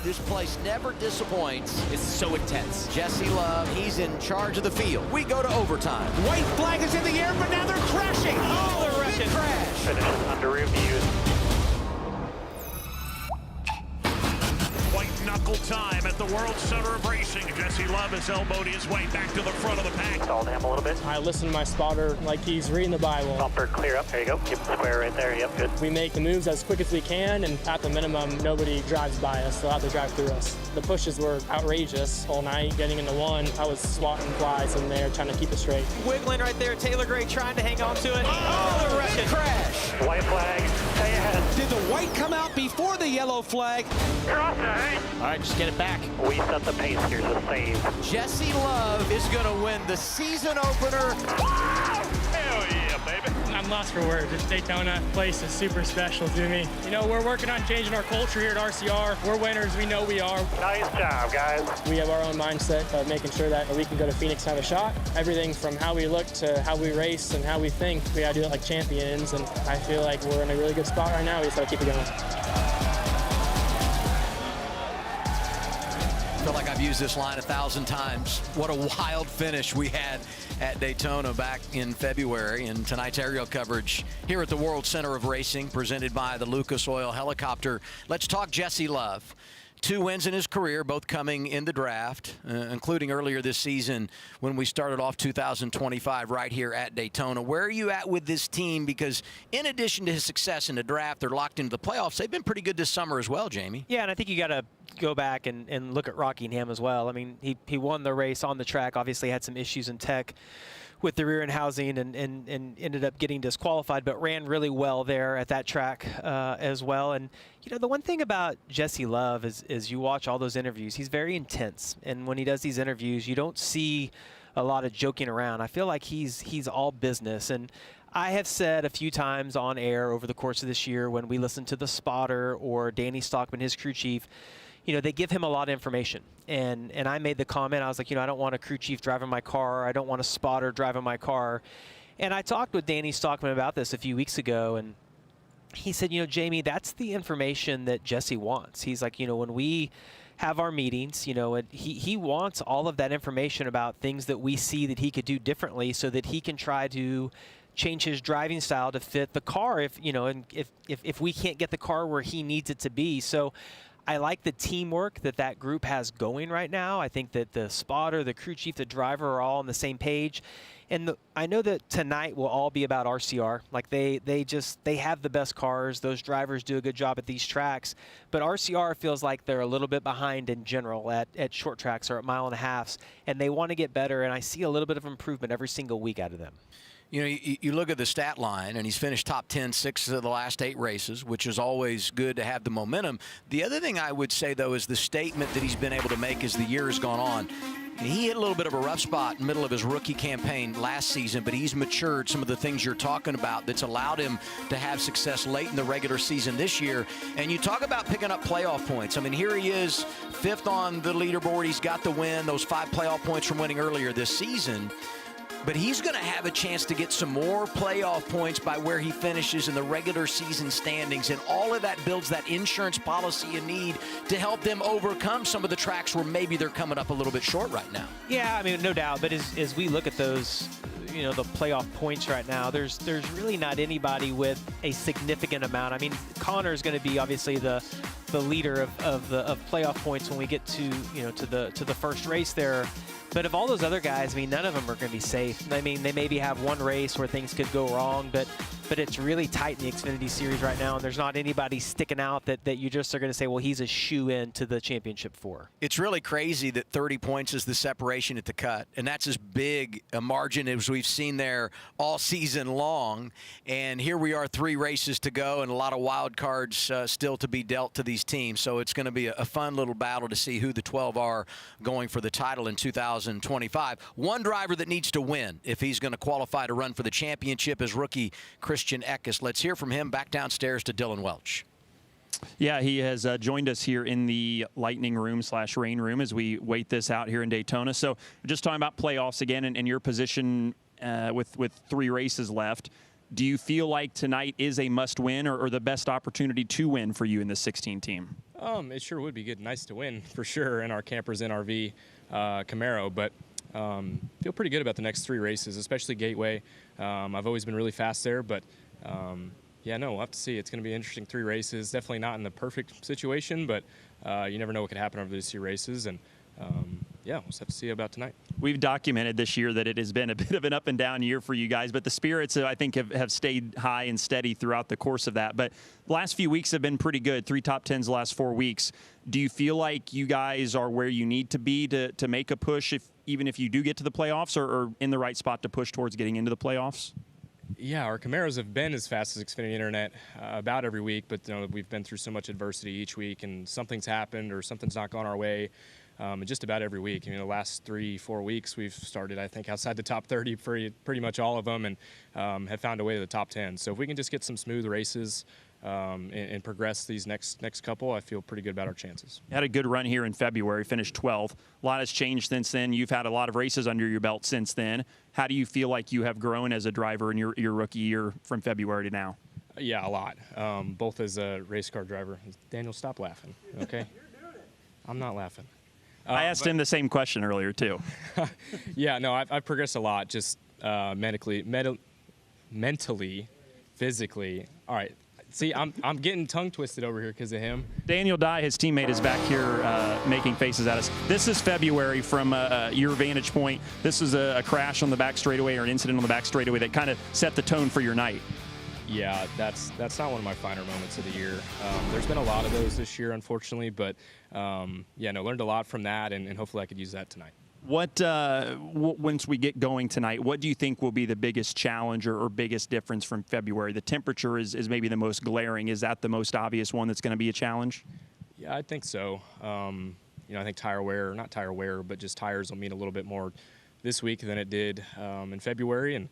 This place never disappoints. It's so intense. Jesse Love, he's in charge of the field. We go to overtime. White flag is in the air, but now they're crashing. Oh, they're wrecking. Crash. Finish under review. White knuckle time at the World Center of Racing. Jesse Love has elbowed his way back to the front of the pack. Stalled him a little bit. I listen to my spotter like he's reading the Bible. Bumper clear up. There you go. Keep it square right there. Yep, good. We make the moves as quick as we can, and at the minimum, nobody drives by us. They'll have to drive through us. The pushes were outrageous all night. Getting into one, I was swatting flies in there, trying to keep it straight. Wiggling right there. Taylor Gray trying to hang on to it. Oh, they're wrecking. Crash. White flag. Stay ahead. Did the white come out before the yellow flag? Cross it. All right, just get it back. We set the pace. Here's a save. Jesse Love is going to win the season opener. Hell yeah, baby. I'm lost for words. This Daytona place is super special to me. You know, we're working on changing our culture here at RCR. We're winners. We know we are. Nice job, guys. We have our own mindset of making sure that we can go to Phoenix and have a shot. Everything from how we look to how we race and how we think, we got to do it like champions. And I feel like we're in a really good spot right now. We just got to keep it going. I feel like I've used this line 1,000 times. What a wild finish we had at Daytona back in February. And tonight's aerial coverage here at the World Center of Racing, presented by the Lucas Oil Helicopter. Let's talk Jesse Love. 2 wins in his career, both coming in the draft, including earlier this season when we started off 2025 right here at Daytona. Where are you at with this team? Because in addition to his success in the draft, they're locked into the playoffs. They've been pretty good this summer as well, Jamie. Yeah, and I think you got to go back and look at Rockingham as well. I mean, he won the race on the track, obviously had some issues in tech with the rear end housing and ended up getting disqualified, but ran really well there at that track as well. And, you know, the one thing about Jesse Love is you watch all those interviews, he's very intense. And when he does these interviews, you don't see a lot of joking around. I feel like he's all business. And I have said a few times on air over the course of this year when we listen to the spotter or Danny Stockman, his crew chief, you know, they give him a lot of information. And I made the comment, I was like, you know, I don't want a crew chief driving my car. I don't want a spotter driving my car. And I talked with Danny Stockman about this a few weeks ago, and he said, you know, Jamie, that's the information that Jesse wants. He's like, you know, when we have our meetings, you know, and he wants all of that information about things that we see that he could do differently so that he can try to change his driving style to fit the car if, you know, and if we can't get the car where he needs it to be. So I like the teamwork that group has going right now. I think that the spotter, the crew chief, the driver are all on the same page. And I know that tonight will all be about RCR. Like they have the best cars. Those drivers do a good job at these tracks. But RCR feels like they're a little bit behind in general at short tracks or at mile and a halves. And they want to get better. And I see a little bit of improvement every single week out of them. You know, you look at the stat line, and he's finished top 10 6 of the last 8 races, which is always good to have the momentum. The other thing I would say, though, is the statement that he's been able to make as the year has gone on. He hit a little bit of a rough spot in the middle of his rookie campaign last season, but he's matured some of the things you're talking about that's allowed him to have success late in the regular season this year. And you talk about picking up playoff points. I mean, here he is, 5th on the leaderboard. He's got the win, those 5 playoff points from winning earlier this season. But he's going to have a chance to get some more playoff points by where he finishes in the regular season standings. And all of that builds that insurance policy you need to help them overcome some of the tracks where maybe they're coming up a little bit short right now. Yeah, I mean, no doubt. But as we look at those, you know, the playoff points right now, there's really not anybody with a significant amount. I mean, Connor's going to be obviously the leader of playoff points when we get to, you know, to the first race there. But of all those other guys, I mean, none of them are going to be safe. I mean, they maybe have one race where things could go wrong, but it's really tight in the Xfinity Series right now, and there's not anybody sticking out that you just are going to say, well, he's a shoe-in to the championship for. It's really crazy that 30 points is the separation at the cut, and that's as big a margin as we've seen there all season long. And here we are, 3 races to go, and a lot of wild cards still to be dealt to these teams. So it's going to be a fun little battle to see who the 12 are going for the title in 2025. One driver that needs to win if he's going to qualify to run for the championship is rookie Christian Eckes. Let's hear from him. Back downstairs to Dylan Welch. Yeah, he has joined us here in the lightning room / rain room as we wait this out here in Daytona. So just talking about playoffs again and your position with 3 races left. Do you feel like tonight is a must-win or the best opportunity to win for you in this 16 team? It sure would be good, nice to win for sure in our campers NRV Camaro, but feel pretty good about the next 3 races, especially Gateway. I've always been really fast there, but yeah, no, we'll have to see. It's going to be interesting 3 races. Definitely not in the perfect situation, but you never know what could happen over these 3 races, and yeah, we'll just have to see about tonight. We've documented this year that it has been a bit of an up and down year for you guys, but the spirits, I think, have stayed high and steady throughout the course of that. But the last few weeks have been pretty good, 3 top 10s the last 4 weeks. Do you feel like you guys are where you need to be to make a push, even if you do get to the playoffs, or in the right spot to push towards getting into the playoffs? Yeah, our Camaros have been as fast as Xfinity Internet about every week, but we've been through so much adversity each week, and something's happened or something's not gone our way. Just about every week. The last 3-4 weeks we've started, I think, outside the top 30 pretty much all of them, and have found a way to the top 10. So if we can just get some smooth races and progress these next couple, I feel pretty good about our chances. You had a good run here in February, finished 12th. A lot has changed since then. You've had a lot of races under your belt since then. How do you feel like you have grown as a driver in your rookie year from February to now? Yeah, a lot. Both as a race car driver. Daniel, stop laughing, okay? I'm not laughing. I asked him the same question earlier, too. Yeah, no, I've progressed a lot, just mentally, physically. All right. See, I'm getting tongue twisted over here because of him. Daniel Dye, his teammate, is back here making faces at us. This is February from your vantage point. This is a crash on the back straightaway or an incident on the back straightaway that kind of set the tone for your night. Yeah, that's not one of my finer moments of the year. There's been a lot of those this year, unfortunately, but yeah, no, learned a lot from that, and hopefully I could use that tonight. What once we get going tonight, what do you think will be the biggest challenge or biggest difference from February? The temperature is maybe the most glaring. Is that the most obvious one that's going to be a challenge? Yeah, I think so. I think tire wear, not tire wear, but just tires will mean a little bit more this week than it did in February, and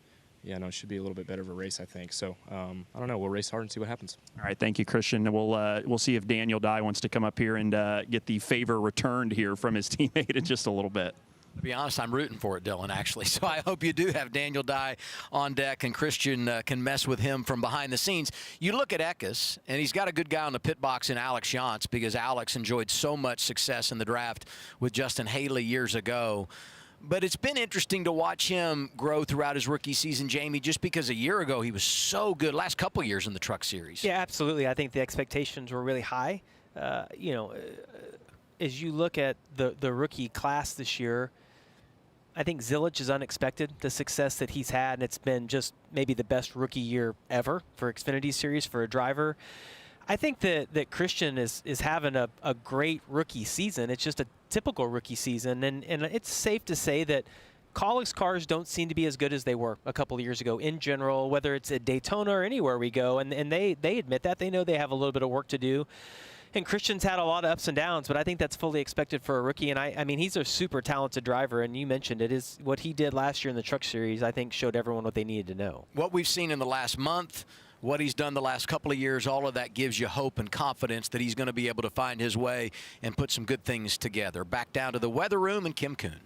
yeah, no, it should be a little bit better of a race, I think. So, I don't know. We'll race hard and see what happens. All right, thank you, Christian. We'll see if Daniel Dye wants to come up here and get the favor returned here from his teammate in just a little bit. To be honest, I'm rooting for it, Dylan, actually. So I hope you do have Daniel Dye on deck and Christian can mess with him from behind the scenes. You look at Eckes, and he's got a good guy on the pit box in Alex Yantz because Alex enjoyed so much success in the draft with Justin Haley years ago. But it's been interesting to watch him grow throughout his rookie season, Jamie, just because a year ago he was so good last couple of years in the Truck Series. Yeah, absolutely. I think the expectations were really high. As you look at the rookie class this year, I think Zilich is unexpected, the success that he's had, and it's been just maybe the best rookie year ever for Xfinity Series for a driver. I think that Christian is having a great rookie season. It's just a typical rookie season, and it's safe to say that Kaulig's cars don't seem to be as good as they were a couple of years ago in general, whether it's at Daytona or anywhere we go, and they admit that. They know they have a little bit of work to do. And Christian's had a lot of ups and downs, but I think that's fully expected for a rookie. And I mean, he's a super talented driver, and you mentioned it is what he did last year in the Truck Series, I think showed everyone what they needed to know. What we've seen in the last month, what he's done the last couple of years, all of that gives you hope and confidence that he's going to be able to find his way and put some good things together. Back down to the weather room and Kim Kuhn.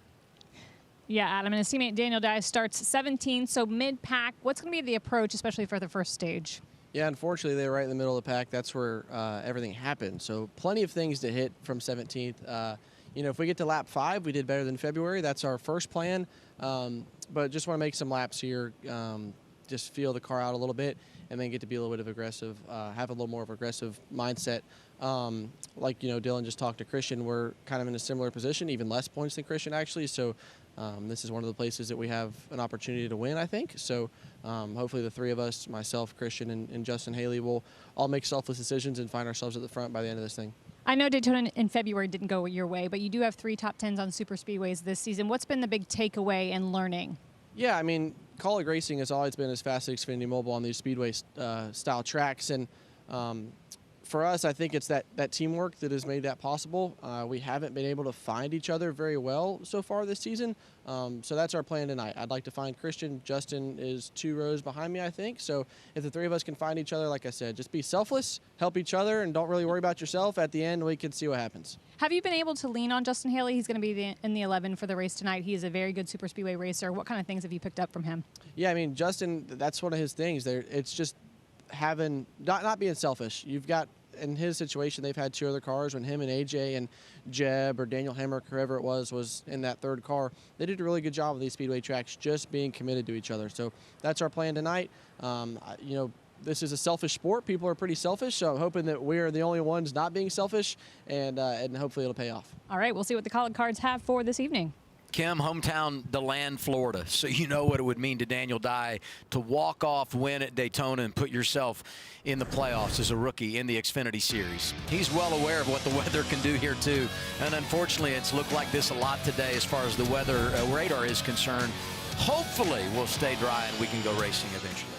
Yeah, Adam, and his teammate Daniel Dye starts 17th, so mid-pack. What's going to be the approach, especially for the first stage? Yeah, unfortunately, they were right in the middle of the pack. That's where everything happened. So plenty of things to hit from 17th. If we get to lap 5, we did better than February. That's our first plan. But just want to make some laps here, just feel the car out a little bit, and then get to be a little bit of aggressive, have a little more of an aggressive mindset. Dylan just talked to Christian. We're kind of in a similar position, even less points than Christian, actually. So this is one of the places that we have an opportunity to win, I think. So hopefully the three of us, myself, Christian, and Justin Haley, will all make selfless decisions and find ourselves at the front by the end of this thing. I know Daytona in February didn't go your way, but you do have 3 top 10s on super speedways this season. What's been the big takeaway and learning? Yeah, I mean, Kaulig Racing has always been as fast as Xfinity Mobile on these speedway style tracks, and for us, I think it's that teamwork that has made that possible. We haven't been able to find each other very well so far this season, so that's our plan tonight. I'd like to find Christian. Justin is 2 rows behind me, I think. So if the three of us can find each other, like I said, just be selfless, help each other, and don't really worry about yourself. At the end, we can see what happens. Have you been able to lean on Justin Haley? He's going to be in the 11 for the race tonight. He is a very good super speedway racer. What kind of things have you picked up from him? Yeah, I mean, Justin, that's one of his things. It's just having not being selfish. You've got in his situation, they've had 2 other cars. When him and AJ and Jeb or Daniel Hamrick, whoever it was in that 3rd car, they did a really good job of these speedway tracks just being committed to each other. So that's our plan tonight. You know, this is a selfish sport. People are pretty selfish, so I'm hoping that we are the only ones not being selfish, and hopefully it'll pay off. All right, we'll see what the calling cards have for this evening. Kim, hometown DeLand, Florida. So you know what it would mean to Daniel Dye to walk off win at Daytona and put yourself in the playoffs as a rookie in the Xfinity Series. He's well aware of what the weather can do here too. And unfortunately, it's looked like this a lot today as far as the weather radar is concerned. Hopefully we'll stay dry and we can go racing eventually.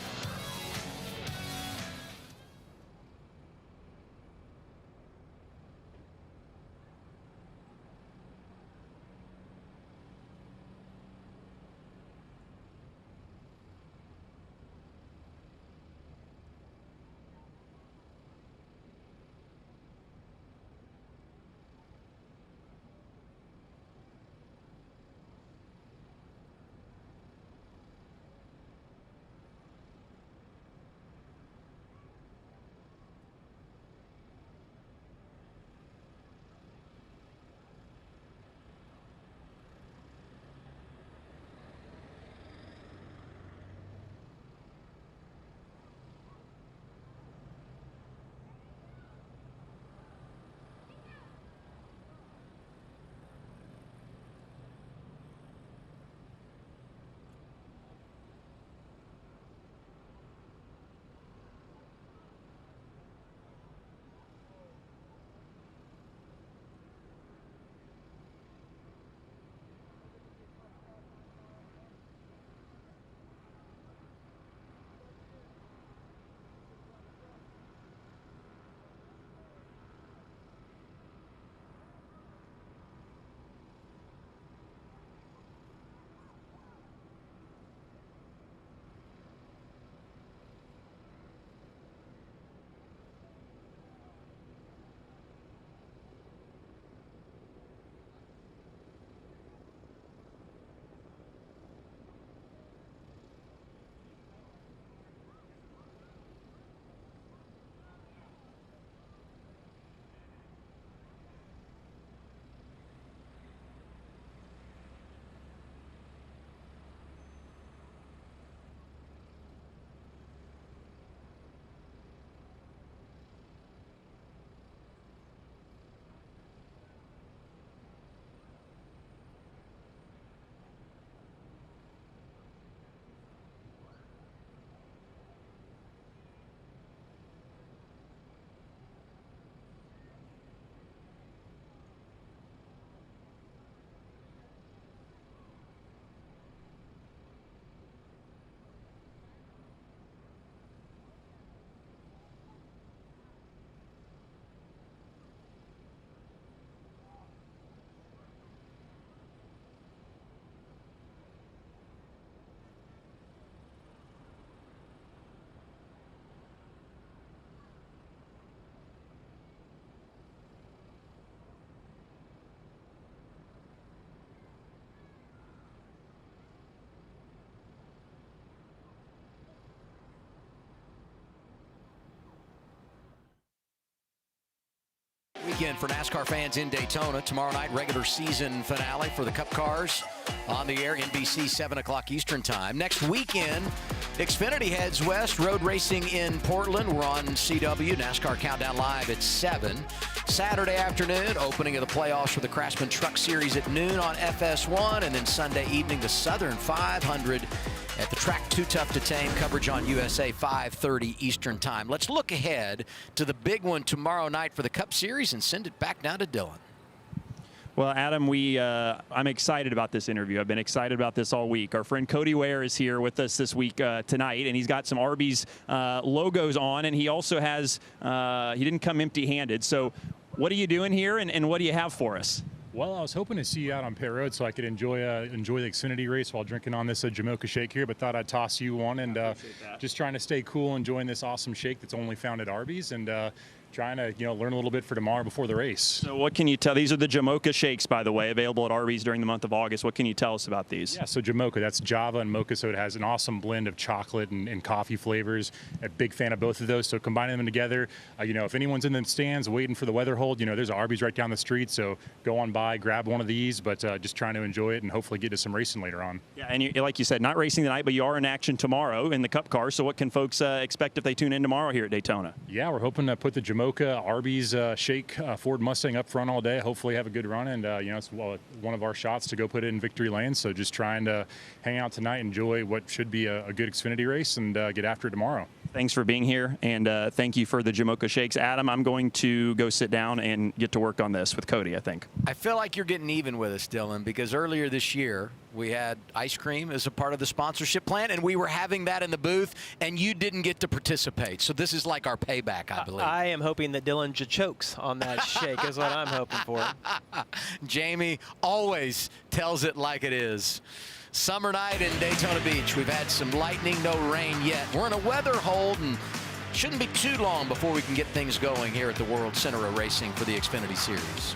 Weekend for NASCAR fans in Daytona. Tomorrow night, regular season finale for the Cup cars on the air, NBC, 7 o'clock Eastern time. Next weekend, Xfinity heads west, road racing in Portland. We're on CW, NASCAR Countdown Live at 7. Saturday afternoon, opening of the playoffs for the Craftsman Truck Series at noon on FS1. And then Sunday evening, the Southern 500 at the track Too Tough to Tame. Coverage on USA, 5:30 Eastern time. Let's look ahead to the big one tomorrow night for the Cup Series and send it back now to Dylan. Well, Adam, I'm excited about this interview. I've been excited about this all week. Our friend Cody Ware is here with us this week tonight, and he's got some Arby's logos on, and he also has, he didn't come empty-handed. So what are you doing here, and what do you have for us? Well, I was hoping to see you out on pit road so I could enjoy the Xfinity race while drinking on this Jamocha shake here, but thought I'd toss you one, and just trying to stay cool, enjoying this awesome shake that's only found at Arby's, and trying to learn a little bit for tomorrow before the race. So what can you tell? These are the Jamocha shakes, by the way, available at Arby's during the month of August. What can you tell us about these? Yeah, so Jamocha, that's Java and mocha, so it has an awesome blend of chocolate and coffee flavors. A big fan of both of those, so combining them together, if anyone's in the stands waiting for the weather hold, there's an Arby's right down the street, so go on by, grab one of these, but just trying to enjoy it and hopefully get to some racing later on. Yeah, and like you said, not racing tonight, but you are in action tomorrow in the Cup car, so what can folks expect if they tune in tomorrow here at Daytona? Yeah, we're hoping to put the Jamocha Arby's shake Ford Mustang up front all day, hopefully have a good run, and it's one of our shots to go put it in victory lane, so just trying to hang out tonight, enjoy what should be a good Xfinity race, and get after it tomorrow. Thanks for being here, and thank you for the Jamocha shakes. Adam, I'm going to go sit down and get to work on this with Cody, I think. I feel like you're getting even with us, Dylan, because earlier this year we had ice cream as a part of the sponsorship plan, and we were having that in the booth, and you didn't get to participate. So this is like our payback, I believe. I am hoping that Dylan chokes on that shake is what I'm hoping for. Jamie always tells it like it is. Summer night in Daytona Beach. We've had some lightning, no rain yet. We're in a weather hold, and shouldn't be too long before we can get things going here at the World Center of Racing for the Xfinity Series.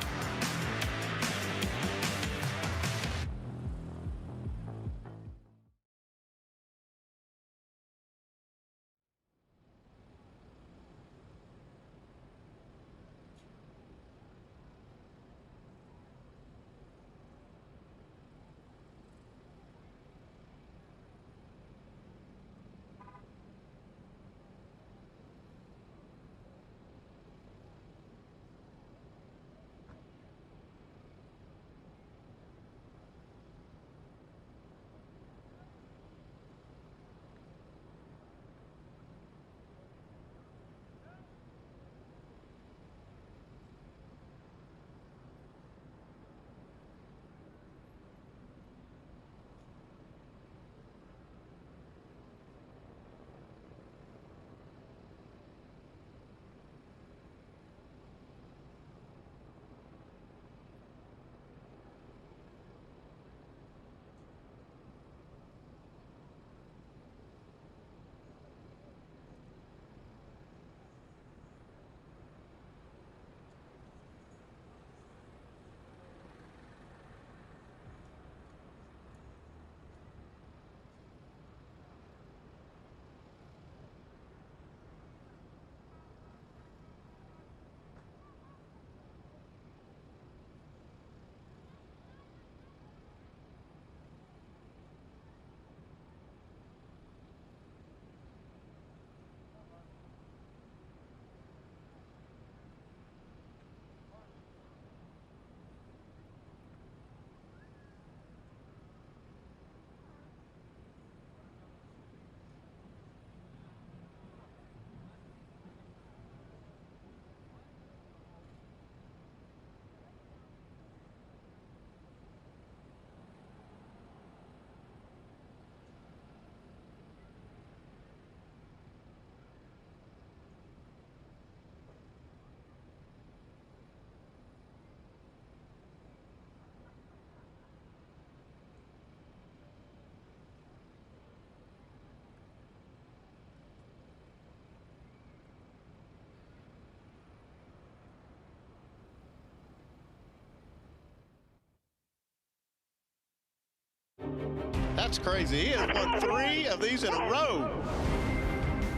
That's crazy. He has won 3 of these in a row.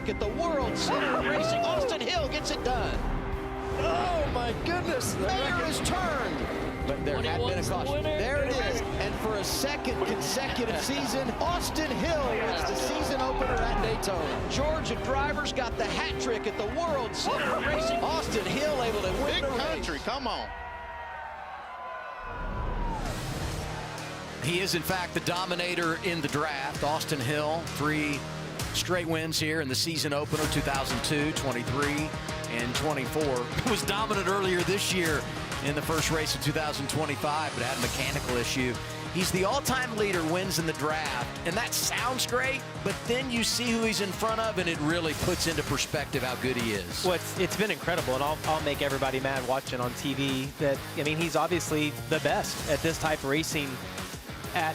Get the World Center of Racing. Austin Hill gets it done. Oh, my goodness. The mayor is turned. But there had been a caution. There it is. And for a second consecutive season, Austin Hill wins the season opener at Daytona. Georgia drivers got the hat trick at the World Center of Racing. Austin Hill able to win the race. Big country, come on. He is, in fact, the dominator in the draft. Austin Hill, 3 straight wins here in the season opener, 2002, 23, and 24. Was dominant earlier this year in the first race of 2025, but had a mechanical issue. He's the all-time leader, wins in the draft, and that sounds great, but then you see who he's in front of, and it really puts into perspective how good he is. Well, it's been incredible, and I'll make everybody mad watching on TV that, I mean, he's obviously the best at this type of racing at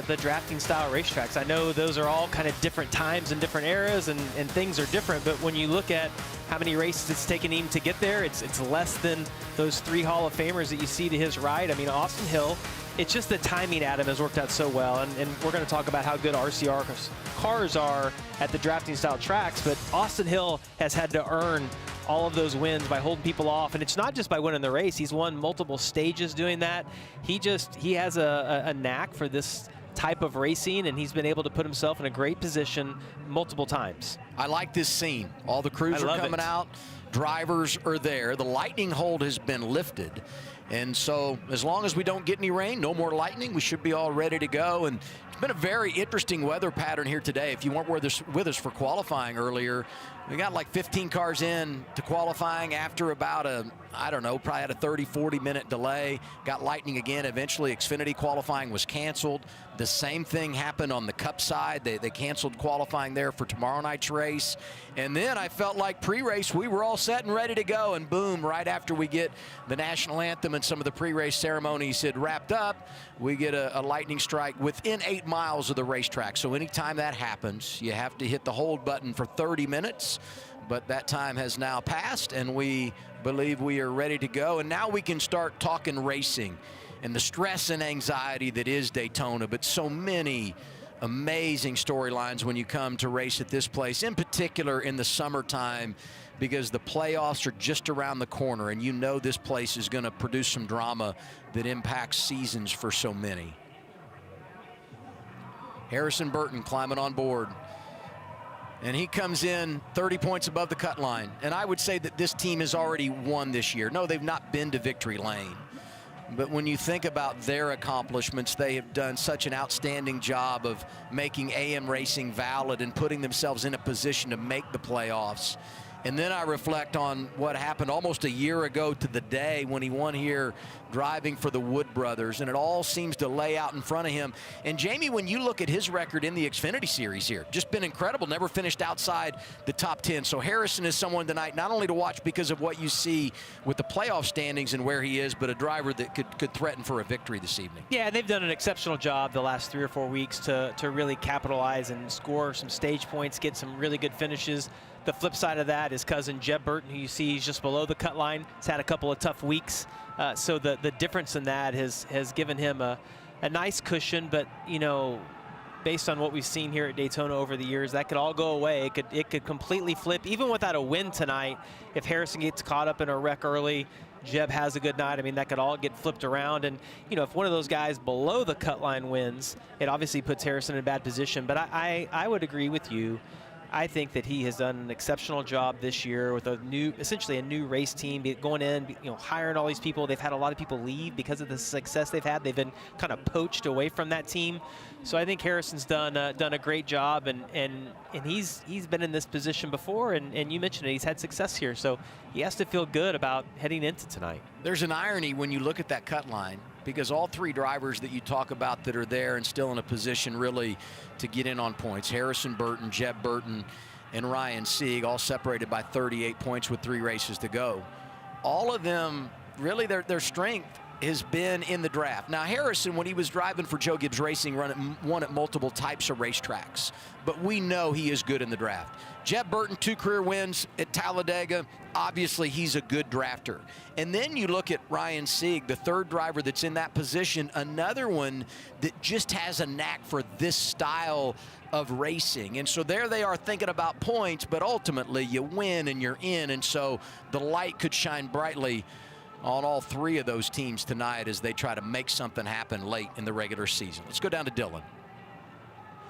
the drafting style racetracks. I know those are all kind of different times and different eras, and things are different, but when you look at how many races it's taken him to get there. It's less than those 3 Hall of Famers that you see to his right. I mean, Austin Hill, it's just the timing, Adam, has worked out so well. And we're going to talk about how good RCR cars are at the drafting style tracks, but Austin Hill has had to earn all of those wins by holding people off. And it's not just by winning the race. He's won multiple stages doing that. He has a knack for this type of racing, and he's been able to put himself in a great position multiple times. I like this scene. All the crews are coming out. Drivers are there. The lightning hold has been lifted. And so as long as we don't get any rain, no more lightning, we should be all ready to go. And it's been a very interesting weather pattern here today. If you weren't with us for qualifying earlier, we got like 15 cars in to qualifying after about probably had a 30-40 minute delay. Got lightning again. Eventually Xfinity qualifying was canceled. The same thing happened on the Cup side. They canceled qualifying there for tomorrow night's race. And then I felt like pre-race we were all set and ready to go, and boom, right after we get the national anthem and some of the pre-race ceremonies had wrapped up, we get a lightning strike within 8 miles of the racetrack. So anytime that happens, you have to hit the hold button for 30 minutes. But that time has now passed, and we believe we are ready to go. And now we can start talking racing and the stress and anxiety that is Daytona, but so many amazing storylines when you come to race at this place, in particular in the summertime, because the playoffs are just around the corner, and you know this place is going to produce some drama that impacts seasons for so many. Harrison Burton climbing on board. And he comes in 30 points above the cut line. And I would say that this team has already won this year. No, they've not been to victory lane. But when you think about their accomplishments, they have done such an outstanding job of making AM racing valid and putting themselves in a position to make the playoffs. And then I reflect on what happened almost a year ago to the day when he won here driving for the Wood brothers, and it all seems to lay out in front of him. And Jamie, when you look at his record in the Xfinity series here, just been incredible, never finished outside the top 10. So Harrison is someone tonight not only to watch because of what you see with the playoff standings and where he is, but a driver that could threaten for a victory this evening. Yeah, they've done an exceptional job the last 3 or 4 weeks to really capitalize and score some stage points, get some really good finishes. The flip side of that is cousin Jeb Burton, who you see is just below the cut line. He's had a couple of tough weeks. So the difference in that has given him a nice cushion. But, you know, based on what we've seen here at Daytona over the years, that could all go away. It could completely flip. Even without a win tonight, if Harrison gets caught up in a wreck early, Jeb has a good night, I mean, that could all get flipped around. And, you know, if one of those guys below the cut line wins, it obviously puts Harrison in a bad position. But I would agree with you. I think that he has done an exceptional job this year with essentially a new race team, going in, you know, hiring all these people. They've had a lot of people leave because of the success they've had. They've been kind of poached away from that team. So I think Harrison's done a great job, and he's been in this position before, and you mentioned it, he's had success here. So he has to feel good about heading into tonight. There's an irony when you look at that cut line, because all 3 drivers that you talk about that are there and still in a position really to get in on points, Harrison Burton, Jeb Burton, and Ryan Sieg, all separated by 38 points with 3 races to go. All of them, really their strength has been in the draft. Now Harrison, when he was driving for Joe Gibbs Racing, won at multiple types of racetracks, but we know he is good in the draft. Jeb Burton, 2 career wins at Talladega. Obviously, he's a good drafter. And then you look at Ryan Sieg, the 3rd driver that's in that position, another one that just has a knack for this style of racing. And so there they are thinking about points, but ultimately you win and you're in. And so the light could shine brightly on all 3 of those teams tonight as they try to make something happen late in the regular season. Let's go down to Dylan.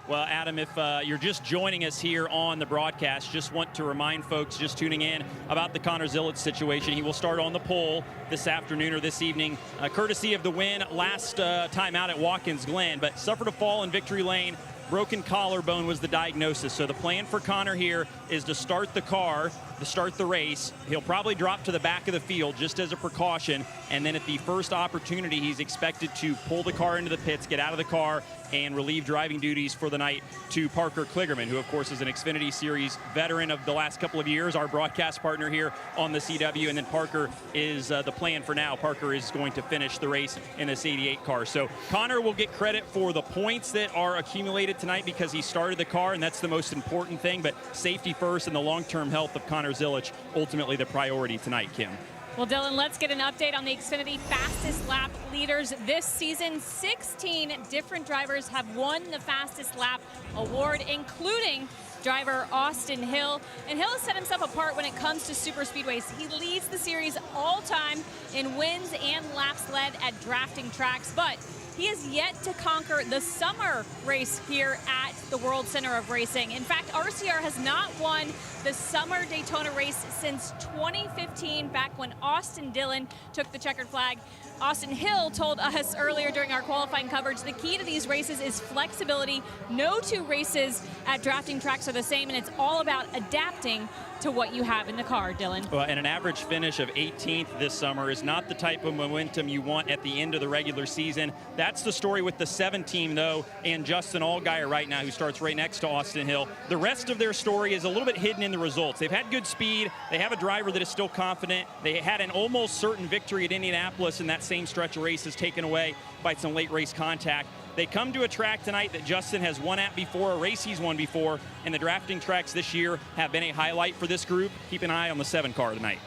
Well, Adam, if you're just joining us here on the broadcast, just want to remind folks just tuning in about the Connor Zillett situation. He will start on the pole this afternoon or this evening, courtesy of the win last time out at Watkins Glen, but suffered a fall in victory lane. Broken collarbone was the diagnosis. So the plan for Connor here is to start the car, to start the race. He'll probably drop to the back of the field just as a precaution. And then at the first opportunity, he's expected to pull the car into the pits, get out of the car, and relieve driving duties for the night to Parker Kligerman, who, of course, is an Xfinity Series veteran of the last couple of years, our broadcast partner here on the CW. And then Parker is the plan for now. Parker is going to finish the race in this 88 car. So Connor will get credit for the points that are accumulated tonight because he started the car, and that's the most important thing. But safety first and the long-term health of Connor Connor Zilisch ultimately the priority tonight, Kim. Well, Dylan, let's get an update on the Xfinity fastest lap leaders this season. 16 different drivers have won the fastest lap award, including driver Austin Hill. And Hill has set himself apart when it comes to super speedways. He leads the series all time in wins and laps led at drafting tracks, but he has yet to conquer the summer race here at the World Center of Racing. In fact, RCR has not won the summer Daytona race since 2015, back when Austin Dillon took the checkered flag. Austin Hill told us earlier during our qualifying coverage, the key to these races is flexibility. No two races at drafting tracks are the same, and it's all about adapting to what you have in the car, Dylan. Well, and an average finish of 18th this summer is not the type of momentum you want at the end of the regular season. That's the story with the 7 team, though, and Justin Allgaier right now, who starts right next to Austin Hill. The rest of their story is a little bit hidden in the results. They've had good speed. They have a driver that is still confident. They had an almost certain victory at Indianapolis, and that same stretch of races taken away by some late race contact. They come to a track tonight that Justin has won at before, a race he's won before, and the drafting tracks this year have been a highlight for this group. Keep an eye on the 7 car tonight.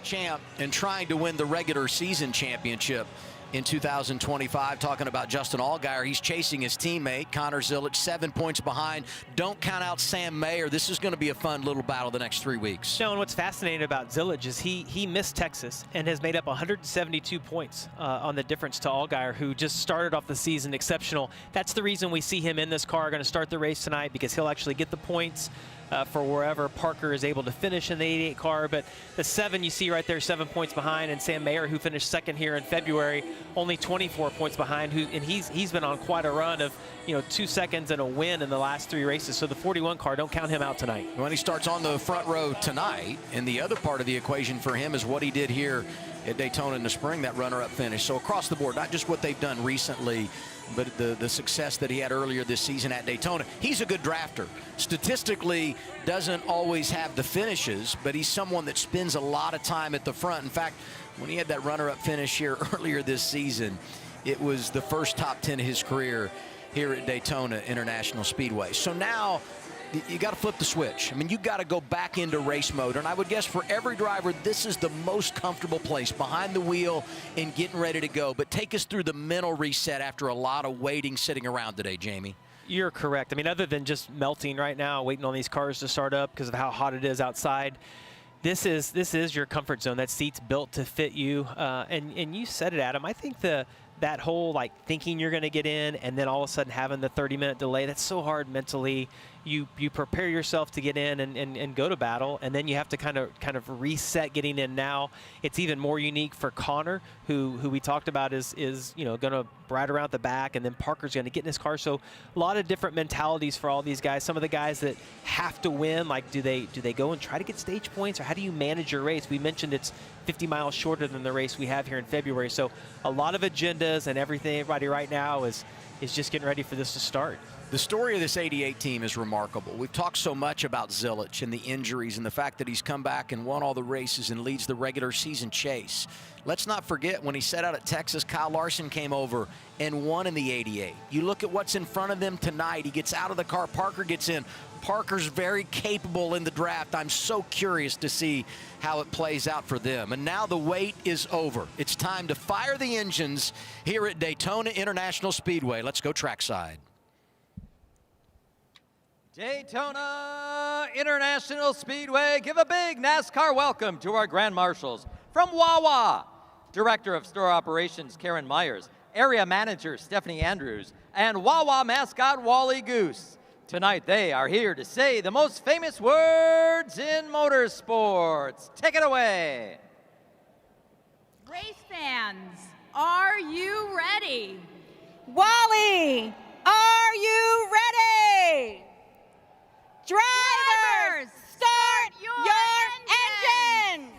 Champ and trying to win the regular season championship in 2025. Talking about Justin Allgaier, he's chasing his teammate Connor Zilisch, 7 points behind. Don't count out Sam Mayer. This is going to be a fun little battle the next 3 weeks. No, and what's fascinating about Zilisch is he missed Texas and has made up 172 points on the difference to Allgaier, who just started off the season exceptional. That's the reason we see him in this car, going to start the race tonight, because he'll actually get the points for wherever Parker is able to finish in the 88 car. But the 7 you see right there, 7 points behind, and Sam Mayer, who finished second here in February, only 24 points behind, and he's been on quite a run of 2 seconds and a win in the last 3 races. So the 41 car, don't count him out tonight. When he starts on the front row tonight, and the other part of the equation for him is what he did here at Daytona in the spring, that runner-up finish. So across the board, not just what they've done recently, but the success that he had earlier this season at Daytona. He's a good drafter. Statistically, doesn't always have the finishes, but he's someone that spends a lot of time at the front. In fact, when he had that runner-up finish here earlier this season, it was the first top 10 of his career here at Daytona International Speedway. So now you got to flip the switch. I mean, you got to go back into race mode. And I would guess for every driver, this is the most comfortable place, behind the wheel and getting ready to go. But take us through the mental reset after a lot of waiting, sitting around today, Jamie. You're correct. I mean, other than just melting right now, waiting on these cars to start up because of how hot it is outside, this is your comfort zone. That seat's built to fit you. And you said it, Adam. I think that whole thinking you're going to get in and then all of a sudden having the 30-minute delay, that's so hard mentally. You prepare yourself to get in and go to battle, and then you have to kind of reset getting in now. It's even more unique for Connor, who we talked about is going to ride around the back, and then Parker's going to get in his car. So a lot of different mentalities for all these guys. Some of the guys that have to win, do they go and try to get stage points, or how do you manage your race? We mentioned it's 50 miles shorter than the race we have here in February. So a lot of agendas and everything. Everybody right now is just getting ready for this to start. The story of this 88 team is remarkable. We've talked so much about Zilisch and the injuries and the fact that he's come back and won all the races and leads the regular season chase. Let's not forget, when he set out at Texas, Kyle Larson came over and won in the 88. You look at what's in front of them tonight. He gets out of the car. Parker gets in. Parker's very capable in the draft. I'm so curious to see how it plays out for them. And now the wait is over. It's time to fire the engines here at Daytona International Speedway. Let's go trackside. Daytona International Speedway, give a big NASCAR welcome to our Grand Marshals. From Wawa, Director of Store Operations Karen Myers, Area Manager Stephanie Andrews, and Wawa mascot Wally Goose. Tonight they are here to say the most famous words in motorsports. Take it away. Race fans, are you ready? Wally, are you ready? Drivers, start your engine!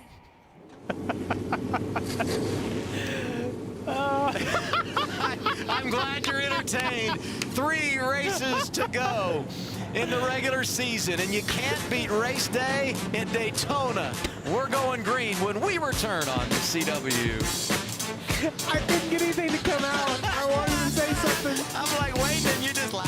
I'm glad you're entertained. 3 races to go in the regular season, and you can't beat race day in Daytona. We're going green when we return on the CW. I couldn't get anything to come out. I wanted to say something. I'm like waiting, and you just laugh.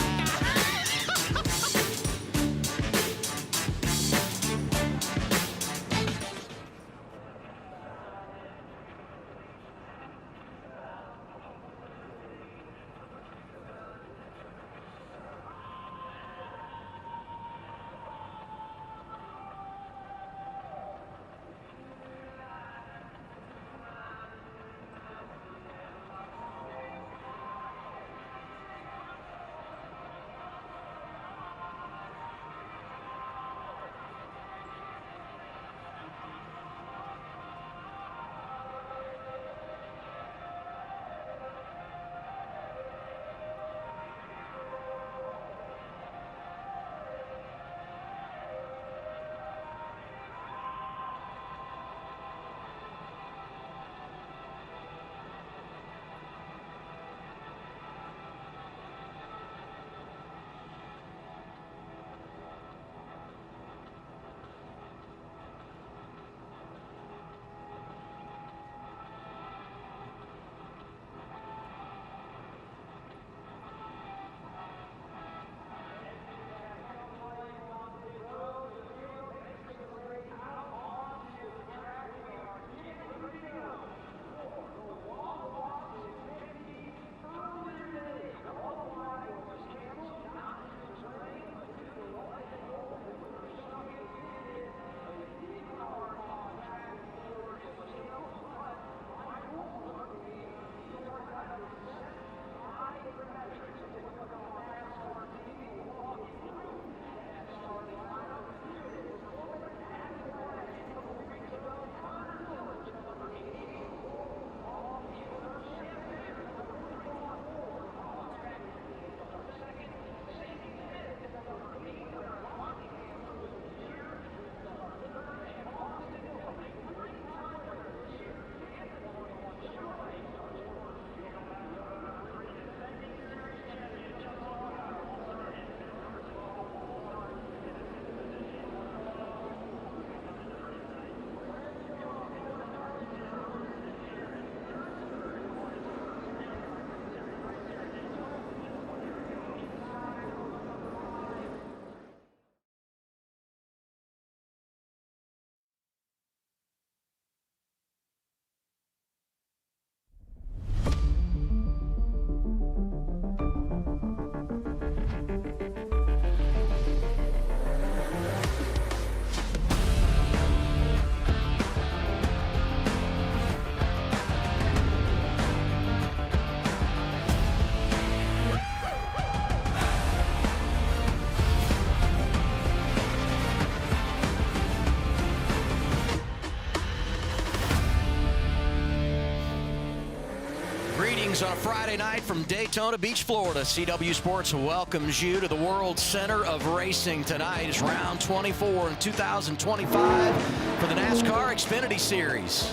Greetings on a Friday night from Daytona Beach, Florida. CW Sports welcomes you to the World Center of Racing. Tonight is round 24 in 2025 for the NASCAR Xfinity Series.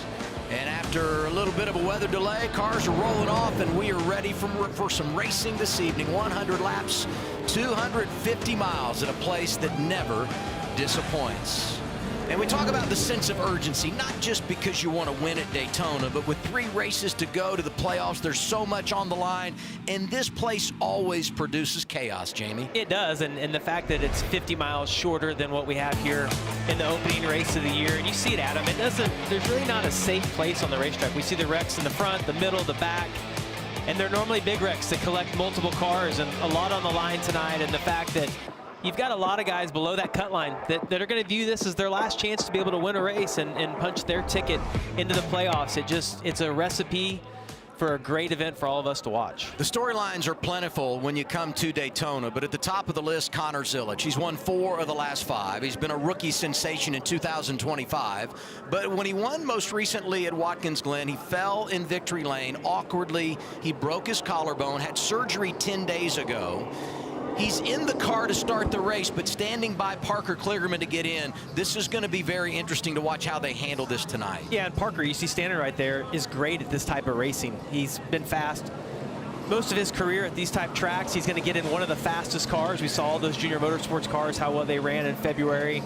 And after a little bit of a weather delay, cars are rolling off, and we are ready for some racing this evening. 100 laps, 250 miles at a place that never disappoints. And we talk about the sense of urgency, not just because you want to win at Daytona, but with 3 races to go to the playoffs, there's so much on the line, and this place always produces chaos, Jamie. It does, and the fact that it's 50 miles shorter than what we have here in the opening race of the year, and you see it, Adam, there's really not a safe place on the racetrack. We see the wrecks in the front, the middle, the back, and they're normally big wrecks that collect multiple cars, and a lot on the line tonight, and the fact that you've got a lot of guys below that cut line that are going to view this as their last chance to be able to win a race and punch their ticket into the playoffs. It's a recipe for a great event for all of us to watch. The storylines are plentiful when you come to Daytona, but at the top of the list, Connor Zilisch. He's won 4 of the last 5. He's been a rookie sensation in 2025, but when he won most recently at Watkins Glen, he fell in victory lane awkwardly. He broke his collarbone, had surgery 10 days ago. He's in the car to start the race, but standing by Parker Kligerman to get in. This is going to be very interesting to watch how they handle this tonight. Yeah, and Parker, you see standing right there, is great at this type of racing. He's been fast most of his career at these type tracks. He's going to get in one of the fastest cars. We saw all those junior motorsports cars, how well they ran in February.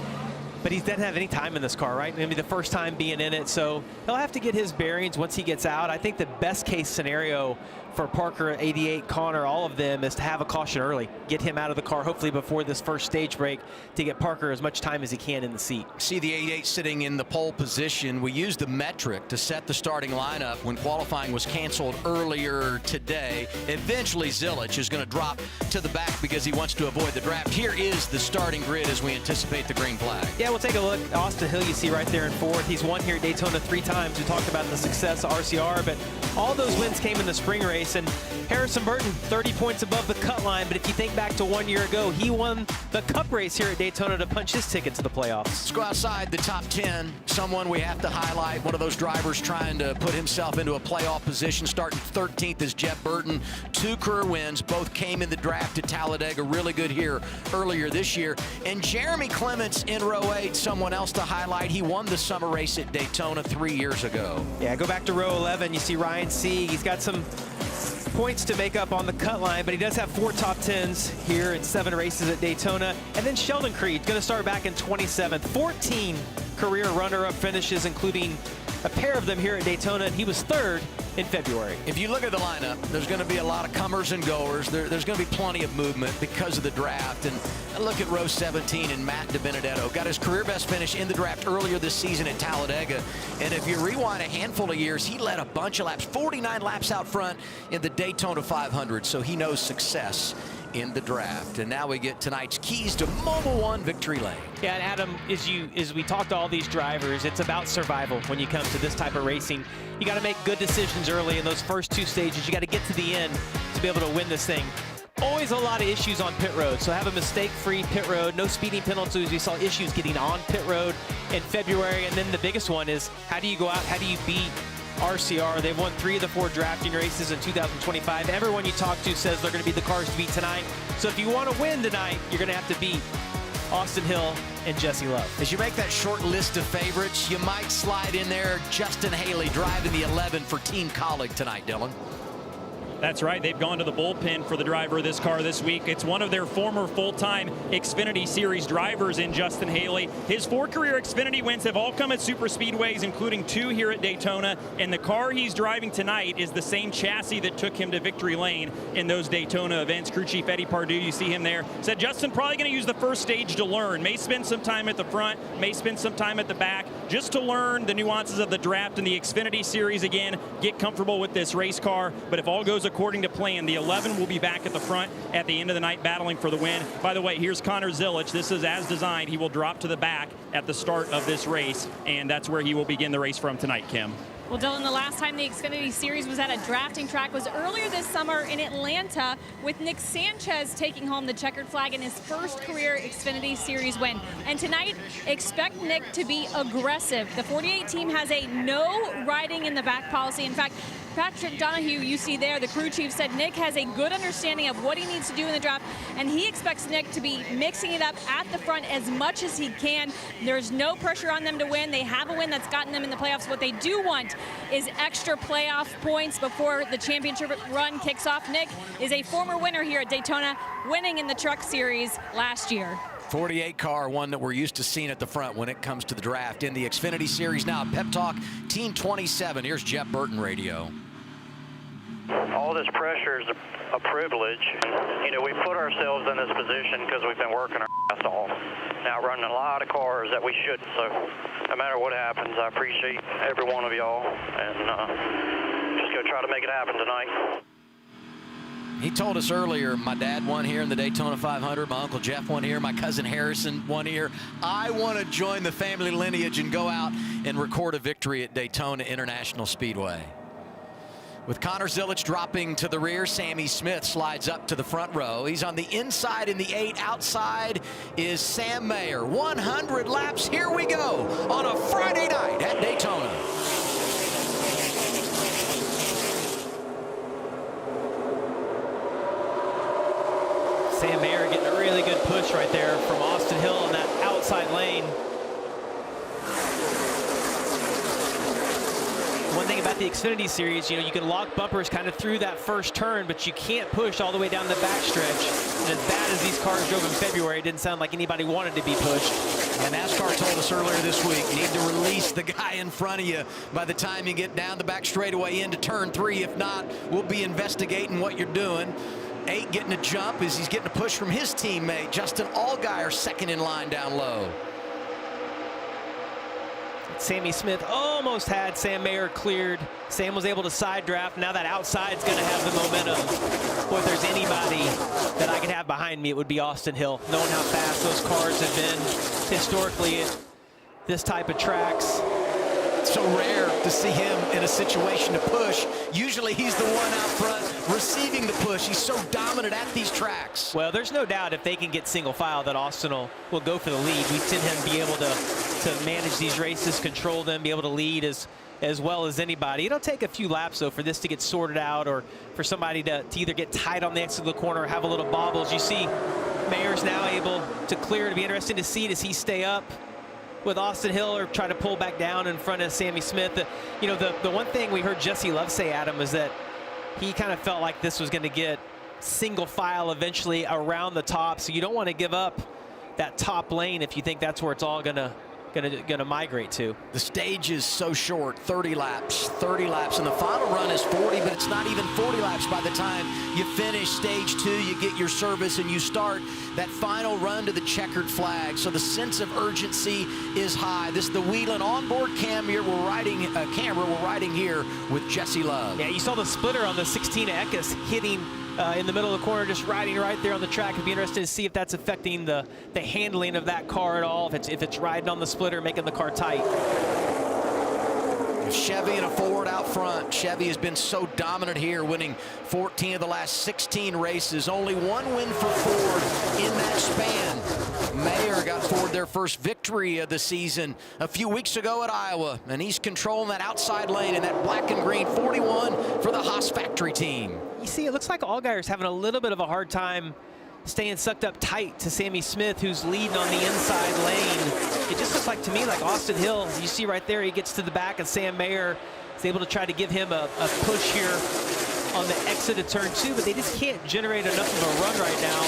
But he doesn't have any time in this car, right? Maybe the first time being in it, so he'll have to get his bearings once he gets out. I think the best case scenario for Parker, 88, Connor, all of them, is to have a caution early. Get him out of the car, hopefully before this first stage break, to get Parker as much time as he can in the seat. See the 88 sitting in the pole position. We used the metric to set the starting lineup when qualifying was canceled earlier today. Eventually, Zilisch is going to drop to the back because he wants to avoid the draft. Here is the starting grid as we anticipate the green flag. Yeah, we'll take a look. Austin Hill, you see right there in 4th. He's won here at Daytona 3 times. We talked about the success of RCR, but all those wins came in the spring race. And Harrison Burton, 30 points above the cut line. But if you think back to 1 year ago, he won the Cup race here at Daytona to punch his ticket to the playoffs. Let's go outside the top 10. Someone we have to highlight, one of those drivers trying to put himself into a playoff position. Starting 13th is Jeff Burton. 2 career wins. Both came in the draft at Talladega. Really good here earlier this year. And Jeremy Clements in row 8, someone else to highlight. He won the summer race at Daytona 3 years ago. Yeah, go back to row 11. You see Ryan Sieg. He's got some points to make up on the cut line, but he does have 4 top 10s here in 7 races at Daytona. And then Sheldon Creed, going to start back in 27th. 14 career runner-up finishes, including a pair of them here at Daytona, and he was 3rd in February. If you look at the lineup, there's going to be a lot of comers and goers. There's going to be plenty of movement because of the draft. And look at row 17 and Matt DiBenedetto. Got his career best finish in the draft earlier this season at Talladega. And if you rewind a handful of years, he led a bunch of laps, 49 laps out front in the Daytona 500. So he knows success in the draft. And now we get tonight's keys to Mobil 1 victory lane. Yeah, and Adam, as we talk to all these drivers, it's about survival when you come to this type of racing. You got to make good decisions early in those first 2 stages. You got to get to the end to be able to win this thing. Always a lot of issues on pit road, so have a mistake-free pit road, no speeding penalties. We saw issues getting on pit road in February, and then the biggest one is how do you go out, how do you beat RCR? They've won 3 of the 4 drafting races in 2025. Everyone you talk to says they're going to be the cars to beat tonight. So if you want to win tonight, you're going to have to beat Austin Hill and Jesse Love. As you make that short list of favorites, you might slide in there Justin Haley driving the 11 for Team Colleague tonight, Dylan. That's right. They've gone to the bullpen for the driver of this car this week. It's one of their former full-time Xfinity Series drivers in Justin Haley. His 4 career Xfinity wins have all come at super speedways, including 2 here at Daytona. And the car he's driving tonight is the same chassis that took him to victory lane in those Daytona events. Crew Chief Eddie Pardue, you see him there, said Justin probably going to use the first stage to learn. May spend some time at the front, may spend some time at the back, just to learn the nuances of the draft and the Xfinity Series again, get comfortable with this race car. But if all goes according to plan, the 11 will be back at the front at the end of the night battling for the win. By the way, here's Connor Zilisch. This is as designed. He will drop to the back at the start of this race, and that's where he will begin the race from tonight, Kim. Well, Dylan, the last time the Xfinity Series was at a drafting track was earlier this summer in Atlanta, with Nick Sanchez taking home the checkered flag in his first career Xfinity Series win. And tonight, expect Nick to be aggressive. The 48 team has a no riding in the back policy. In fact, Patrick Donahue, you see there, the crew chief, said Nick has a good understanding of what he needs to do in the draft, and he expects Nick to be mixing it up at the front as much as he can. There's no pressure on them to win. They have a win that's gotten them in the playoffs. What they do want is extra playoff points before the championship run kicks off. Nick is a former winner here at Daytona, winning in the Truck Series last year. 48 car, one that we're used to seeing at the front when it comes to the draft. In the Xfinity Series now, Pep Talk, Team 27. Here's Jeff Burton Radio. All this pressure is a privilege. You know, we put ourselves in this position because we've been working our ass off. Now running a lot of cars that we shouldn't. So no matter what happens, I appreciate every one of y'all, and just go try to make it happen tonight. He told us earlier, my dad won here in the Daytona 500, my Uncle Jeff won here, my cousin Harrison won here. I want to join the family lineage and go out and record a victory at Daytona International Speedway. With Connor Zilic dropping to the rear, Sammy Smith slides up to the front row. He's on the inside in the 8. Outside is Sam Mayer. 100 laps, here we go on a Friday night at Daytona. Sam Mayer getting a really good push right there from Austin Hill in that outside lane. One thing about the Xfinity Series, you know, you can lock bumpers kind of through that first turn, but you can't push all the way down the backstretch. And as bad as these cars drove in February, it didn't sound like anybody wanted to be pushed. And NASCAR told us earlier this week, you need to release the guy in front of you by the time you get down the back straightaway into turn 3. If not, we'll be investigating what you're doing. 8 getting a jump as he's getting a push from his teammate. Justin Allgaier second in line down low. Sammy Smith almost had Sam Mayer cleared. Sam was able to side draft. Now that outside's going to have the momentum. Boy, if there's anybody that I could have behind me, it would be Austin Hill. Knowing how fast those cars have been historically at this type of tracks. It's so rare to see him in a situation to push. Usually he's the one out front receiving the push. He's so dominant at these tracks. Well, there's no doubt if they can get single file that Austin will go for the lead. We've seen him be able to manage these races, control them, be able to lead as well as anybody. It'll take a few laps, though, for this to get sorted out or for somebody to either get tight on the exit of the corner or have a little bobbles. You see Mayer's now able to clear. It'll be interesting to see, does he stay up with Austin Hill or try to pull back down in front of Sammy Smith? You know, the one thing we heard Jesse Love say, Adam, is that he kind of felt like this was going to get single file eventually around the top. So you don't want to give up that top lane if you think that's where it's all gonna migrate to. The stage is so short, 30 laps, and the final run is 40, but it's not even 40 laps by the time you finish stage 2, you get your service, and you start that final run to the checkered flag. So the sense of urgency is high. This is the Whelen onboard camera we're riding here with Jesse Love. Yeah, you saw the splitter on the 16 Eckes hitting in the middle of the corner, just riding right there on the track. It'd be interesting to see if that's affecting the handling of that car at all, if it's riding on the splitter, making the car tight. Chevy and a Ford out front. Chevy has been so dominant here, winning 14 of the last 16 races. Only one win for Ford in that span. Mayer got Ford their first victory of the season a few weeks ago at Iowa, and he's controlling that outside lane in that black and green 41 for the Haas factory team. You see, it looks like Allgaier's having a little bit of a hard time staying sucked up tight to Sammy Smith, who's leading on the inside lane. It just looks like to me like Austin Hill, you see right there, he gets to the back of Sam Mayer, is able to try to give him a push here on the exit of turn 2, but they just can't generate enough of a run right now.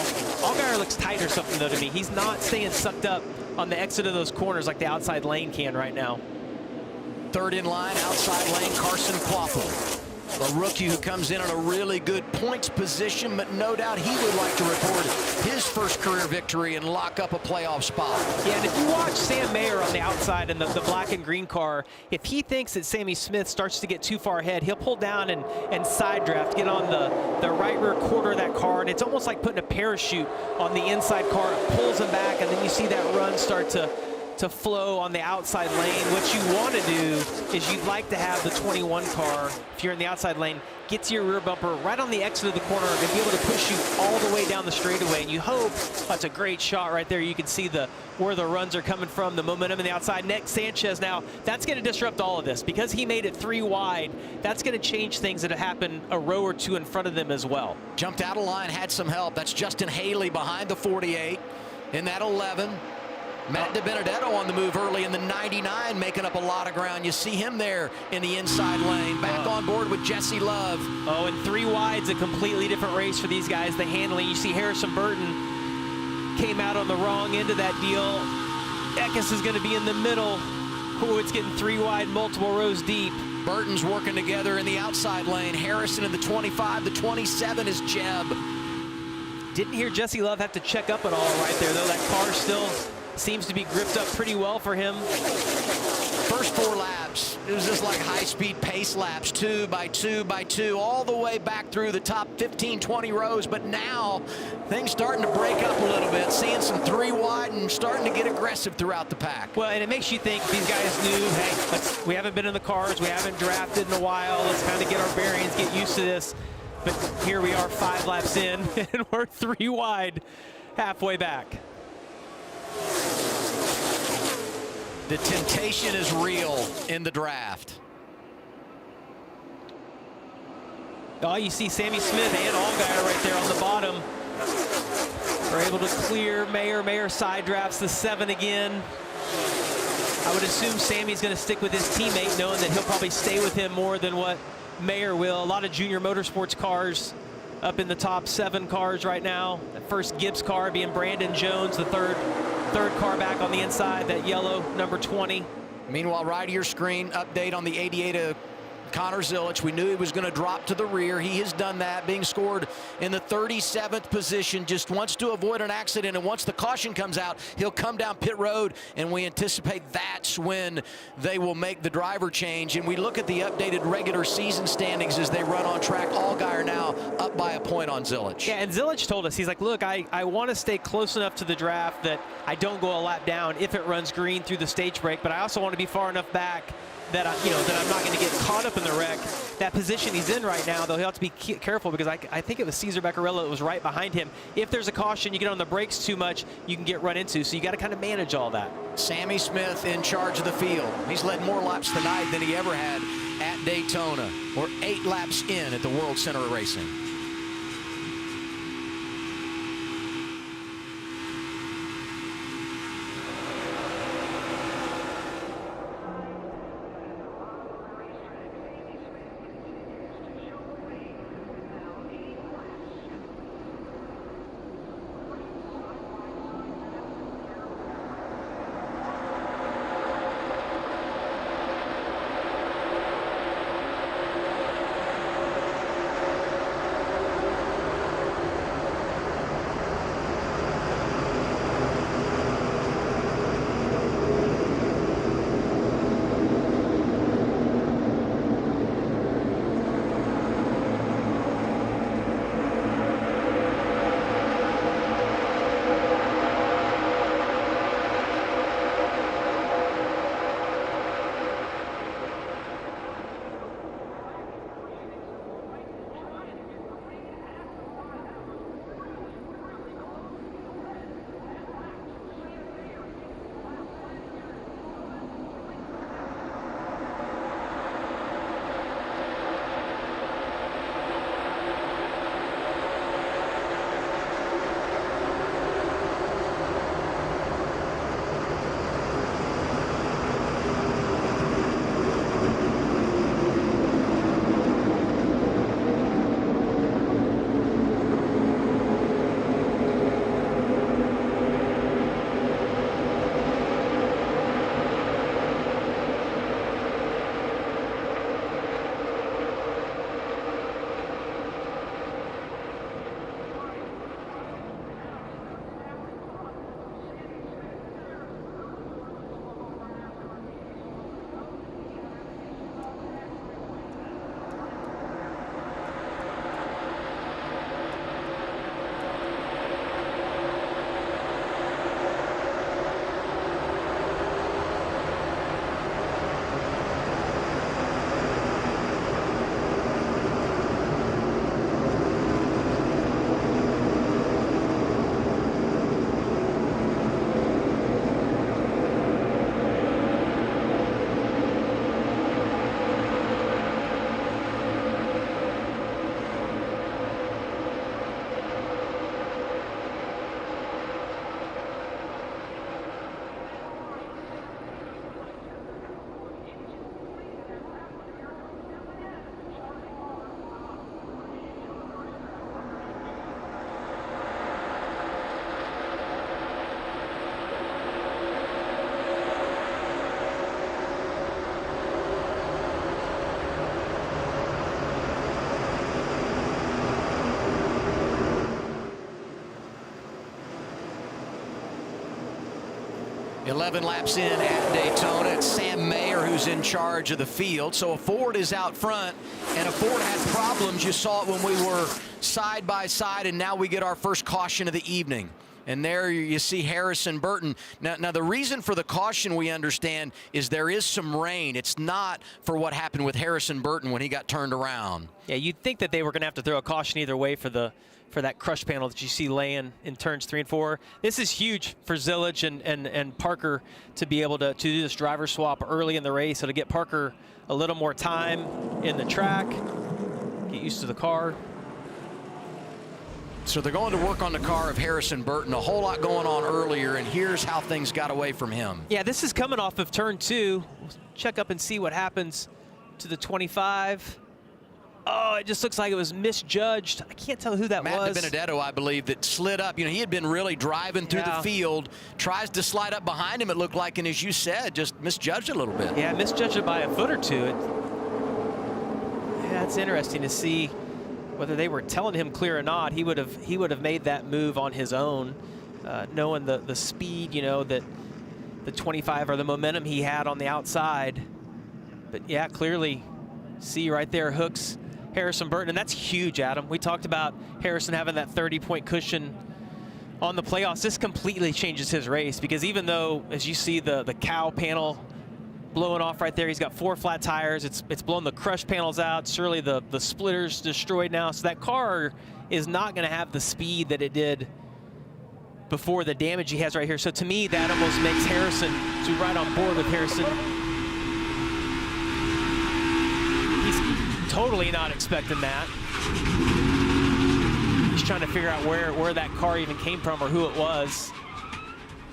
Allgaier looks tight or something, though, to me. He's not staying sucked up on the exit of those corners like the outside lane can right now. Third in line, outside lane, Carson Kvapil. A rookie who comes in a really good points position, but no doubt he would like to record his first career victory and lock up a playoff spot. Yeah, and if you watch Sam Mayer on the outside in the black and green car, if he thinks that Sammy Smith starts to get too far ahead, he'll pull down and side draft, get on the right rear quarter of that car, and it's almost like putting a parachute on the inside car. It pulls him back, and then you see that run start to flow on the outside lane. What you want to do is you'd like to have the 21 car, if you're in the outside lane, get to your rear bumper right on the exit of the corner and be able to push you all the way down the straightaway. And you hope, that's a great shot right there. You can see where the runs are coming from, the momentum on the outside. Nick Sanchez now, that's going to disrupt all of this. Because he made it 3 wide, that's going to change things that happen a row or 2 in front of them as well. Jumped out of line, had some help. That's Justin Haley behind the 48 in that 11. Matt DiBenedetto on the move early in the 99, making up a lot of ground. You see him there in the inside lane. Back on board with Jesse Love. Oh, and 3 wide's a completely different race for these guys. The handling, you see Harrison Burton came out on the wrong end of that deal. Eckes is going to be in the middle. Oh, it's getting 3 wide, multiple rows deep. Burton's working together in the outside lane. Harrison in the 25, the 27 is Jeb. Didn't hear Jesse Love have to check up at all right there, though. That car still seems to be gripped up pretty well for him. First 4 laps, it was just like high-speed pace laps, 2 by 2 by 2, all the way back through the top 15, 20 rows. But now things starting to break up a little bit, seeing some 3 wide and starting to get aggressive throughout the pack. Well, and it makes you think these guys knew, hey, we haven't been in the cars, we haven't drafted in a while, let's kind of get our bearings, get used to this. But here we are 5 laps in, and we're 3 wide halfway back. The temptation is real in the draft. Oh, you see Sammy Smith and Allgaier right there on the bottom. We're able to clear Mayer. Mayer side drafts the 7 again. I would assume Sammy's going to stick with his teammate, knowing that he'll probably stay with him more than what Mayer will. A lot of junior motorsports cars up in the top 7 cars right now. The first Gibbs car being Brandon Jones, the third car back on the inside, that yellow number 20. Meanwhile, right to your screen, update on the 88 of Connor Zilich. We knew he was going to drop to the rear. He has done that, being scored in the 37th position, just wants to avoid an accident. And once the caution comes out, he'll come down pit road, and we anticipate that's when they will make the driver change. And we look at the updated regular season standings as they run on track. Allgaier now up by a point on Zilich. Yeah, and Zilich told us, he's like, look, I want to stay close enough to the draft that I don't go a lap down if it runs green through the stage break, but I also want to be far enough back that I'm not going to get caught up in the wreck. That position he's in right now, though, he'll have to be careful, because I think it was Cesar Beccarello that was right behind him. If there's a caution, you get on the brakes too much, you can get run into. So you got to kind of manage all that. Sammy Smith in charge of the field. He's led more laps tonight than he ever had at Daytona. We're 8 laps in at the World Center of Racing. 11 laps in at Daytona. It's Sam Mayer who's in charge of the field. So a Ford is out front, and a Ford had problems. You saw it when we were side by side, and now we get our first caution of the evening. And there you see Harrison Burton. Now the reason for the caution, we understand, is there is some rain. It's not for what happened with Harrison Burton when he got turned around. Yeah, you'd think that they were going to have to throw a caution either way for that crush panel that you see laying in turns 3 and 4. This is huge for Zillage and Parker to be able to do this driver swap early in the race. So to get Parker a little more time in the track, get used to the car. So they're going to work on the car of Harrison Burton. A whole lot going on earlier, and here's how things got away from him. Yeah, this is coming off of turn 2. We'll check up and see what happens to the 25. Oh, it just looks like it was misjudged. I can't tell who that was. Matt Benedetto, I believe, that slid up. You know, he had been really driving through the field, tries to slide up behind him, it looked like, and as you said, just misjudged a little bit. Yeah, misjudged it by a foot or two. Yeah, it's interesting to see whether they were telling him clear or not. He would have made that move on his own, knowing the speed, you know, that the 25 or the momentum he had on the outside. But yeah, clearly see right there hooks Harrison Burton, and that's huge, Adam. We talked about Harrison having that 30-point cushion on the playoffs. This completely changes his race, because even though, as you see the cow panel blowing off right there, he's got 4 flat tires. It's blown the crush panels out. Surely the splitter's destroyed now. So that car is not going to have the speed that it did before the damage he has right here. So to me, that almost makes Harrison, to be right on board with Harrison. He's totally not expecting that. He's trying to figure out where that car even came from or who it was.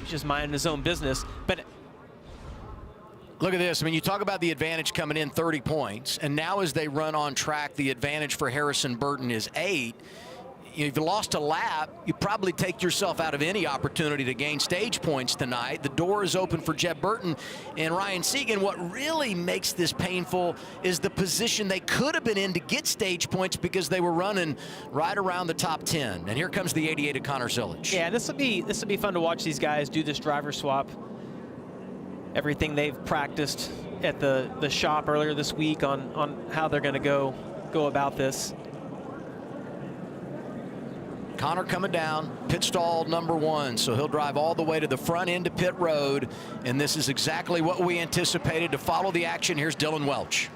He's just minding his own business. But look at this. I mean, you talk about the advantage coming in 30 points, and now as they run on track, the advantage for Harrison Burton is 8. If you lost a lap, you probably take yourself out of any opportunity to gain stage points tonight. The door is open for Jeb Burton and Ryan Segan. What really makes this painful is the position they could have been in to get stage points, because they were running right around the top 10. And here comes the 88 of Connor Zillage. Yeah, this will be fun to watch these guys do this driver swap. Everything they've practiced at the shop earlier this week on how they're going to go about this. Connor coming down, pit stall number 1, so he'll drive all the way to the front end of pit road, and this is exactly what we anticipated. To follow the action, here's Dylan Welch.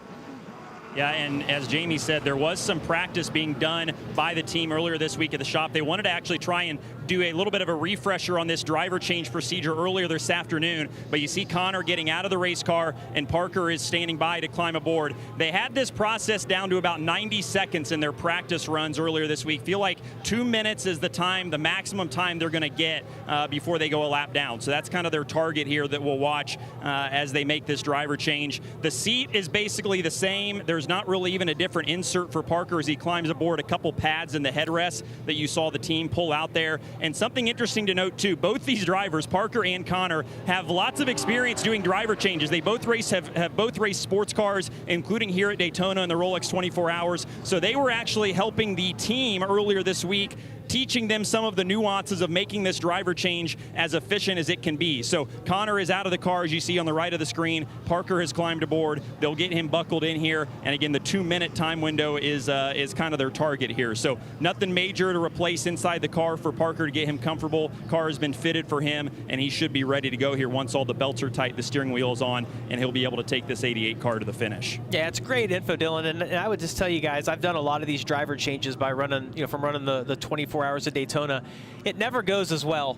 Yeah, and as Jamie said, there was some practice being done by the team earlier this week at the shop. They wanted to actually try and do a little bit of a refresher on this driver change procedure earlier this afternoon, but you see Connor getting out of the race car and Parker is standing by to climb aboard. They had this process down to about 90 seconds in their practice runs earlier this week. Feel like 2 minutes is the time, the maximum time they're going to get before they go a lap down. So that's kind of their target here that we'll watch as they make this driver change. The seat is basically the same. There's not really even a different insert for Parker as he climbs aboard. A couple pads in the headrest that you saw the team pull out there. And something interesting to note too, both these drivers, Parker and Connor, have lots of experience doing driver changes. They both have both raced sports cars, including here at Daytona in the Rolex 24 Hours. So they were actually helping the team earlier this week, teaching them some of the nuances of making this driver change as efficient as it can be. So Connor is out of the car, as you see on the right of the screen. Parker has climbed aboard. They'll get him buckled in here. And again, the 2-minute time window is kind of their target here. So nothing major to replace inside the car for Parker to get him comfortable. Car has been fitted for him, and he should be ready to go here once all the belts are tight, the steering wheel is on, and he'll be able to take this 88 car to the finish. Yeah, it's great info, Dylan. And I would just tell you guys, I've done a lot of these driver changes by running, from running the 24 hours at Daytona. It never goes as well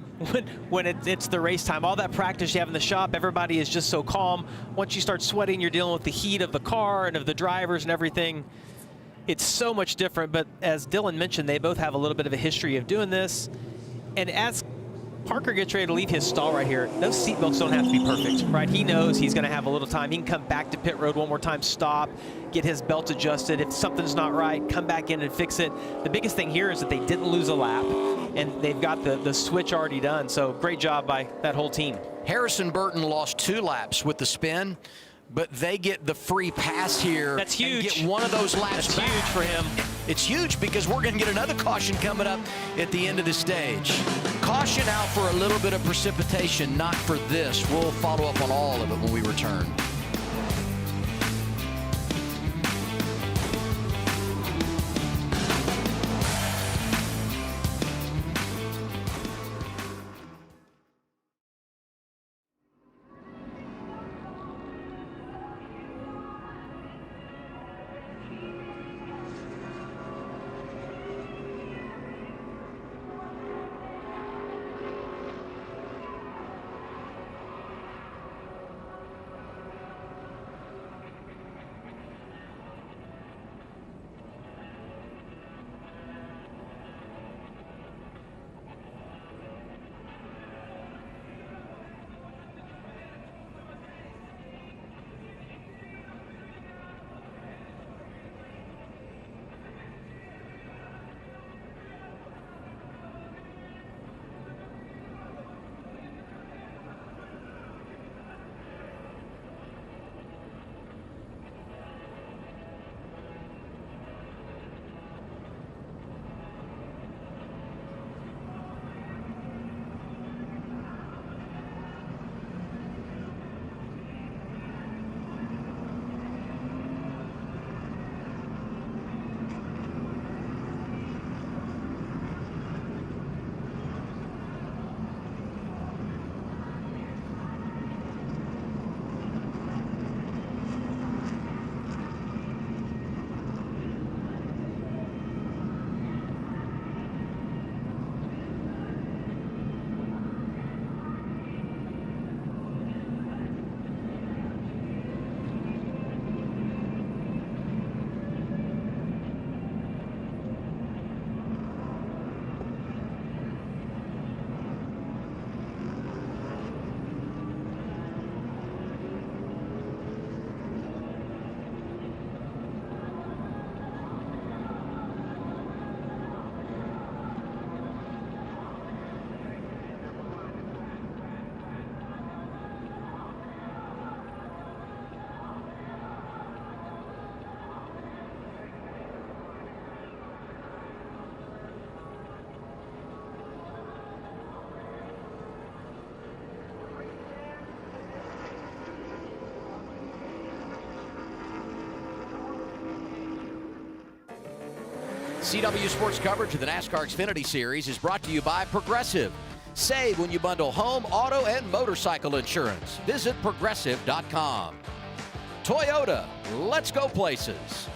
when it's the race time. All that practice you have in the shop, everybody is just so calm. Once you start sweating, you're dealing with the heat of the car and of the drivers and everything. It's so much different. But as Dylan mentioned, they both have a little bit of a history of doing this. And as Parker gets ready to leave his stall right here, those seatbelts don't have to be perfect, right? He knows he's going to have a little time. He can come back to pit road one more time, stop, get his belt adjusted. If something's not right, come back in and fix it. The biggest thing here is that they didn't lose a lap, and they've got the switch already done. So great job by that whole team. Harrison Burton lost 2 laps with the spin, but they get the free pass here. That's huge. And get one of those laps That's back. huge for him. It's huge because we're going to get another caution coming up at the end of the stage. Caution out for a little bit of precipitation, not for this. We'll follow up on all of it when we return. CW Sports coverage of the NASCAR Xfinity Series is brought to you by Progressive. Save when you bundle home, auto, and motorcycle insurance. Visit Progressive.com. Toyota, let's go places.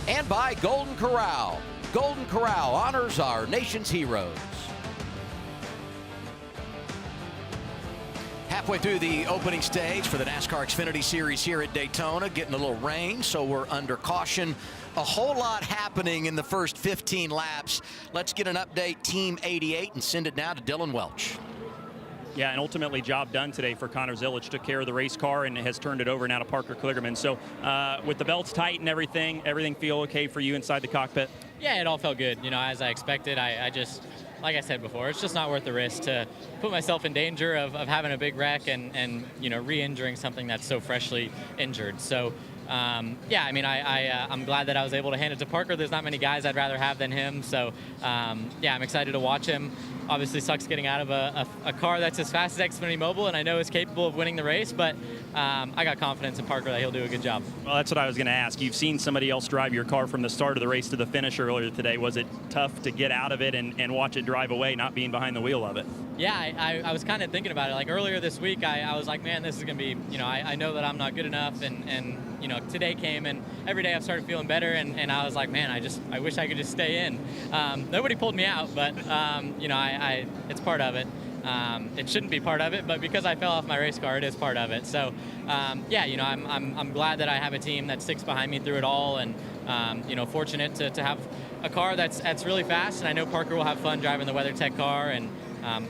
And by Golden Corral. Golden Corral honors our nation's heroes. Halfway through the opening stage for the NASCAR Xfinity Series here at Daytona, getting a little rain, so we're under caution. A whole lot happening in the first 15 laps. Let's get an update, Team 88, and send it now to Dylan Welch. Yeah, and ultimately job done today for Connor Zilic. Took care of the race car and has turned it over now to Parker Kligerman. So with the belts tight and everything feel okay for you inside the cockpit? Yeah, it all felt good. You know, as I expected, I just, like I said before, it's just not worth the risk to put myself in danger of having a big wreck and you know, re-injuring something that's so freshly injured. So, yeah, I mean, I'm glad that I was able to hand it to Parker. There's not many guys I'd rather have than him. So, yeah, I'm excited to watch him. Obviously sucks getting out of a car that's as fast as Xfinity Mobile, and I know is capable of winning the race, but I got confidence in Parker that he'll do a good job. Well, that's what I was going to ask. You've seen somebody else drive your car from the start of the race to the finish earlier today. Was it tough to get out of it and watch it drive away, not being behind the wheel of it? Yeah, I was kind of thinking about it. Like earlier this week, I was like, man, this is going to be, you know, I know that I'm not good enough, and you know, today came, and every day I've started feeling better, and I was like, man, I wish I could just stay in. Nobody pulled me out, but, you know, it's part of it. It shouldn't be part of it, but because I fell off my race car, it is part of it. So, yeah, you know, I'm glad that I have a team that sticks behind me through it all, and you know, fortunate to have a car that's really fast, and I know Parker will have fun driving the WeatherTech car, and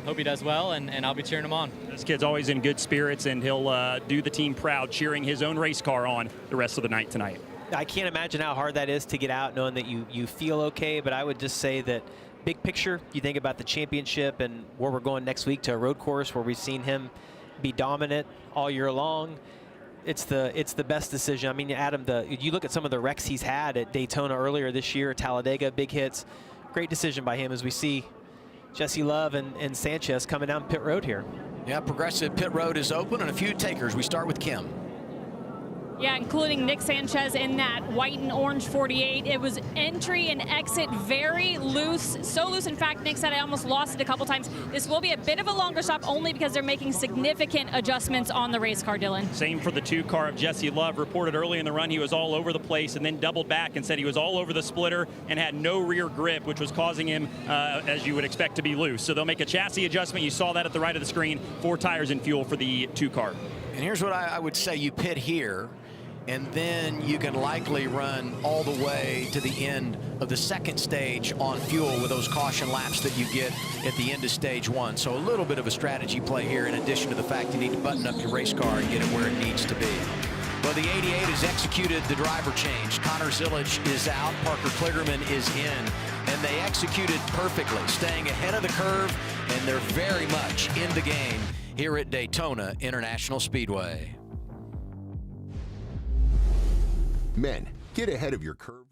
hope he does well, and I'll be cheering him on. This kid's always in good spirits, and he'll do the team proud, cheering his own race car on the rest of the night tonight. I can't imagine how hard that is to get out knowing that you feel okay, but I would just say that big picture, you think about the championship and where we're going next week to a road course where we've seen him be dominant all year long. it's the best decision. I mean, Adam, you look at some of the wrecks he's had at Daytona earlier this year, Talladega, big hits. Great decision by him as we see Jesse Love and Sanchez coming down pit road here. Yeah, Progressive pit road is open and a few takers. We start with Kim. Yeah, including Nick Sanchez in that white and orange 48. It was entry and exit very loose. So loose, in fact, Nick said I almost lost it a couple times. This will be a bit of a longer stop only because they're making significant adjustments on the race car, Dylan. Same for the 2 car of Jesse Love. Reported early in the run he was all over the place and then doubled back and said he was all over the splitter and had no rear grip, which was causing him, as you would expect, to be loose. So they'll make a chassis adjustment. You saw that at the right of the screen. 4 tires and fuel for the 2 car. And here's what I would say. You pit here, and then you can likely run all the way to the end of the second stage on fuel with those caution laps that you get at the end of stage 1. So a little bit of a strategy play here in addition to the fact you need to button up your race car and get it where it needs to be. Well, the 88 has executed the driver change. Connor Zillage is out. Parker Kligerman is in. And they executed perfectly, staying ahead of the curve, and they're very much in the game here at Daytona International Speedway. Men, get ahead of your curve.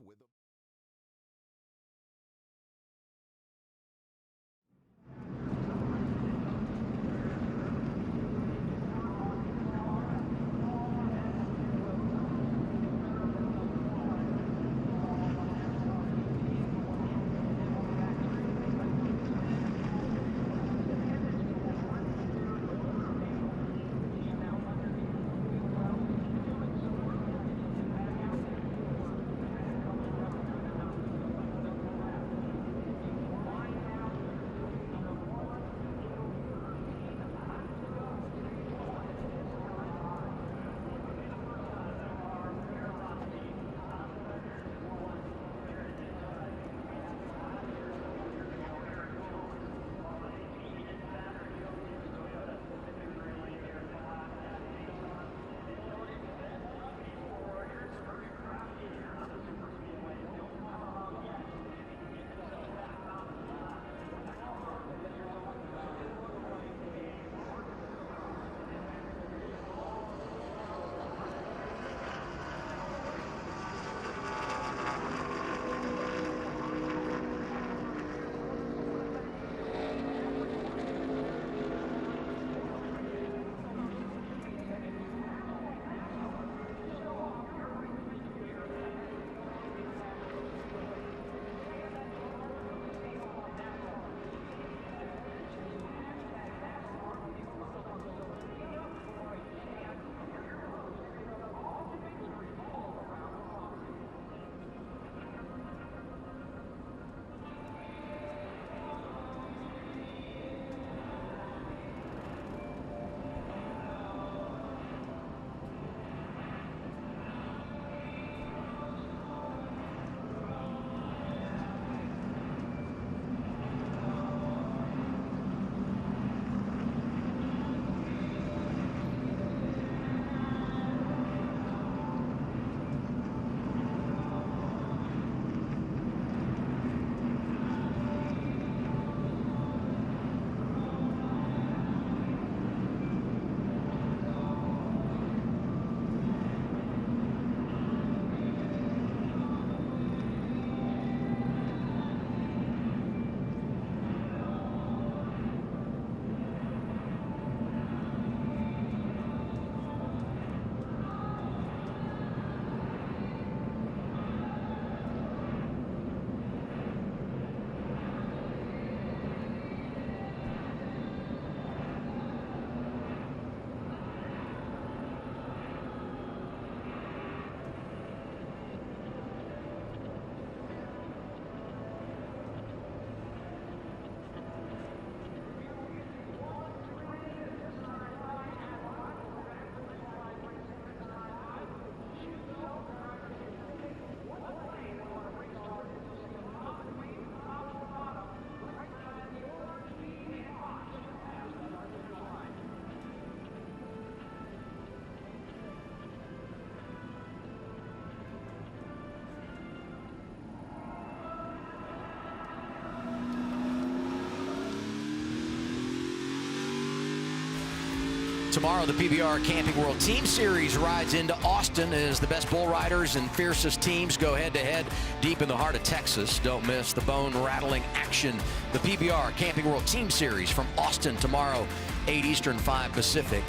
Tomorrow, the PBR Camping World Team Series rides into Austin as the best bull riders and fiercest teams go head-to-head deep in the heart of Texas. Don't miss the bone-rattling action. The PBR Camping World Team Series from Austin tomorrow, 8 Eastern, 5 Pacific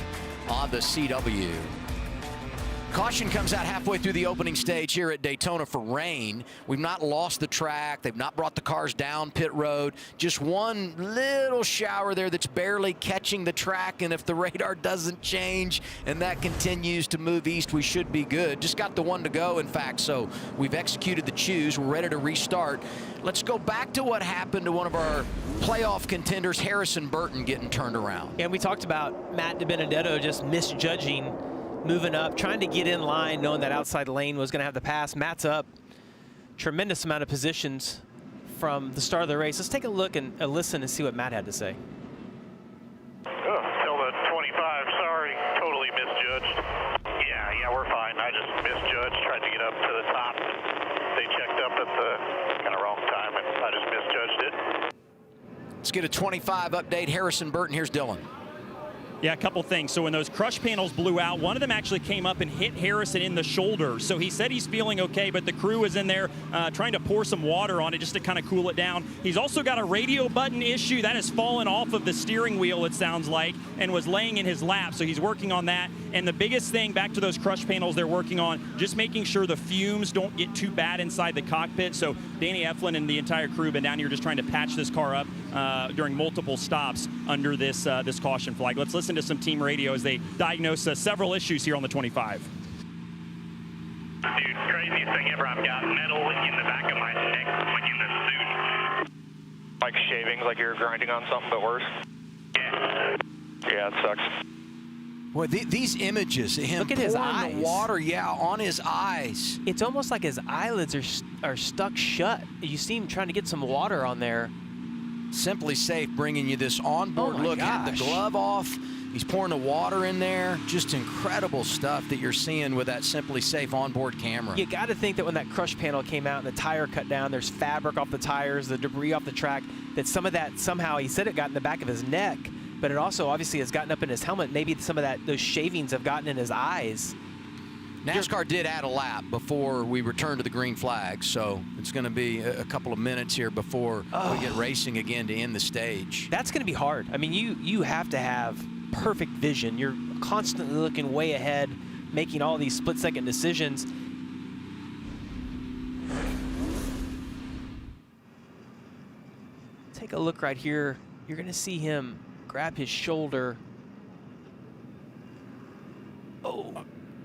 on the CW. Caution comes out halfway through the opening stage here at Daytona for rain. We've not lost the track. They've not brought the cars down pit road. Just one little shower there that's barely catching the track, and if the radar doesn't change and that continues to move east, we should be good. Just got the one to go, in fact, so we've executed the choose. We're ready to restart. Let's go back to what happened to one of our playoff contenders, Harrison Burton, getting turned around. And we talked about Matt DiBenedetto just misjudging, moving up, trying to get in line, knowing that outside lane was going to have the pass. Matt's up. Tremendous amount of positions from the start of the race. Let's take a look and listen and see what Matt had to say. Still the 25, sorry, totally misjudged. Yeah, we're fine. I just misjudged, tried to get up to the top. They checked up at the kind of wrong time, and I just misjudged it. Let's get a 25 update. Harrison Burton, here's Dylan. Yeah, a couple things. So when those crush panels blew out, one of them actually came up and hit Harrison in the shoulder. So he said he's feeling okay, but the crew is in there trying to pour some water on it just to kind of cool it down. He's also got a radio button issue that has fallen off of the steering wheel, it sounds like, and was laying in his lap. So he's working on that. And the biggest thing, back to those crush panels they're working on, just making sure the fumes don't get too bad inside the cockpit. So Danny Eflin and the entire crew have been down here just trying to patch this car up during multiple stops under this caution flag. Let's listen to some team radio as they diagnose several issues here on the 25. Dude, craziest thing ever. I've got metal in the back of my neck, like in the suit. Like shavings, like you're grinding on something, but worse? Yeah, it sucks. Boy, these images, him look at his pouring eyes. the water, on his eyes. It's almost like his eyelids are stuck shut. You see him trying to get some water on there. Simply Safe bringing you this onboard look. Had the glove off. He's pouring the water in there. Just incredible stuff that you're seeing with that Simply Safe onboard camera. You got to think that when that crush panel came out and the tire cut down, there's fabric off the tires, the debris off the track, that some of that somehow, he said it got in the back of his neck, but it also obviously has gotten up in his helmet. Maybe some of those shavings have gotten in his eyes. NASCAR did add a lap before we return to the green flag, so it's going to be a couple of minutes here before we get racing again to end the stage. That's going to be hard. I mean, you have to have perfect vision. You're constantly looking way ahead, making all these split-second decisions. Take a look right here. You're going to see him grab his shoulder.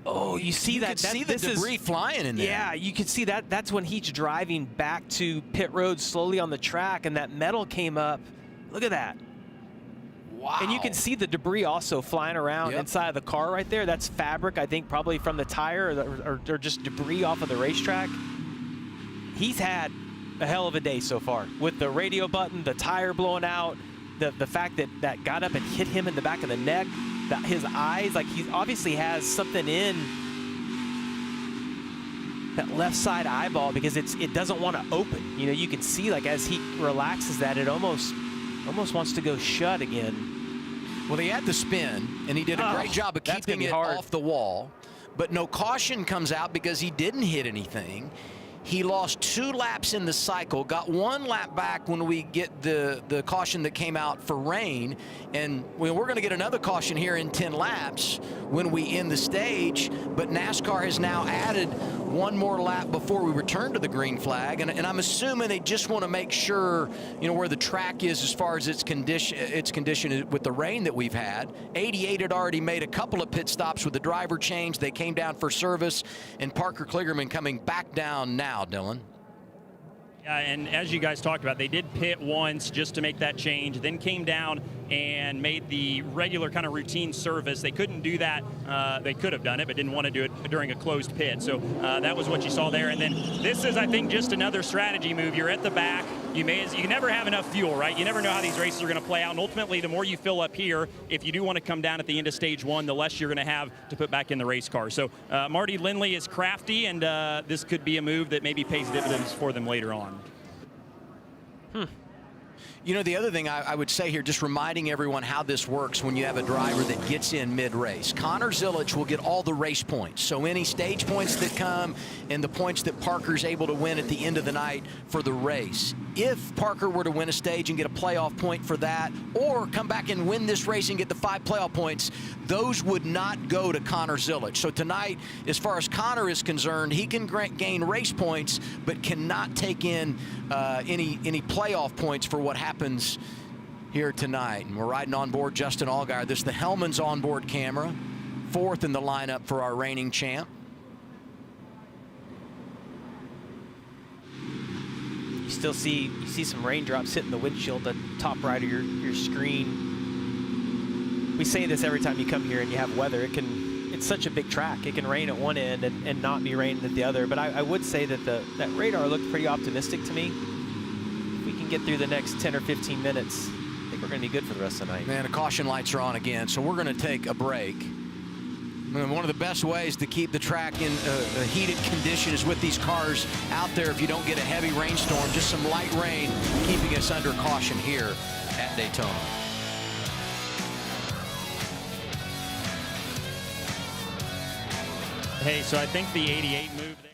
Oh, you see that? See the debris flying in there. Yeah, you can see that. That's when he's driving back to pit road slowly on the track, and that metal came up. Look at that. Wow. And you can see the debris also flying around inside of the car right there. That's fabric, I think, probably from the tire or just debris off of the racetrack. He's had a hell of a day so far with the radio button, the tire blowing out, the fact that got up and hit him in the back of the neck. His eyes, like he obviously has something in that left side eyeball because it doesn't want to open. You know, you can see like as he relaxes that, it almost wants to go shut again. Well, he had the spin, and he did a great job of keeping it off the wall, but no caution comes out because he didn't hit anything. He lost 2 laps in the cycle, got 1 lap back when we get the caution that came out for rain, and we're going to get another caution here in 10 laps when we end the stage, but NASCAR has now added 1 more lap before we return to the green flag, and I'm assuming they just want to make sure, you know, where the track is as far as its condition with the rain that we've had. 88 had already made a couple of pit stops with the driver change. They came down for service, and Parker Kligerman coming back down now, Dylan. Yeah, and as you guys talked about, they did pit once just to make that change, then came down and made the regular kind of routine service. They couldn't do that. They could have done it, but didn't want to do it during a closed pit. So that was what you saw there. And then this is, I think, just another strategy move. You're at the back. You never have enough fuel, right? You never know how these races are going to play out. And ultimately, the more you fill up here, if you do want to come down at the end of stage 1, the less you're going to have to put back in the race car. So Marty Lindley is crafty, and this could be a move that maybe pays dividends for them later on. You know, the other thing I would say here, just reminding everyone how this works when you have a driver that gets in mid-race. Connor Zilic will get all the race points. So any stage points that come and the points that Parker's able to win at the end of the night for the race. If Parker were to win a stage and get a playoff point for that, or come back and win this race and get the 5 playoff points, those would not go to Connor Zilic. So tonight, as far as Connor is concerned, he can gain race points, but cannot take in any playoff points for what happens here tonight. And we're riding on board Justin Allgaier. This is the Hellman's onboard camera, 4th in the lineup for our reigning champ. You still see some raindrops hitting the windshield, the top right of your screen. We say this every time you come here and you have weather. It's such a big track. It can rain at one end and not be raining at the other. But I would say that that radar looked pretty optimistic to me. If we can get through the next 10 or 15 minutes, I think we're going to be good for the rest of the night. Man, the caution lights are on again, so we're going to take a break. One of the best ways to keep the track in a heated condition is with these cars out there. If you don't get a heavy rainstorm, just some light rain keeping us under caution here at Daytona. Hey, so I think the 88 move there.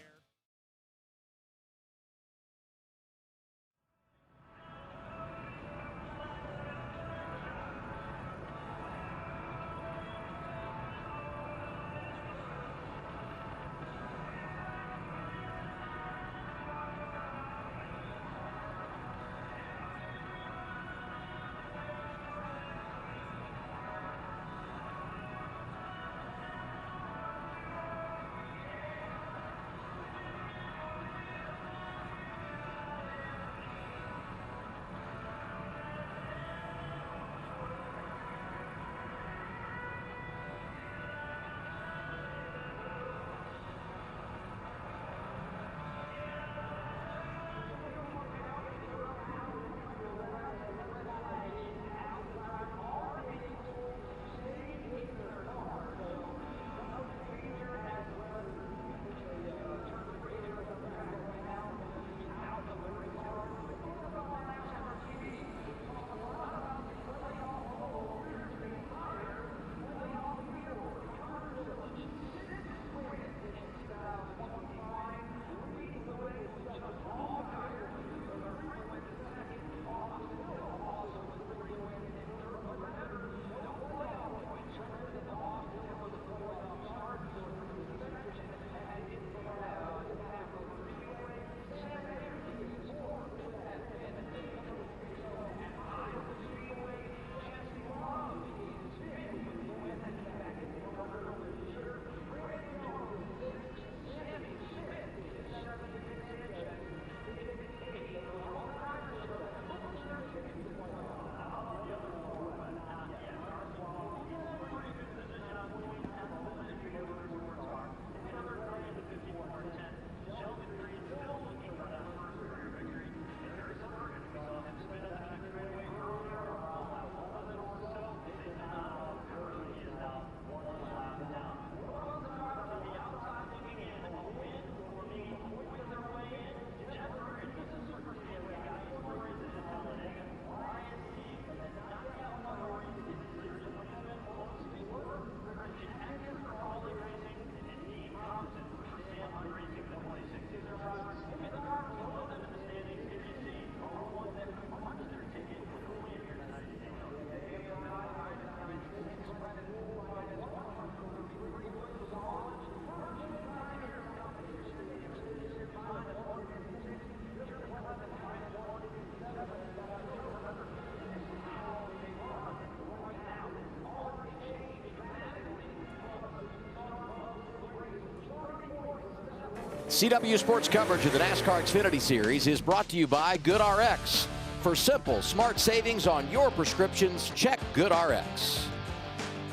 CW Sports coverage of the NASCAR Xfinity Series is brought to you by GoodRx. For simple, smart savings on your prescriptions, check GoodRx.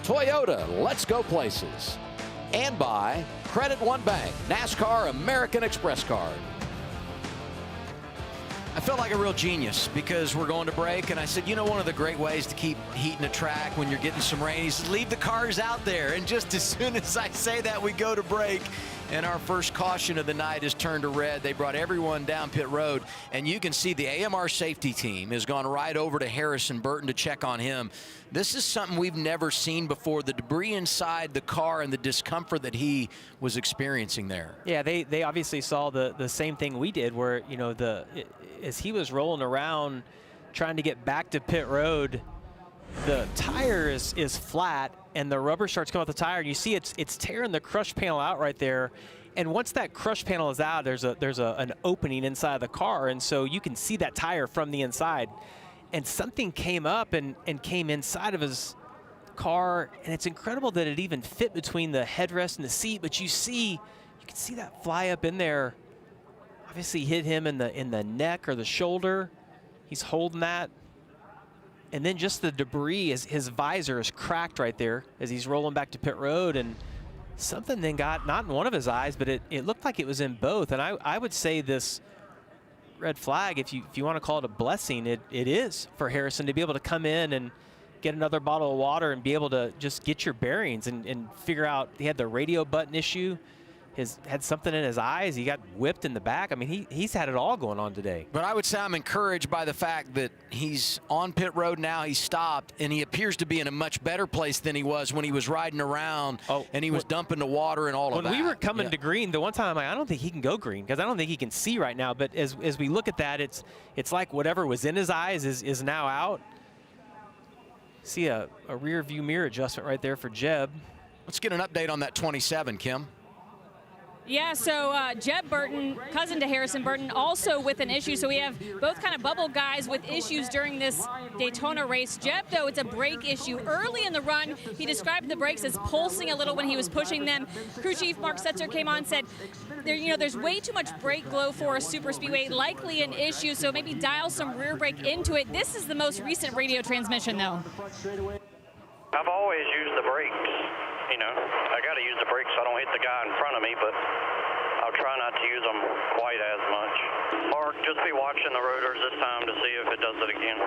Toyota, let's go places. And by Credit One Bank, NASCAR American Express card. I felt like a real genius because we're going to break, and I said, you know, one of the great ways to keep heating a track when you're getting some rain is leave the cars out there. And just as soon as I say that, we go to break, And our first caution of the night is turned to red. They brought everyone down pit road, and you can see the AMR safety team has gone right over to Harrison Burton to check on him. This is something we've never seen before, the debris inside the car and the discomfort that he was experiencing there. Yeah, they obviously saw the same thing we did, where, you know, as he was rolling around trying to get back to pit road, the tire is flat and the rubber starts coming out the tire, and you see it's tearing the crush panel out right there. And once that crush panel is out, there's an opening inside the car, and so you can see that tire from the inside. And something came up and came inside of his car, and it's incredible that it even fit between the headrest and the seat. But you can see that fly up in there. Obviously hit him in the neck or the shoulder. He's holding that. And then just the debris, his visor is cracked right there as he's rolling back to pit road, and something then got, not in one of his eyes, but it looked like it was in both. And I would say this red flag, if you want to call it a blessing, it is for Harrison to be able to come in and get another bottle of water and be able to just get your bearings and figure out. He had the radio button issue. Had something in his eyes. He got whipped in the back. I mean, he's had it all going on today. But I would say I'm encouraged by the fact that he's on pit road now. He stopped, and he appears to be in a much better place than he was when he was riding around and he was dumping the water and all of that. When we were coming to green, the one time I don't think he can go green because I don't think he can see right now. But as we look at that, it's like whatever was in his eyes is now out. See a rear view mirror adjustment right there for Jeb. Let's get an update on that 27, Kim. Yeah, so Jeb Burton, cousin to Harrison Burton, also with an issue. So we have both kind of bubble guys with issues during this Daytona race. Jeb, though, it's a brake issue. Early in the run, he described the brakes as pulsing a little when he was pushing them. Crew chief Mark Setzer came on and said, there's way too much brake glow for a super speedway, likely an issue, so maybe dial some rear brake into it. This is the most recent radio transmission, though. I've always used the brakes. You know, I got to use the brakes so I don't hit the guy in front of me, but I'll try not to use them quite as much. Mark, just be watching the rotors this time to see if it does it again.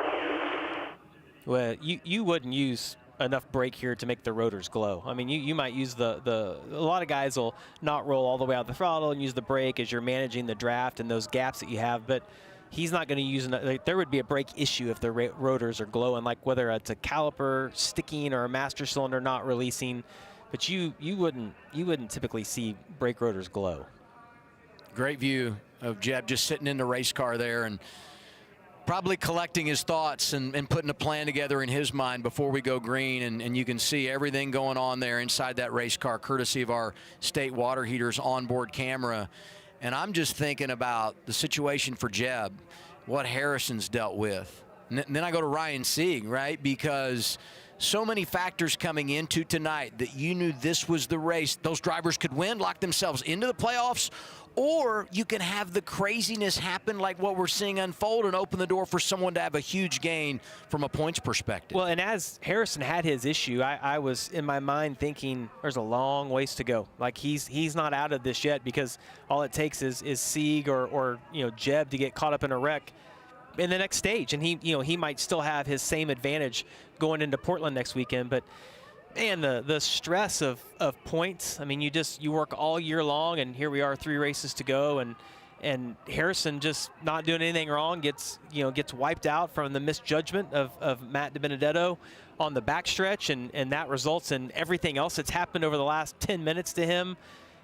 Well, you wouldn't use enough brake here to make the rotors glow. I mean, you might use a lot of guys will not roll all the way out the throttle and use the brake as you're managing the draft and those gaps that you have, but he's not going to use, there would be a brake issue if the rotors are glowing, like whether it's a caliper sticking or a master cylinder not releasing. But you wouldn't typically see brake rotors glow. Great view of Jeb just sitting in the race car there and probably collecting his thoughts and putting a plan together in his mind before we go green. And you can see everything going on there inside that race car, courtesy of our state water heaters onboard camera. And I'm just thinking about the situation for Jeb, what Harrison's dealt with. And then I go to Ryan Sieg, right? Because so many factors coming into tonight that you knew this was the race. Those drivers could win, lock themselves into the playoffs, or you can have the craziness happen like what we're seeing unfold and open the door for someone to have a huge gain from a points perspective. Well, and as Harrison had his issue, I was in my mind thinking there's a long ways to go. Like he's not out of this yet, because all it takes is Sieg or Jeb to get caught up in a wreck in the next stage, and he might still have his same advantage going into Portland next weekend. But man, the stress of points. I mean, you work all year long, and here we are, 3 races to go, and Harrison just not doing anything wrong gets wiped out from the misjudgment of Matt DiBenedetto on the backstretch, and that results in everything else that's happened over the last 10 minutes to him.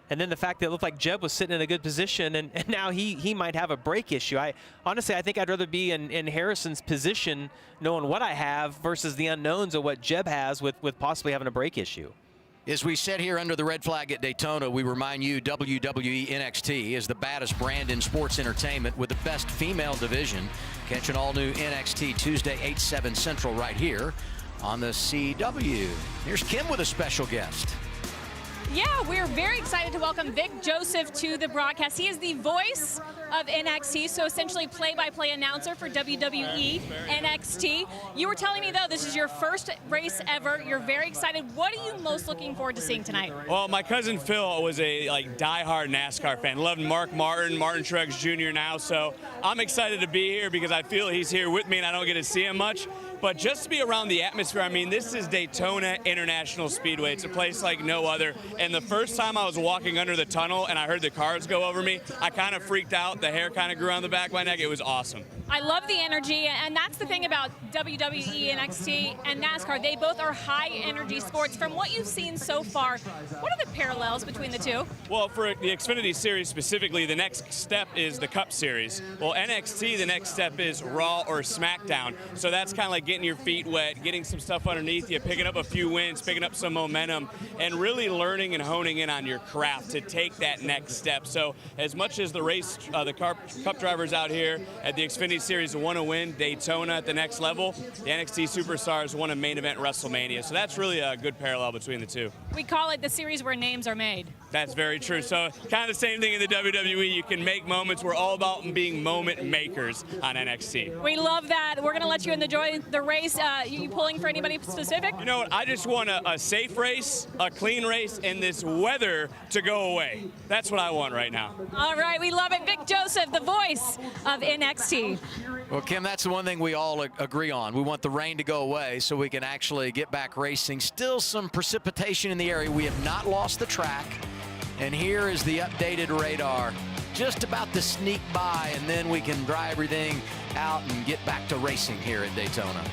And then the fact that it looked like Jeb was sitting in a good position, and now he might have a brake issue. I think I'd rather be in Harrison's position, knowing what I have, versus the unknowns of what Jeb has with possibly having a brake issue. As we sit here under the red flag at Daytona, we remind you WWE NXT is the baddest brand in sports entertainment with the best female division. Catch an all-new NXT Tuesday, 8/7 Central right here on the CW. Here's Kim with a special guest. Yeah, we're very excited to welcome Vic Joseph to the broadcast. He is the voice of NXT, so essentially play-by-play announcer for WWE NXT. You were telling me, though, this is your first race ever. You're very excited. What are you most looking forward to seeing tonight? Well, my cousin Phil was a diehard NASCAR fan. Loved Martin Truex Jr. now, so I'm excited to be here because I feel he's here with me and I don't get to see him much. but just to be around the atmosphere, I mean, this is Daytona International Speedway. It's a place like no other. And the first time I was walking under the tunnel and I heard the cars go over me, I kind of freaked out. The hair kind of grew on the back of my neck. It was awesome. I love the energy, and that's the thing about WWE, NXT, and NASCAR. They both are high-energy sports. From what you've seen so far, what are the parallels between the two? Well, for the Xfinity Series specifically, the next step is the Cup Series. Well, NXT, the next step is Raw or SmackDown. So that's kind of like getting your feet wet, getting some stuff underneath you, picking up a few wins, picking up some momentum, and really learning and honing in on your craft to take that next step. So as much as the Cup drivers out here at the Xfinity Series want to win Daytona at the next level, the NXT Superstars want to main event WrestleMania. So that's really a good parallel between the two. We call it the series where names are made. That's very true. So kind of the same thing in the WWE. You can make moments. We're all about being moment makers on NXT. We love that. We're going to let you enjoy the race. You pulling for anybody specific? You know what? I just want a safe race, a clean race, and this weather to go away. That's what I want right now. All right. We love it. Vic Joseph, the voice of NXT. Well, Kim, that's the one thing we all agree on. We want the rain to go away so we can actually get back racing. Still some precipitation in the area. We have not lost the track. And here is the updated radar. Just about to sneak by, and then we can dry everything out and get back to racing here at Daytona.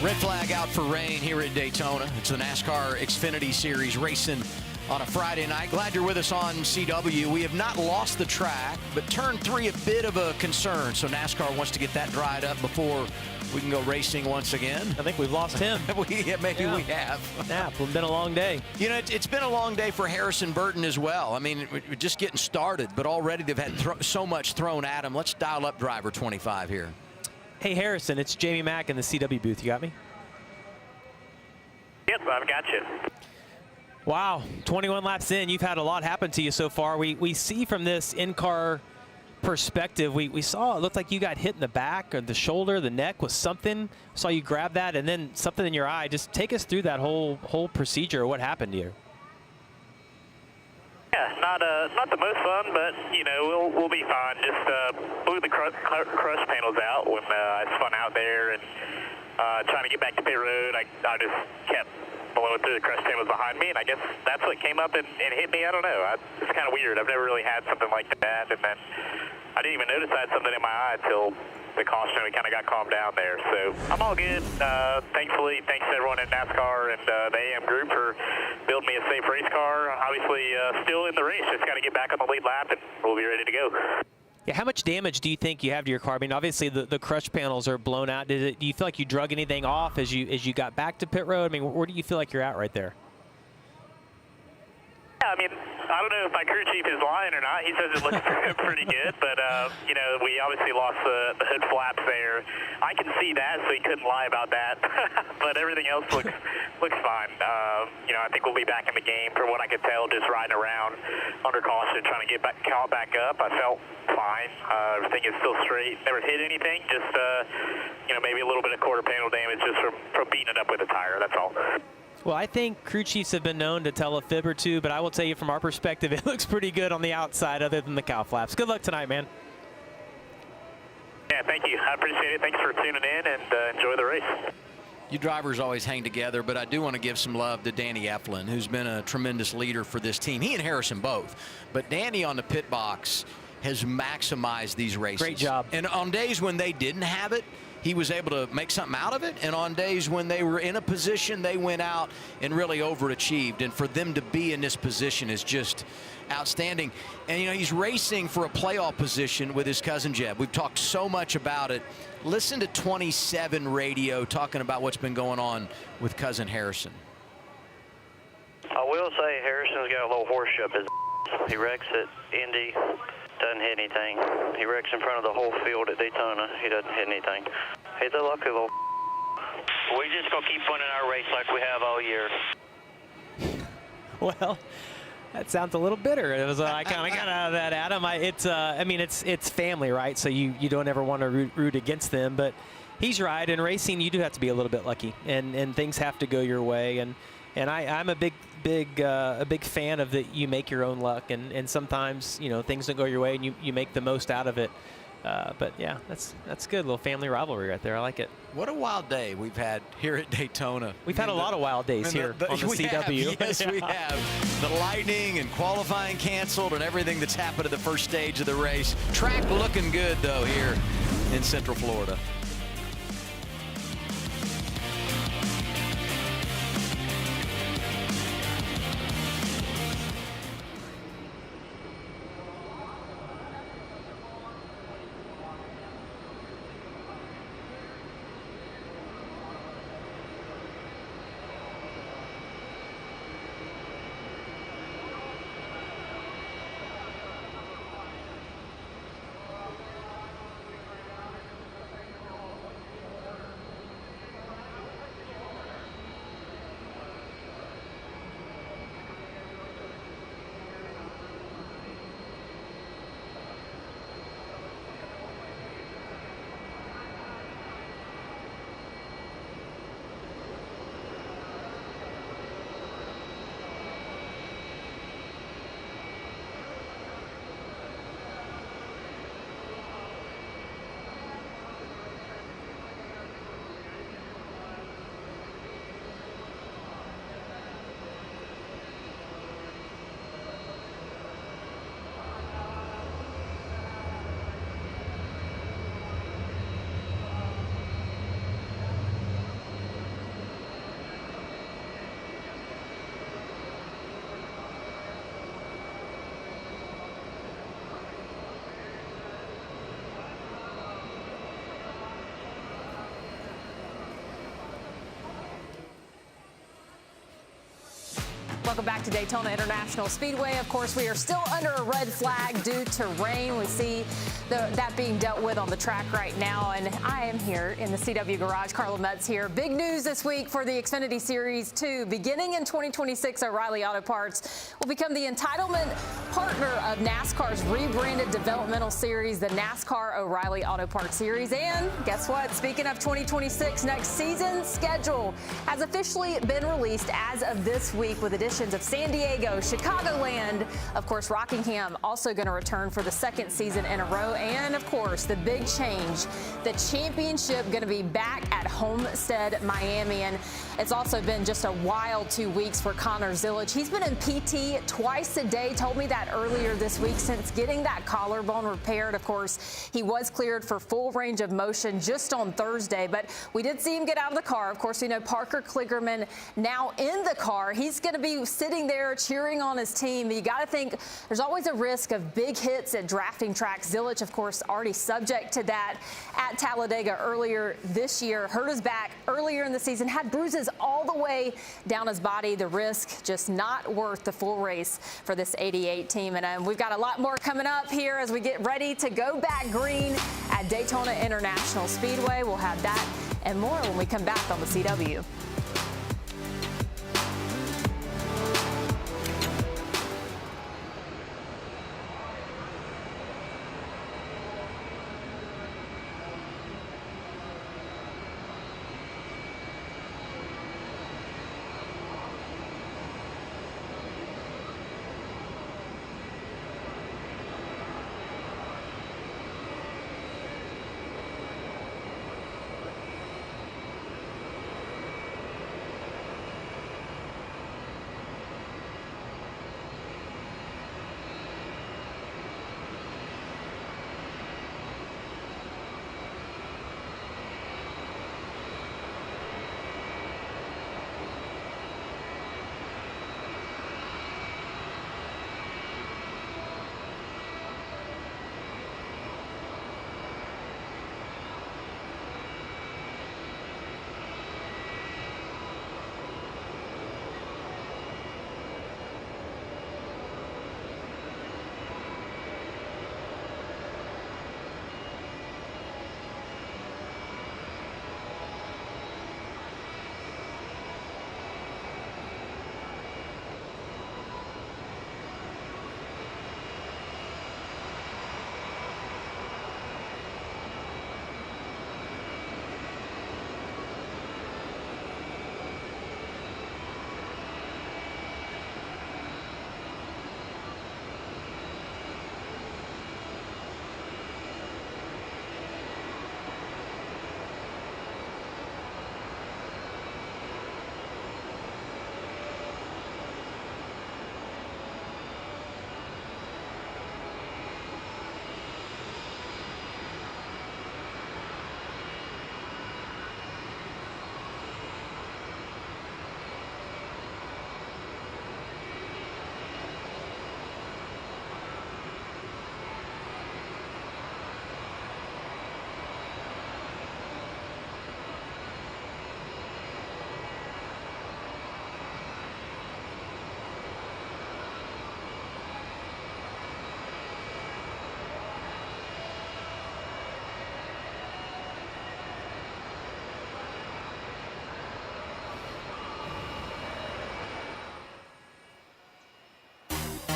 Red flag out for rain here at Daytona. It's the NASCAR Xfinity Series racing on a Friday night. Glad you're with us on CW. We have not lost the track, but turn 3 a bit of a concern. So NASCAR wants to get that dried up before we can go racing once again. I think we've lost him. We have. Yeah, it's been a long day. You know, it's been a long day for Harrison Burton as well. I mean, we're just getting started, but already they've had so much thrown at him. Let's dial up driver 25 here. Hey, Harrison, it's Jamie Mack in the CW booth. You got me? Yes, I've got you. Wow, 21 laps in, you've had a lot happen to you so far. We see from this in-car perspective, we saw it looked like you got hit in the back or the shoulder, the neck was something. Saw you grab that and then something in your eye. Just take us through that whole procedure. What happened to you? Yeah, not the most fun, but you know we'll be fine. Just blew the crush panels out when I spun out there and trying to get back to pit road. I just kept blowing through the crush panels behind me, and I guess that's what came up and hit me. I don't know. It's kind of weird. I've never really had something like that, and then I didn't even notice I had something in my eye until the caution kind of got calmed down there. So I'm all good. Thankfully, thanks to everyone at NASCAR and the AM group for building me a safe race car. Obviously, still in the race. Just got to get back on the lead lap, and we'll be ready to go. Yeah, how much damage do you think you have to your car? I mean, obviously the crush panels are blown out. Do you feel like you drug anything off as you got back to pit road? I mean, where do you feel like you're at right there? Yeah, I mean, I don't know if my crew chief is lying or not. He says it looks pretty good, but, you know, we obviously lost the hood flaps there. I can see that, so he couldn't lie about that. But everything else looks fine. You know, I think we'll be back in the game from what I could tell, just riding around under caution, trying to get caught back up. I felt fine. Everything is still straight. Never hit anything, just, you know, maybe a little bit of quarter panel damage just from beating it up with a tire, that's all. Well, I think crew chiefs have been known to tell a fib or two, but I will tell you from our perspective, it looks pretty good on the outside other than the cow flaps. Good luck tonight, man. Yeah, thank you. I appreciate it. Thanks for tuning in, and enjoy the race. You drivers always hang together, but I do want to give some love to Danny Eflin, who's been a tremendous leader for this team. He and Harrison both. But Danny on the pit box has maximized these races. Great job. And on days when they didn't have it, he was able to make something out of it, and on days when they were in a position, they went out and really overachieved. And for them to be in this position is just outstanding. And, you know, he's racing for a playoff position with his cousin Jeb. We've talked so much about it. Listen to 27 radio talking about what's been going on with cousin Harrison. I will say Harrison's got a little horseshoe up his ass. He wrecks at Indy. Doesn't hit anything. He wrecks in front of the whole field at Daytona. He doesn't hit anything. He's a lucky little. We just gonna keep winning our race like we have all year. Well, that sounds a little bitter. It was I kind of got out of that, Adam. I mean, it's family, right? So you don't ever want to root against them, but he's right. In racing, you do have to be a little bit lucky, and things have to go your way. And I'm a big fan of that. You make your own luck, and sometimes, you know, things don't go your way, and you make the most out of it. But yeah, that's good. Little family rivalry right there. I like it. What a wild day we've had here at Daytona. We've had a lot of wild days here on the CW. Yes, we have. The lightning and qualifying canceled and everything that's happened at the first stage of the race. Track looking good, though, here in Central Florida. Welcome back to Daytona International Speedway. Of course, we are still under a red flag due to rain. We see that being dealt with on the track right now. And I am here in the CW garage. Carla Metz here. Big news this week for the Xfinity Series 2. Beginning in 2026, O'Reilly Auto Parts will become the entitlement partner of NASCAR's rebranded developmental series, the NASCAR O'Reilly Auto Parts Series. And guess what? Speaking of 2026, next season's schedule has officially been released as of this week, with additions locations of San Diego, Chicagoland. Of course, Rockingham also going to return for the second season in a row. And, of course, the big change, the championship going to be back at Homestead, Miami. And it's also been just a wild 2 weeks for Connor Zilic. He's been in PT twice a day, told me that earlier this week since getting that collarbone repaired. Of course, he was cleared for full range of motion just on Thursday, but we did see him get out of the car. Of course, we know Parker Kligerman now in the car. He's going to be sitting there cheering on his team. But you got to think there's always a risk of big hits at drafting tracks. Zilic, of course, already subject to that at Talladega earlier this year. Hurt his back earlier in the season, had bruises all the way down his body. The risk just not worth the full race for this 88 team. And we've got a lot more coming up here as we get ready to go back green at Daytona International Speedway. We'll have that and more when we come back on the CW.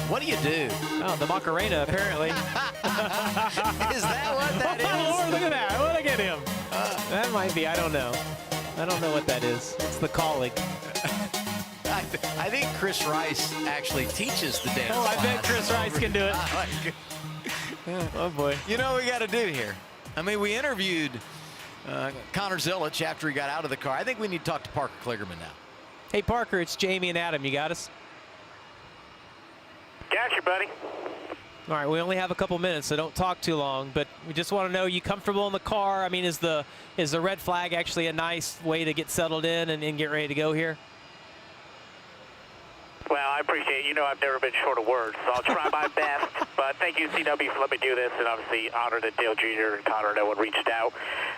What do you do? Oh, the Macarena, apparently. Is that what that is? Oh, Lord, look at that. Look at him. That might be. I don't know. I don't know what that is. It's the calling. I think Chris Rice actually teaches the dance. Oh, I bet Chris Rice can do it. Oh, boy. You know what we got to do here? I mean, we interviewed Connor Zilic after he got out of the car. I think we need to talk to Parker Kligerman now. Hey, Parker, it's Jamie and Adam. You got us? Got you, buddy. All right, we only have a couple minutes, so don't talk too long. But we just want to know, you comfortable in the car? I mean, is the red flag actually a nice way to get settled in and get ready to go here? Well, I appreciate it. You know I've never been short of words, so I'll try my best. But thank you, CW, for letting me do this, and obviously honored that Dale Jr. and Connor and everyone reached out.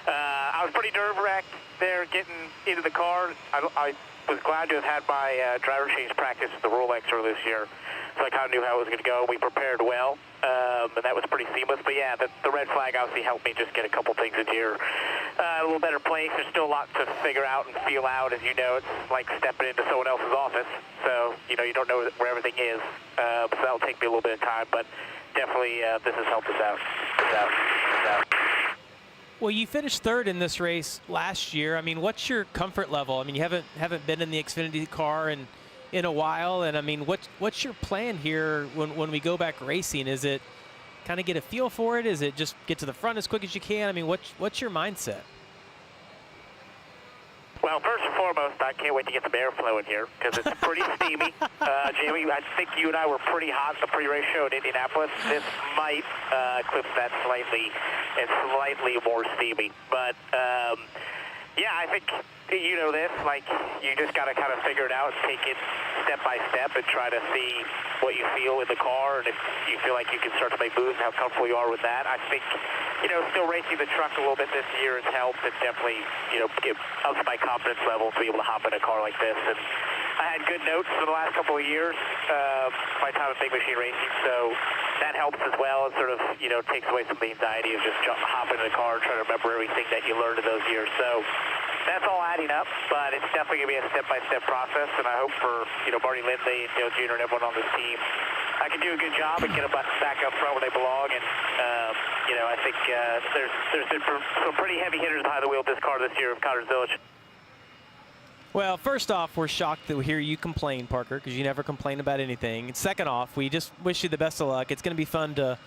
I was pretty nerve-wracked there getting into the car. I was glad to have had my driver change practice at the Rolex earlier this year, so I kind of knew how it was going to go. We prepared well, and that was pretty seamless. But yeah, the red flag obviously helped me just get a couple things into your a little better place. There's still a lot to figure out and feel out. As you know, it's like stepping into someone else's office, so you know you don't know where everything is. So that'll take me a little bit of time, but definitely this has helped us out. Well, you finished third in this race last year. I mean, what's your comfort level? I mean, you haven't been in the Xfinity car in in a while. And I mean, what's your plan here when we go back racing? Is it kind of get a feel for it? Is it just get to the front as quick as you can? I mean, what's your mindset? Well, first and foremost, I can't wait to get some airflow in here because it's pretty steamy. Jamie, I think you and I were pretty hot at the pre-race show in Indianapolis. This might eclipse that slightly and slightly more steamy. But, yeah, I think you know this. Like, you just got to kind of figure it out, take it step by step and try to see what you feel in the car and if you feel like you can start to make moves, how comfortable you are with that. I think, you know, still racing the truck a little bit this year has helped and definitely, you know, ups my confidence level to be able to hop in a car like this. And I had good notes for the last couple of years, my time at Big Machine Racing, so that helps as well. It sort of, you know, takes away some of the anxiety of just hopping in the car and trying to remember everything that you learned in those years. So that's all adding up, but it's definitely going to be a step-by-step process, and I hope for, you know, Marty Lindley and Dale Jr. and everyone on this team, I can do a good job and get them back up front where they belong, and, you know, I think there's been some pretty heavy hitters behind the wheel of this car this year of Cotter's Village. Well, first off, we're shocked to hear you complain, Parker, because you never complain about anything. And second off, we just wish you the best of luck. It's going to be fun to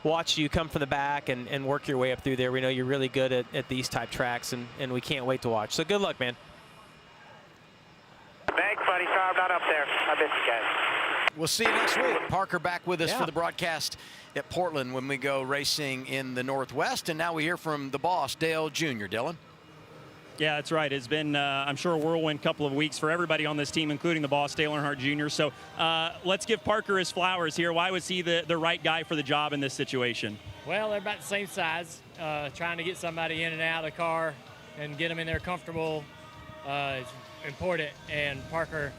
watch you come from the back and work your way up through there. We know you're really good at these type tracks, and we can't wait to watch. So good luck, man. Thanks, buddy. Sorry I'm not up there. I miss you guys. We'll see you next week. Parker back with us for the broadcast at Portland when we go racing in the Northwest. And now we hear from the boss, Dale Jr. Dylan. Yeah, that's right. It's been, I'm sure, a whirlwind couple of weeks for everybody on this team, including the boss, Dale Earnhardt Jr. So let's give Parker his flowers here. Why was he the right guy for the job in this situation? Well, they're about the same size. Trying to get somebody in and out of the car and get them in there comfortable is important. And Parker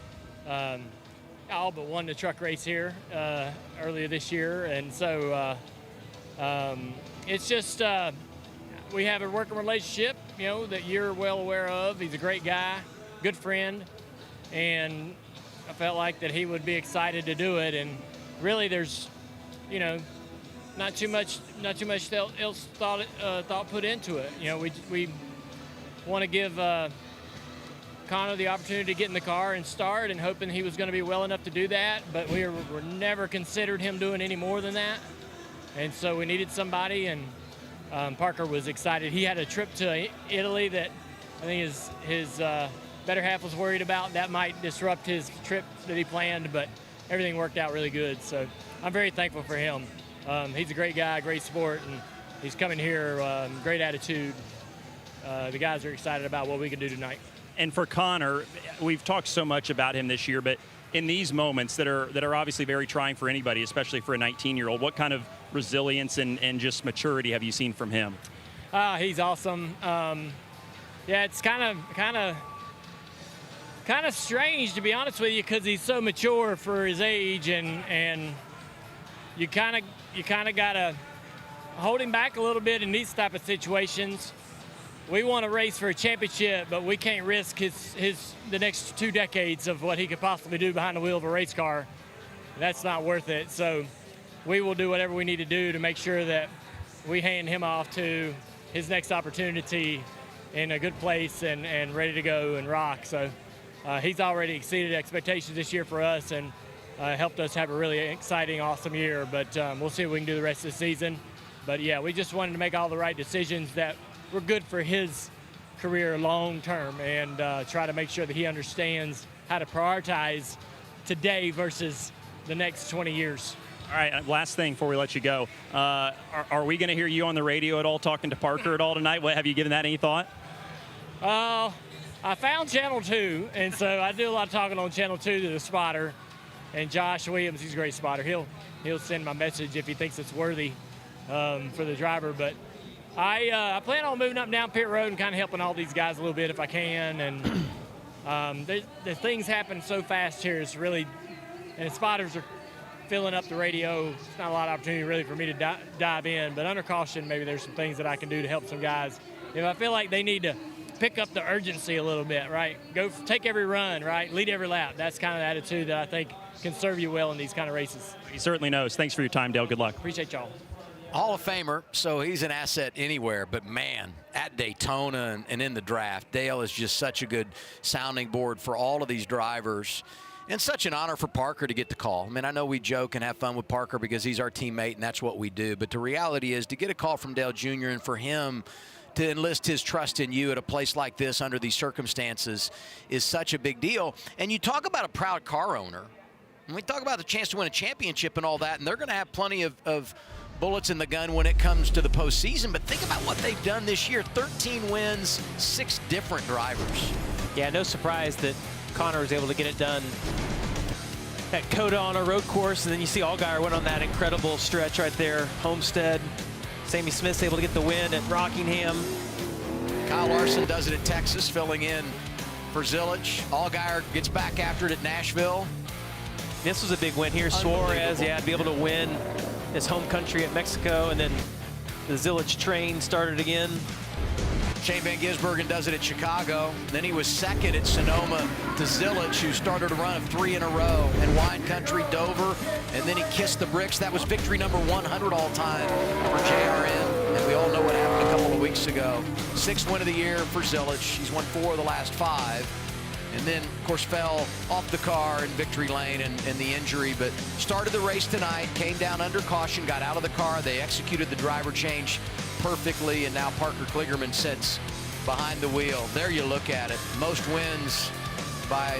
all but won the truck race here earlier this year. And so it's just we have a working relationship, you know, that you're well aware of. He's a great guy, good friend, and I felt like that he would be excited to do it. And really, there's, you know, not too much else thought put into it. You know, we want to give Connor the opportunity to get in the car and start, and hoping he was going to be well enough to do that. But we were never considered him doing any more than that, and so we needed somebody. And Parker was excited. He had a trip to Italy that I think his better half was worried about. That might disrupt his trip that he planned, but everything worked out really good. So I'm very thankful for him. He's a great guy, great sport, and he's coming here, great attitude. The guys are excited about what we can do tonight. And for Connor, we've talked so much about him this year, but in these moments that are obviously very trying for anybody, especially for a 19-year-old, what kind of resilience and just maturity have you seen from him? He's awesome. Yeah, it's kind of strange, to be honest with you, because he's so mature for his age, and you kind of gotta hold him back a little bit in these type of situations. We want to race for a championship, but we can't risk the next 2 decades of what he could possibly do behind the wheel of a race car. That's not worth it. So we will do whatever we need to do to make sure that we hand him off to his next opportunity in a good place and ready to go and rock. So he's already exceeded expectations this year for us and helped us have a really exciting, awesome year. But we'll see what we can do the rest of the season. But yeah, we just wanted to make all the right decisions that were good for his career long term, and try to make sure that he understands how to prioritize today versus the next 20 years. All right, last thing before we let you go. Are we going to hear you on the radio at all, talking to Parker at all tonight? Have you given that any thought? I found Channel 2, and so I do a lot of talking on Channel 2 to the spotter. And Josh Williams, he's a great spotter. He'll send my message if he thinks it's worthy for the driver. But I plan on moving up and down pit road and kind of helping all these guys a little bit if I can. And the things happen so fast here. It's really, and the spotters are filling up the radio. It's not a lot of opportunity really for me to dive in. But under caution, maybe there's some things that I can do to help some guys. If I feel like they need to pick up the urgency a little bit, right? Go take every run, right? Lead every lap. That's kind of the attitude that I think can serve you well in these kind of races. He certainly knows. Thanks for your time, Dale. Good luck. Appreciate y'all. Hall of Famer, so he's an asset anywhere. But, man, at Daytona and in the draft, Dale is just such a good sounding board for all of these drivers. And such an honor for Parker to get the call. I mean, I know we joke and have fun with Parker because he's our teammate and that's what we do. But the reality is to get a call from Dale Jr. and for him to enlist his trust in you at a place like this under these circumstances is such a big deal. And you talk about a proud car owner. And we talk about the chance to win a championship and all that, and they're going to have plenty of bullets in the gun when it comes to the postseason. But think about what they've done this year. 13 wins, 6 different drivers. Yeah, no surprise that Connor was able to get it done at Coda on a road course, and then you see Allgaier went on that incredible stretch right there. Homestead, Sammy Smith's able to get the win at Rockingham. Kyle Larson does it at Texas, filling in for Zilich. Allgaier gets back after it at Nashville. This was a big win here. Suarez, yeah, to be able to win his home country at Mexico, and then the Zilich train started again. Shane Van Gisbergen does it at Chicago. Then he was second at Sonoma to Zilich, who started a run of 3 in a row. And Wine Country, Dover, and then he kissed the bricks. That was victory number 100 all time for JRN. And we all know what happened a couple of weeks ago. 6th win of the year for Zilich. He's won 4 of the last 5. And then, of course, fell off the car in victory lane and the injury. But started the race tonight, came down under caution, got out of the car. They executed the driver change perfectly, and now Parker Kligerman sits behind the wheel. There you look at it. Most wins by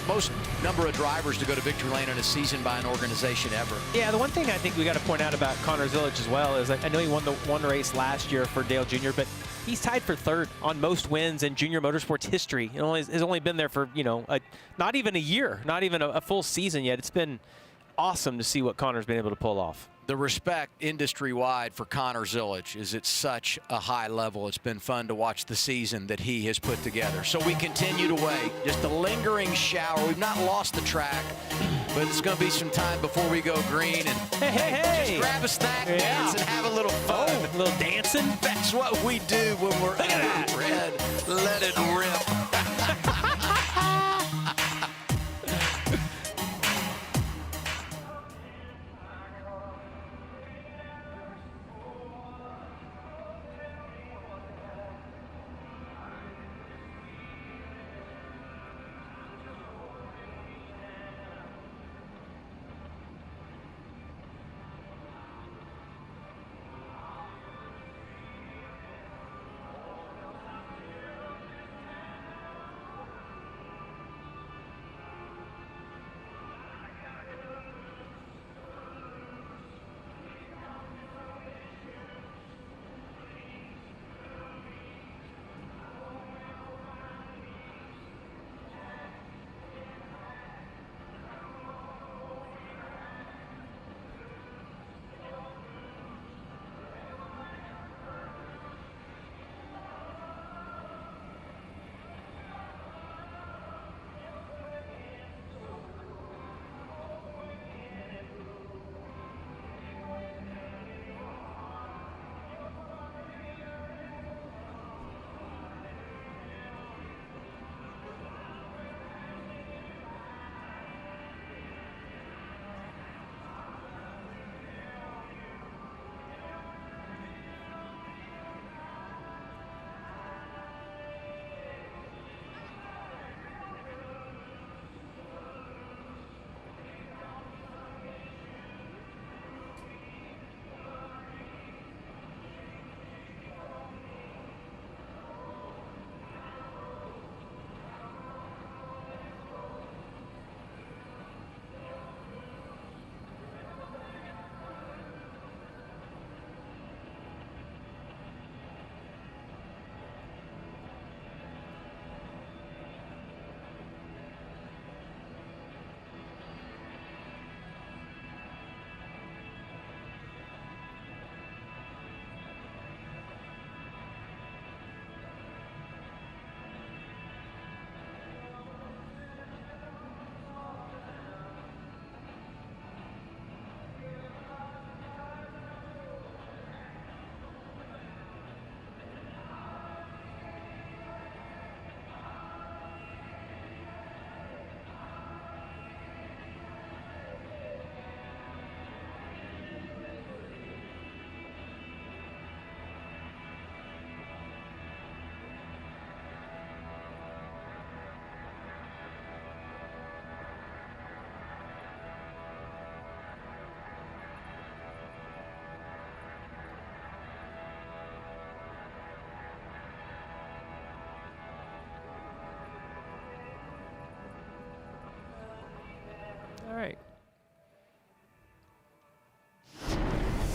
most number of drivers to go to victory lane in a season by an organization ever. Yeah, the one thing I think we got to point out about Connor Zilich as well is I know he won the one race last year for Dale Jr., but he's tied for 3rd on most wins in junior motorsports history. It has only been there for, you know, not even a year, not even a full season yet. It's been awesome to see what Connor's been able to pull off. The respect industry-wide for Connor Zilich is at such a high level. It's been fun to watch the season that he has put together. So we continue to wait. Just a lingering shower. We've not lost the track, but it's going to be some time before we go green. And just grab a snack, dance, and have a little fun. Oh, a little dancing. That's what we do when we're under red. Let it rip.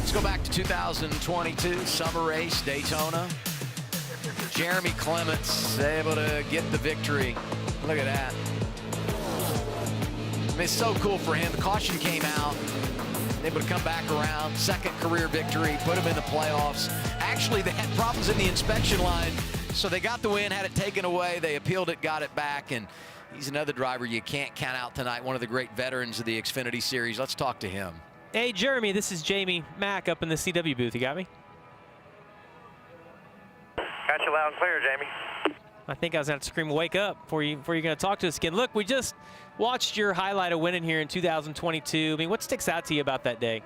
Let's go back to 2022 summer race, Daytona. Jeremy Clements able to get the victory. Look at that. I mean, it's so cool for him. The caution came out, able to come back around. Second career victory, put him in the playoffs. Actually, they had problems in the inspection line, so they got the win, had it taken away. They appealed it, got it back, and he's another driver you can't count out tonight, one of the great veterans of the Xfinity Series. Let's talk to him. Hey, Jeremy, this is Jamie Mack up in the CW booth. You got me? Got you loud and clear, Jamie. I think I was going to have to scream, wake up, before you're going to talk to us again. Look, we just watched your highlight of winning here in 2022. I mean, what sticks out to you about that day?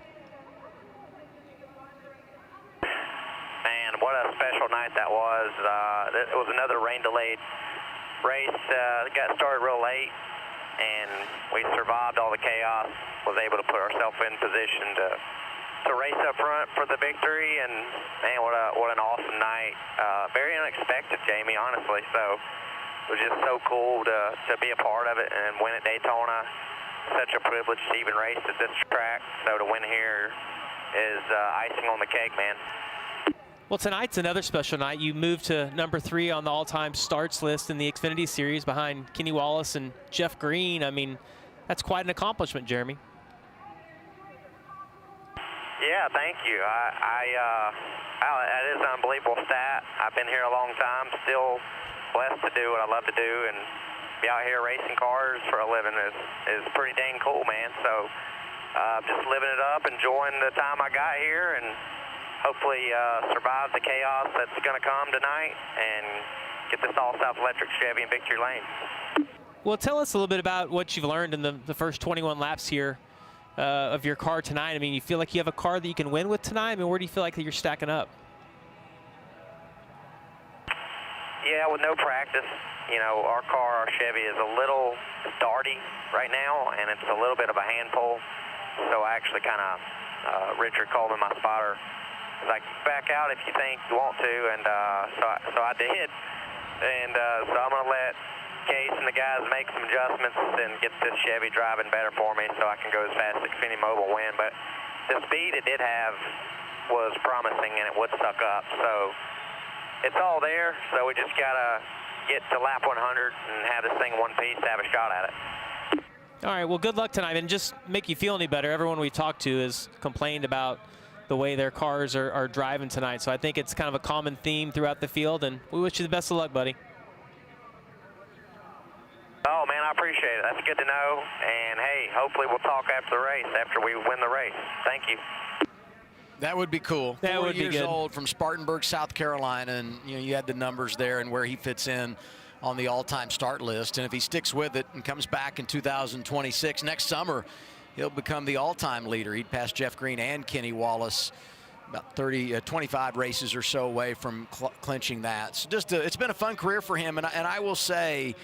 Man, what a special night that was. It was another rain-delayed race. Got started real late, and we survived all the chaos. Was able to put ourselves in position to race up front for the victory, and man, what an awesome night. Very unexpected, Jamie, honestly. So it was just so cool to be a part of it and win at Daytona. Such a privilege to even race at this track. So to win here is icing on the cake, man. Well, tonight's another special night. You moved to number 3 on the all-time starts list in the Xfinity Series behind Kenny Wallace and Jeff Green. I mean, that's quite an accomplishment, Jeremy. Yeah, thank you. That is an unbelievable stat. I've been here a long time, still blessed to do what I love to do, and be out here racing cars for a living is pretty dang cool, man. So just living it up, enjoying the time I got here, and hopefully survive the chaos that's going to come tonight and get this all-South electric Chevy in victory lane. Well, tell us a little bit about what you've learned in the first 21 laps here of your car tonight. I mean, you feel like you have a car that you can win with tonight? I mean, where do you feel like that you're stacking up? Yeah, with no practice, you know, our car, our Chevy, is a little darty right now, and it's a little bit of a hand pull. So I actually kind of, Richard Coleman, my spotter, was like, back out if you think you want to, and so I did. And so I'm going to let Case and the guys make some adjustments and get this Chevy driving better for me so I can go as fast as Xfinity Mobile win. But the speed it did have was promising, and it would suck up. So it's all there, so we just got to get to lap 100 and have this thing one piece to have a shot at it. All right, well, good luck tonight. And just make you feel any better, everyone we talked to has complained about the way their cars are driving tonight. So I think it's kind of a common theme throughout the field, and we wish you the best of luck, buddy. Oh, man, I appreciate it. That's good to know. And, hey, hopefully we'll talk after the race, after we win the race. Thank you. That would be cool. That 4 would be years good. old from Spartanburg, South Carolina, and you had the numbers there and where he fits in on the all-time start list. And if he sticks with it and comes back in 2026, next summer, he'll become the all-time leader. He'd pass Jeff Green and Kenny Wallace about 25 races or so away from clinching that. So just it's been a fun career for him, and I will say,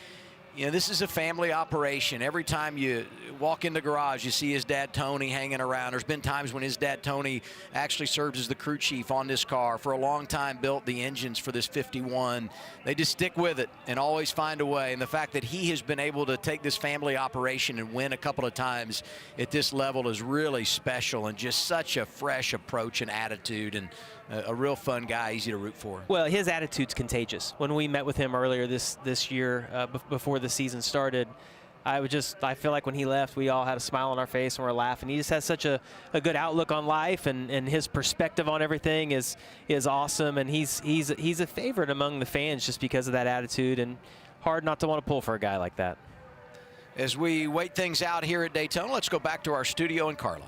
you know, this is a family operation. Every time you walk in the garage, you see his dad, Tony, hanging around. There's been times when his dad, Tony, actually served as the crew chief on this car. For a long time, built the engines for this 51. They just stick with it and always find a way. And the fact that he has been able to take this family operation and win a couple of times at this level is really special, and just such a fresh approach and attitude, and a real fun guy, easy to root for. Well, his attitude's contagious. When we met with him earlier this year, before the season started, I feel like when he left, we all had a smile on our face and we're laughing. He just has such a good outlook on life, and his perspective on everything is awesome. And he's a favorite among the fans just because of that attitude, and hard not to want to pull for a guy like that. As we wait things out here at Daytona, let's go back to our studio in Carla.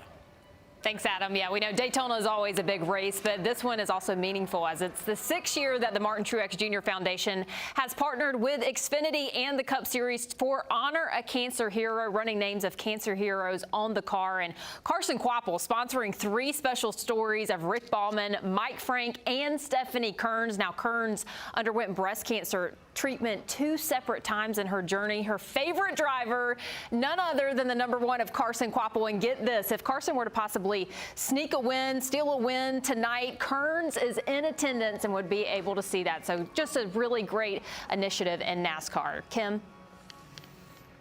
Thanks, Adam. Yeah, we know Daytona is always a big race, but this one is also meaningful as it's the 6th year that the Martin Truex Jr. Foundation has partnered with Xfinity and the Cup Series for Honor a Cancer Hero, running names of cancer heroes on the car. And Carson Quapple sponsoring 3 special stories of Rick Ballman, Mike Frank, and Stephanie Kearns. Now, Kearns underwent breast cancer treatment 2 separate times in her journey. Her favorite driver, none other than the #1 of Carson Quapple. And get this, if Carson were to possibly sneak a win, steal a win tonight, Kearns is in attendance and would be able to see that. So just a really great initiative in NASCAR. Kim?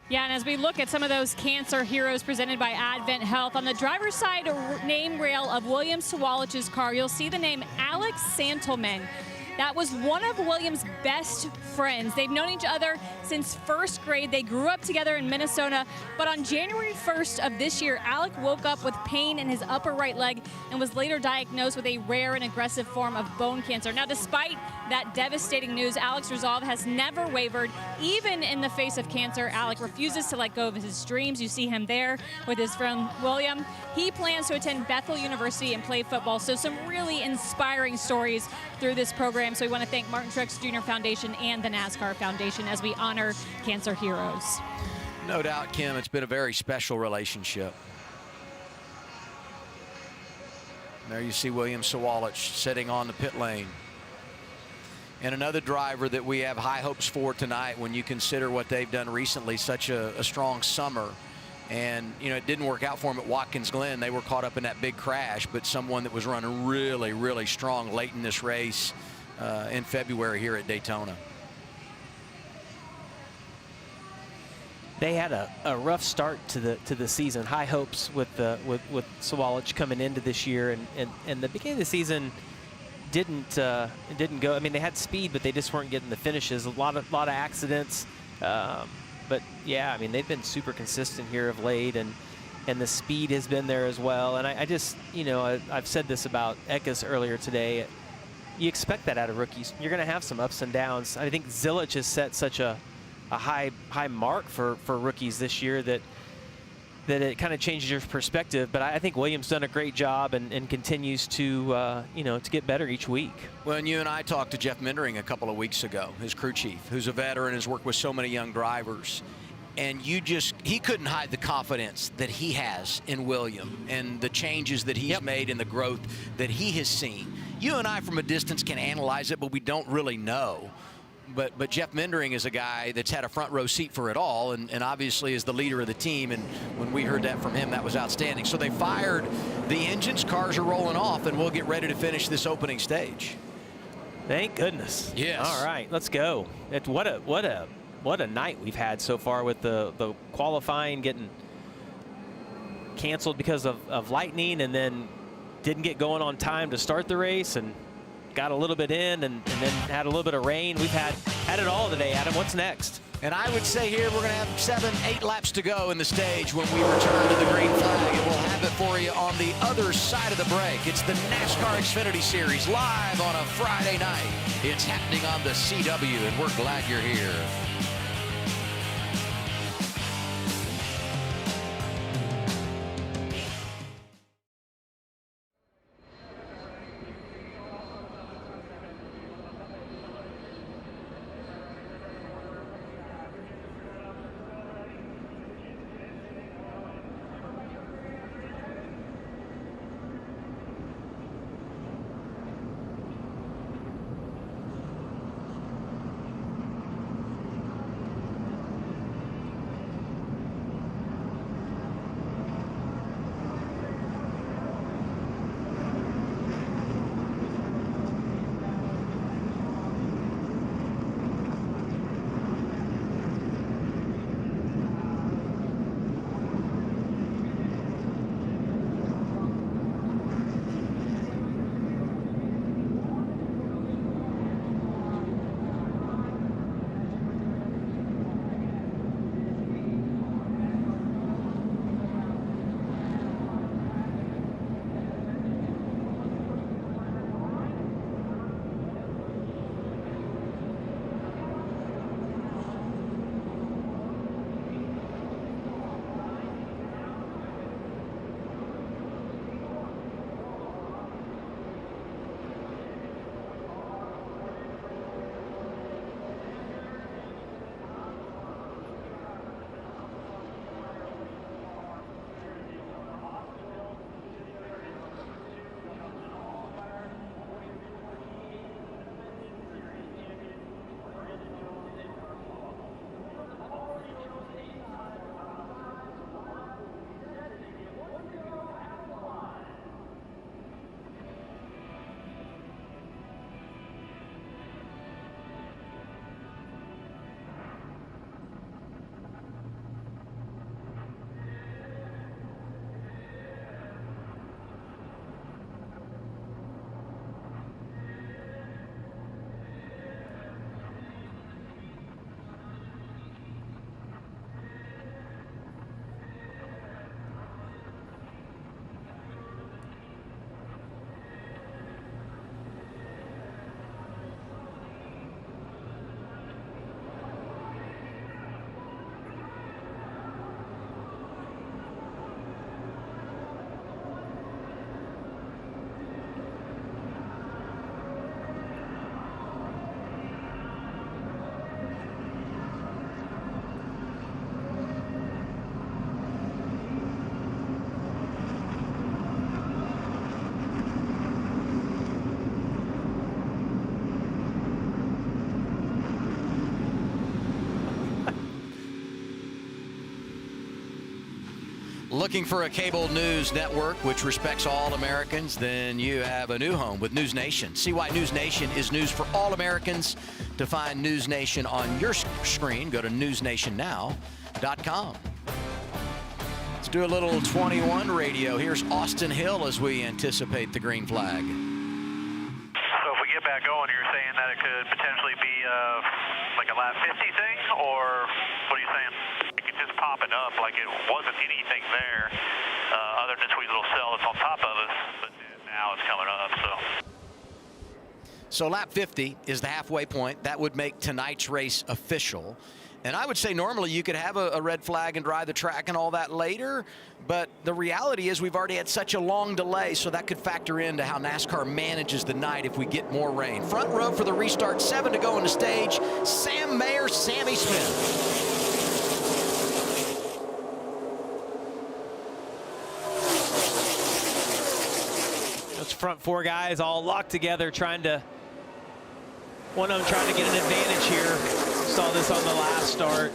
Yeah, and as we look at some of those cancer heroes presented by Advent Health, on the driver's side name rail of William Sawalich's car, you'll see the name Alex Santelman. That was one of William's best friends. They've known each other since first grade. They grew up together in Minnesota. But on January 1st of this year, Alec woke up with pain in his upper right leg and was later diagnosed with a rare and aggressive form of bone cancer. Now, despite that devastating news, Alec's resolve has never wavered. Even in the face of cancer, Alec refuses to let go of his dreams. You see him there with his friend William. He plans to attend Bethel University and play football. So some really inspiring stories through this program. So we want to thank Martin Truex Jr. Foundation and the NASCAR Foundation as we honor cancer heroes. No doubt, Kim, it's been a very special relationship. There you see William Sawalich sitting on the pit lane. And another driver that we have high hopes for tonight when you consider what they've done recently, such a strong summer. And, you know, it didn't work out for them at Watkins Glen. They were caught up in that big crash, but someone that was running really, really strong late in this race in February here at Daytona. They had a rough start to the season. High hopes with Sawalich coming into this year, and the beginning of the season didn't go. I mean, they had speed, but they just weren't getting the finishes. A lot of accidents. But yeah, I mean, they've been super consistent here of late, and the speed has been there as well. And I just, you know, I've said this about Eckes earlier today. You expect that out of rookies. You're going to have some ups and downs. I think Zilich has set such a high mark for rookies this year that it kind of changes your perspective. But I think Williams done a great job and continues to you know, to get better each week. Well, and you and I talked to Jeff Mindering a couple of weeks ago, his crew chief, who's a veteran, has worked with so many young drivers. And he couldn't hide the confidence that he has in William and the changes that he's made and the growth that he has seen. You and I from a distance can analyze it, but we don't really know. But Jeff Mindering is a guy that's had a front row seat for it all, and obviously is the leader of the team. And when we heard that from him, that was outstanding. So they fired the engines, cars are rolling off, and we'll get ready to finish this opening stage. Thank goodness. Yes. All right, let's go. What a night we've had so far with the qualifying getting canceled because of lightning, and then didn't get going on time to start the race, and got a little bit in, and then had a little bit of rain. We've had it all today. Adam, what's next? And I would say here we're going to have 7-8 laps to go in the stage when we return to the green flag, and we'll have it for you on the other side of the break. It's the NASCAR Xfinity Series live on a Friday night. It's happening on the CW, and we're glad you're here. Looking for a cable news network which respects all Americans? Then you have a new home with News Nation. See why News Nation is news for all Americans. To find News Nation on your screen, go to newsnationnow.com. Let's do a little 21 radio. Here's Austin Hill as we anticipate the green flag. So if we get back going, you're saying that it could potentially be like a lap 50 thing, or what are you saying? It could just pop it up like it wasn't anything there other than this sweet little cell that's on top of us, but now it's coming up, So lap 50 is the halfway point. That would make tonight's race official. And I would say normally you could have a red flag and drive the track and all that later, but the reality is we've already had such a long delay, so that could factor into how NASCAR manages the night if we get more rain. Front row for the restart, 7 to go on the stage. Sam Mayer, Sammy Smith. Those front 4 guys all locked together, one of them trying to get an advantage here. Saw this on the last start.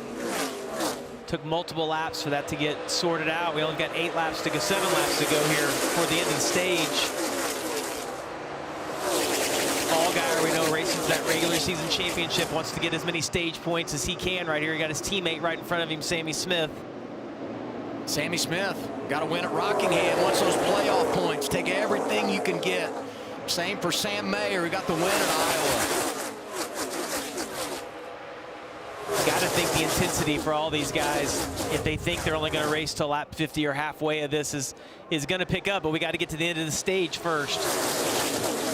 Took multiple laps for that to get sorted out. We only got 8 laps to go, 7 laps to go here for the end of the stage. Allgaier, we know, racing for that regular season championship, wants to get as many stage points as he can right here. He got his teammate right in front of him, Sammy Smith. Sammy Smith got to win at Rockingham. Wants those playoff points. Take everything you can get. Same for Sam Mayer, who got the win at Iowa. Got to think the intensity for all these guys, if they think they're only going to race to lap 50 or halfway of this, is going to pick up, but we got to get to the end of the stage first.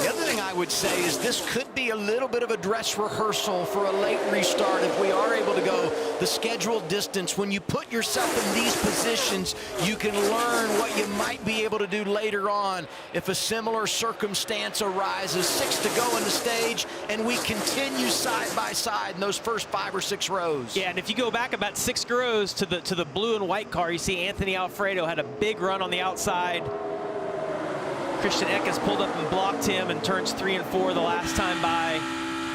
The other thing I would say is this could be a little bit of a dress rehearsal for a late restart if we are able to go the scheduled distance. When you put yourself in these positions, you can learn what you might be able to do later on if a similar circumstance arises. 6 to go in the stage, and we continue side by side in those first 5 or 6 rows. Yeah, and if you go back about 6 rows to the blue and white car, you see Anthony Alfredo had a big run on the outside. Christian Eckes pulled up and blocked him in turns 3 and 4 the last time by.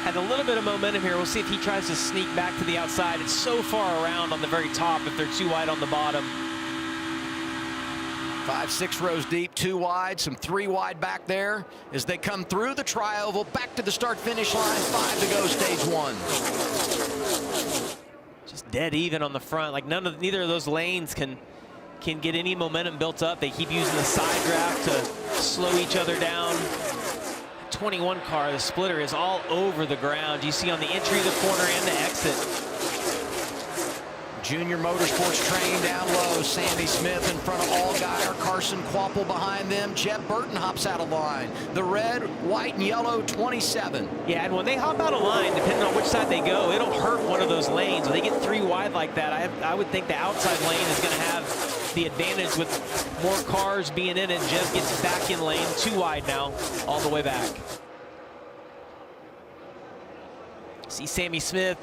Had a little bit of momentum here. We'll see if he tries to sneak back to the outside. It's so far around on the very top if they're too wide on the bottom. 5, 6 rows deep, 2 wide, some 3 wide back there as they come through the tri-oval, back to the start-finish line. 5 to go, stage 1. Just dead even on the front. Like neither of those lanes can get any momentum built up. They keep using the side draft to slow each other down. 21 car, the splitter is all over the ground. You see on the entry of the corner and the exit. Junior Motorsports train down low. Sammy Smith in front of Allgaier. Carson Kvapil behind them. Jeb Burton hops out of line. The red, white, and yellow 27. Yeah, and when they hop out of line, depending on which side they go, it'll hurt one of those lanes. When they get 3 wide like that, I would think the outside lane is going to have the advantage with more cars being in it. Jeb gets back in lane, 2 wide now, all the way back. See Sammy Smith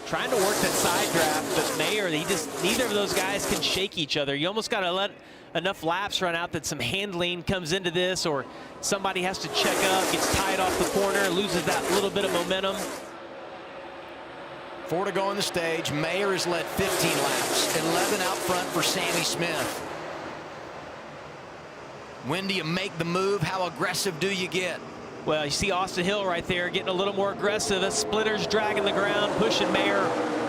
trying to work that side draft, but Mayer, neither of those guys can shake each other. You almost got to let enough laps run out that some handling comes into this, or somebody has to check up, gets tied off the corner, loses that little bit of momentum. 4 to go on the stage. Mayer has led 15 laps, 11 out front for Sammy Smith. When do you make the move? How aggressive do you get? Well, you see Austin Hill right there getting a little more aggressive. The splitter's dragging the ground, pushing Mayer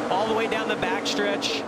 all the way down the backstretch.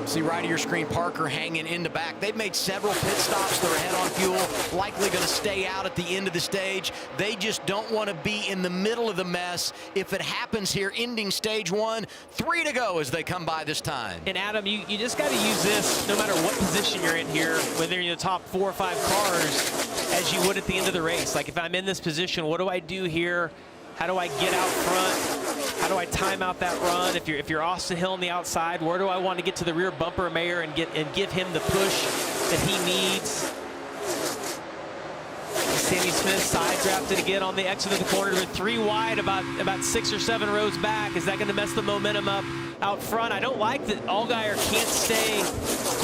See right of your screen, Parker hanging in the back. They've made several pit stops. They're ahead on fuel, likely going to stay out at the end of the stage. They just don't want to be in the middle of the mess if it happens here, ending stage 1. 3 to go as they come by this time. And Adam, you just got to use this no matter what position you're in here, whether you're in the top 4 or 5 cars, as you would at the end of the race. Like if I'm in this position, what do I do here? How do I get out front? How do I time out that run? If you're Austin Hill on the outside, where do I want to get to the rear bumper of Mayer and give him the push that he needs? Sammy Smith side drafted again on the exit of the corner. We're 3 wide, about 6 or 7 rows back. Is that going to mess the momentum up out front? I don't like that Allgaier can't stay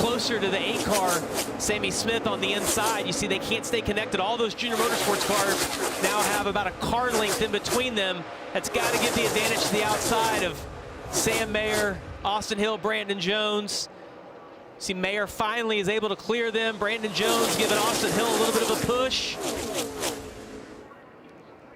closer to the 8 car. Sammy Smith on the inside. You see they can't stay connected. All those Junior Motorsports cars now have about a car length in between them. That's got to give the advantage to the outside of Sam Mayer, Austin Hill, Brandon Jones. See, Mayer finally is able to clear them. Brandon Jones giving Austin Hill a little bit of a push.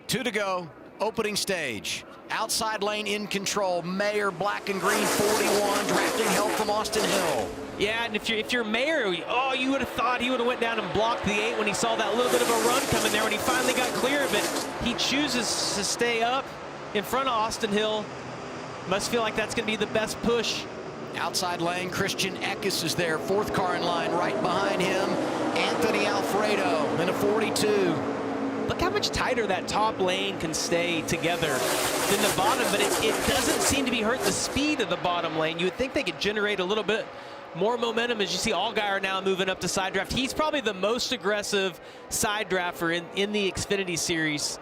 2 to go, opening stage. Outside lane in control. Mayer, black and green, 41, drafting help from Austin Hill. Yeah, and if you're Mayer, oh, you would have thought he would have went down and blocked the 8 when he saw that little bit of a run coming there when he finally got clear of it. He chooses to stay up in front of Austin Hill. Must feel like that's going to be the best push. Outside lane, Christian Eckes is there. 4th car in line right behind him. Anthony Alfredo in a 42. Look how much tighter that top lane can stay together than the bottom, but it doesn't seem to be hurt the speed of the bottom lane. You would think they could generate a little bit more momentum as you see Allgaier now moving up to side draft. He's probably the most aggressive side drafter in the Xfinity series.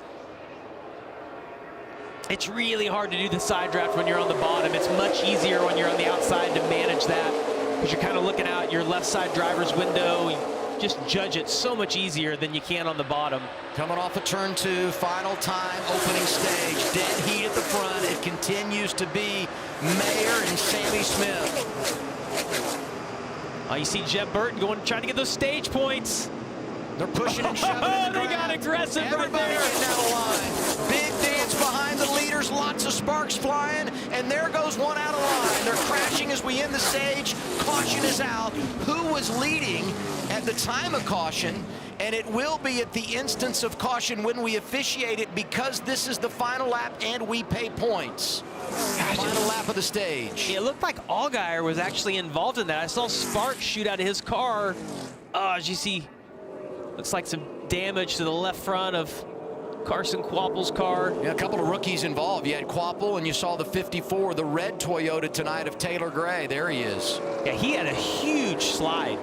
It's really hard to do the side draft when you're on the bottom. It's much easier when you're on the outside to manage that because you're kind of looking out your left side driver's window. You just judge it so much easier than you can on the bottom. Coming off of turn 2, final time, opening stage. Dead heat at the front. It continues to be Mayer and Sammy Smith. You see Jeb Burton trying to get those stage points. They're pushing and shoving. Oh, they got aggressive right there. Getting down the line. Big dance behind the leaders. Lots of sparks flying. And there goes one out of line. They're crashing as we end the stage. Caution is out. Who was leading at the time of caution? And it will be at the instance of caution when we officiate it because this is the final lap and we pay points. Final lap of the stage. It looked like Allgaier was actually involved in that. I saw sparks shoot out of his car. As you see, looks like some damage to the left front of Carson Quapple's car. Yeah, a couple of rookies involved. You had Quapple and you saw the 54, the red Toyota tonight of Taylor Gray. There he is. Yeah, he had a huge slide.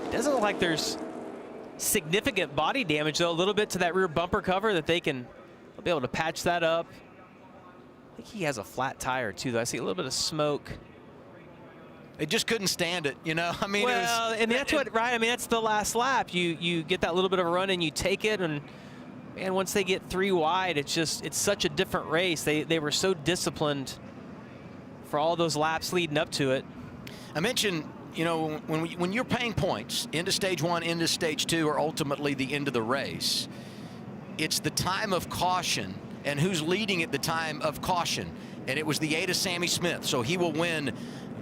It doesn't look like there's significant body damage, though. A little bit to that rear bumper cover that they'll be able to patch that up. I think he has a flat tire, too, though. I see a little bit of smoke. They just couldn't stand it, you know? I mean, well, and that's what, right? I mean, that's the last lap. You get that little bit of a run and you take it, and man, once they get 3 wide, it's such a different race. They were so disciplined for all those laps leading up to it. I mentioned, you know, when you're paying points into stage 1, into stage 2, or ultimately the end of the race, it's the time of caution and who's leading at the time of caution. And it was the 8 of Sammy Smith, so he will win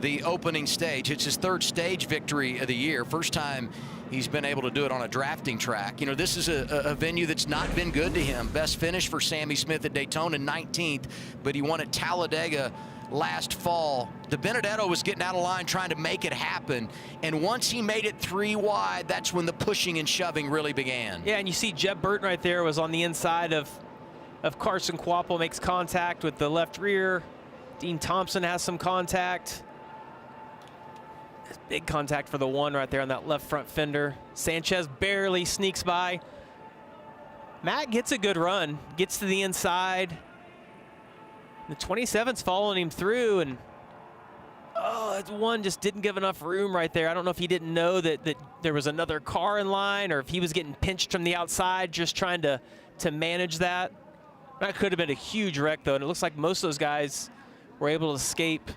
the opening stage. It's his 3rd stage victory of the year. First time he's been able to do it on a drafting track. You know, this is a venue that's not been good to him. Best finish for Sammy Smith at Daytona, 19th, but he won at Talladega last fall. De Benedetto was getting out of line trying to make it happen, and once he made it 3 wide, that's when the pushing and shoving really began. Yeah, and you see Jeb Burton right there was on the inside of Carson Quapple, makes contact with the left rear. Dean Thompson has some contact. Big contact for the 1 right there on that left front fender. Sanchez barely sneaks by. Matt gets a good run, gets to the inside. The 27's following him through, and that 1 just didn't give enough room right there. I don't know if he didn't know that there was another car in line, or if he was getting pinched from the outside, just trying to manage that. That could have been a huge wreck, though, and it looks like most of those guys were able to escape.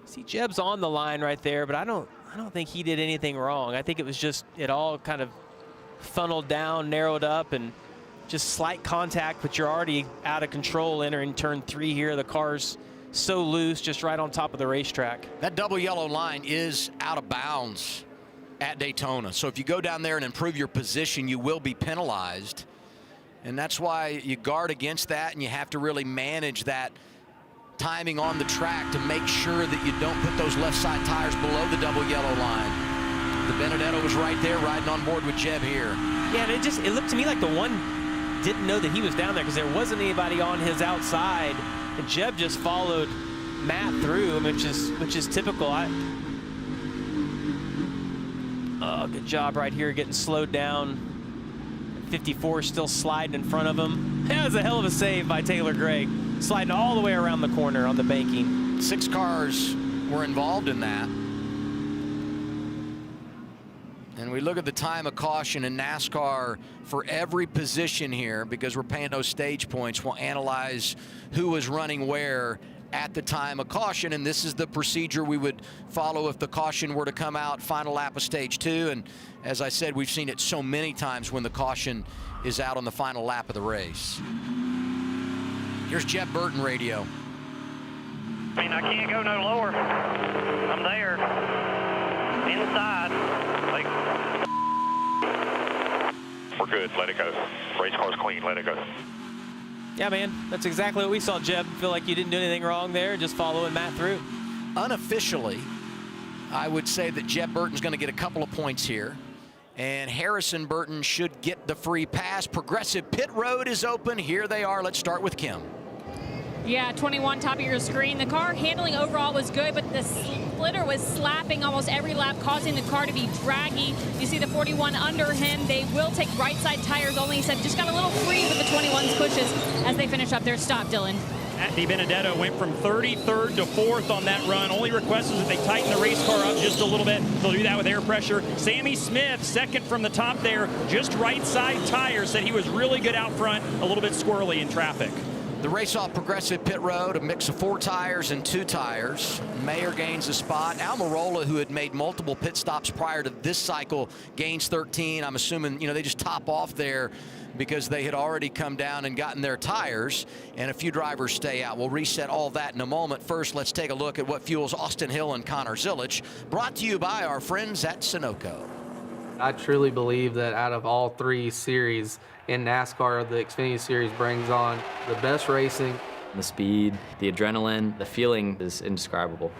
See, Jeb's on the line right there, but I don't think he did anything wrong. I think it was just it all kind of funneled down, narrowed up, and just slight contact, but you're already out of control entering turn 3 here. The car's so loose, just right on top of the racetrack. That double yellow line is out of bounds at Daytona. So if you go down there and improve your position, you will be penalized. And that's why you guard against that, and you have to really manage that timing on the track to make sure that you don't put those left side tires below the double yellow line. De Benedetto was right there riding on board with Jeb here. Yeah, and it looked to me like the 1 didn't know that he was down there because there wasn't anybody on his outside, and Jeb just followed Matt through, which is typical. Good job right here getting slowed down. 54 still sliding in front of him. That was a hell of a save by Taylor Gray, sliding all the way around the corner on the banking. 6 cars were involved in that. And we look at the time of caution in NASCAR for every position here, because we're paying those stage points. We'll analyze who was running where at the time of caution, and this is the procedure we would follow if the caution were to come out final lap of stage 2. And as I said, we've seen it so many times when the caution is out on the final lap of the race. Here's Jeb Burton radio. I mean, I can't go no lower. I'm there. Inside. Like, we're good. Let it go. Race car's clean. Let it go. Yeah, man, that's exactly what we saw, Jeb. Feel like you didn't do anything wrong there, just following Matt through. Unofficially, I would say that Jeb Burton's going to get a couple of points here, and Harrison Burton should get the free pass. Progressive pit road is open. Here they are. Let's start with Kim. Yeah, 21, top of your screen. The car handling overall was good, but the splitter was slapping almost every lap, causing the car to be draggy. You see the 41 under him. They will take right side tires only. He said just got a little free with the 21's pushes as they finish up their stop, Dylan. Matt DiBenedetto went from 33rd to 4th on that run. Only request is that they tighten the race car up just a little bit. They'll do that with air pressure. Sammy Smith, second from the top there, just right side tires. Said he was really good out front, a little bit squirrely in traffic. The race off Progressive pit road, a mix of 4 tires and 2 tires. Mayer gains a spot. Almirola, who had made multiple pit stops prior to this cycle, gains 13. I'm assuming, you know, they just top off there because they had already come down and gotten their tires, and a few drivers stay out. We'll reset all that in a moment. First, let's take a look at what fuels Austin Hill and Connor Zilich, brought to you by our friends at Sunoco. I truly believe that out of all 3 series in NASCAR, the Xfinity Series brings on the best racing. The speed, the adrenaline, the feeling is indescribable.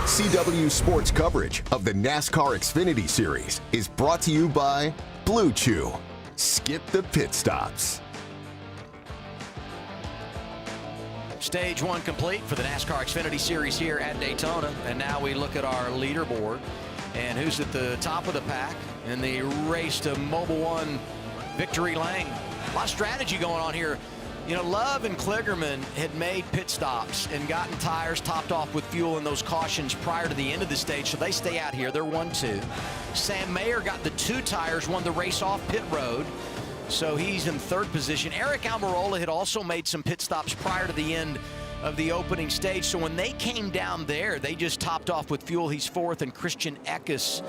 CW Sports coverage of the NASCAR Xfinity Series is brought to you by Blue Chew. Skip the pit stops. Stage 1 complete for the NASCAR Xfinity Series here at Daytona. And now we look at our leaderboard and who's at the top of the pack in the race to Mobil 1 victory lane. A lot of strategy going on here. You know, Love and Kligerman had made pit stops and gotten tires topped off with fuel in those cautions prior to the end of the stage, so they stay out here. They're 1-2. Sam Mayer got the 2 tires, won the race off pit road, so he's in 3rd position. Eric Almirola had also made some pit stops prior to the end of the opening stage, so when they came down there, they just topped off with fuel. He's 4th, and Christian Eckes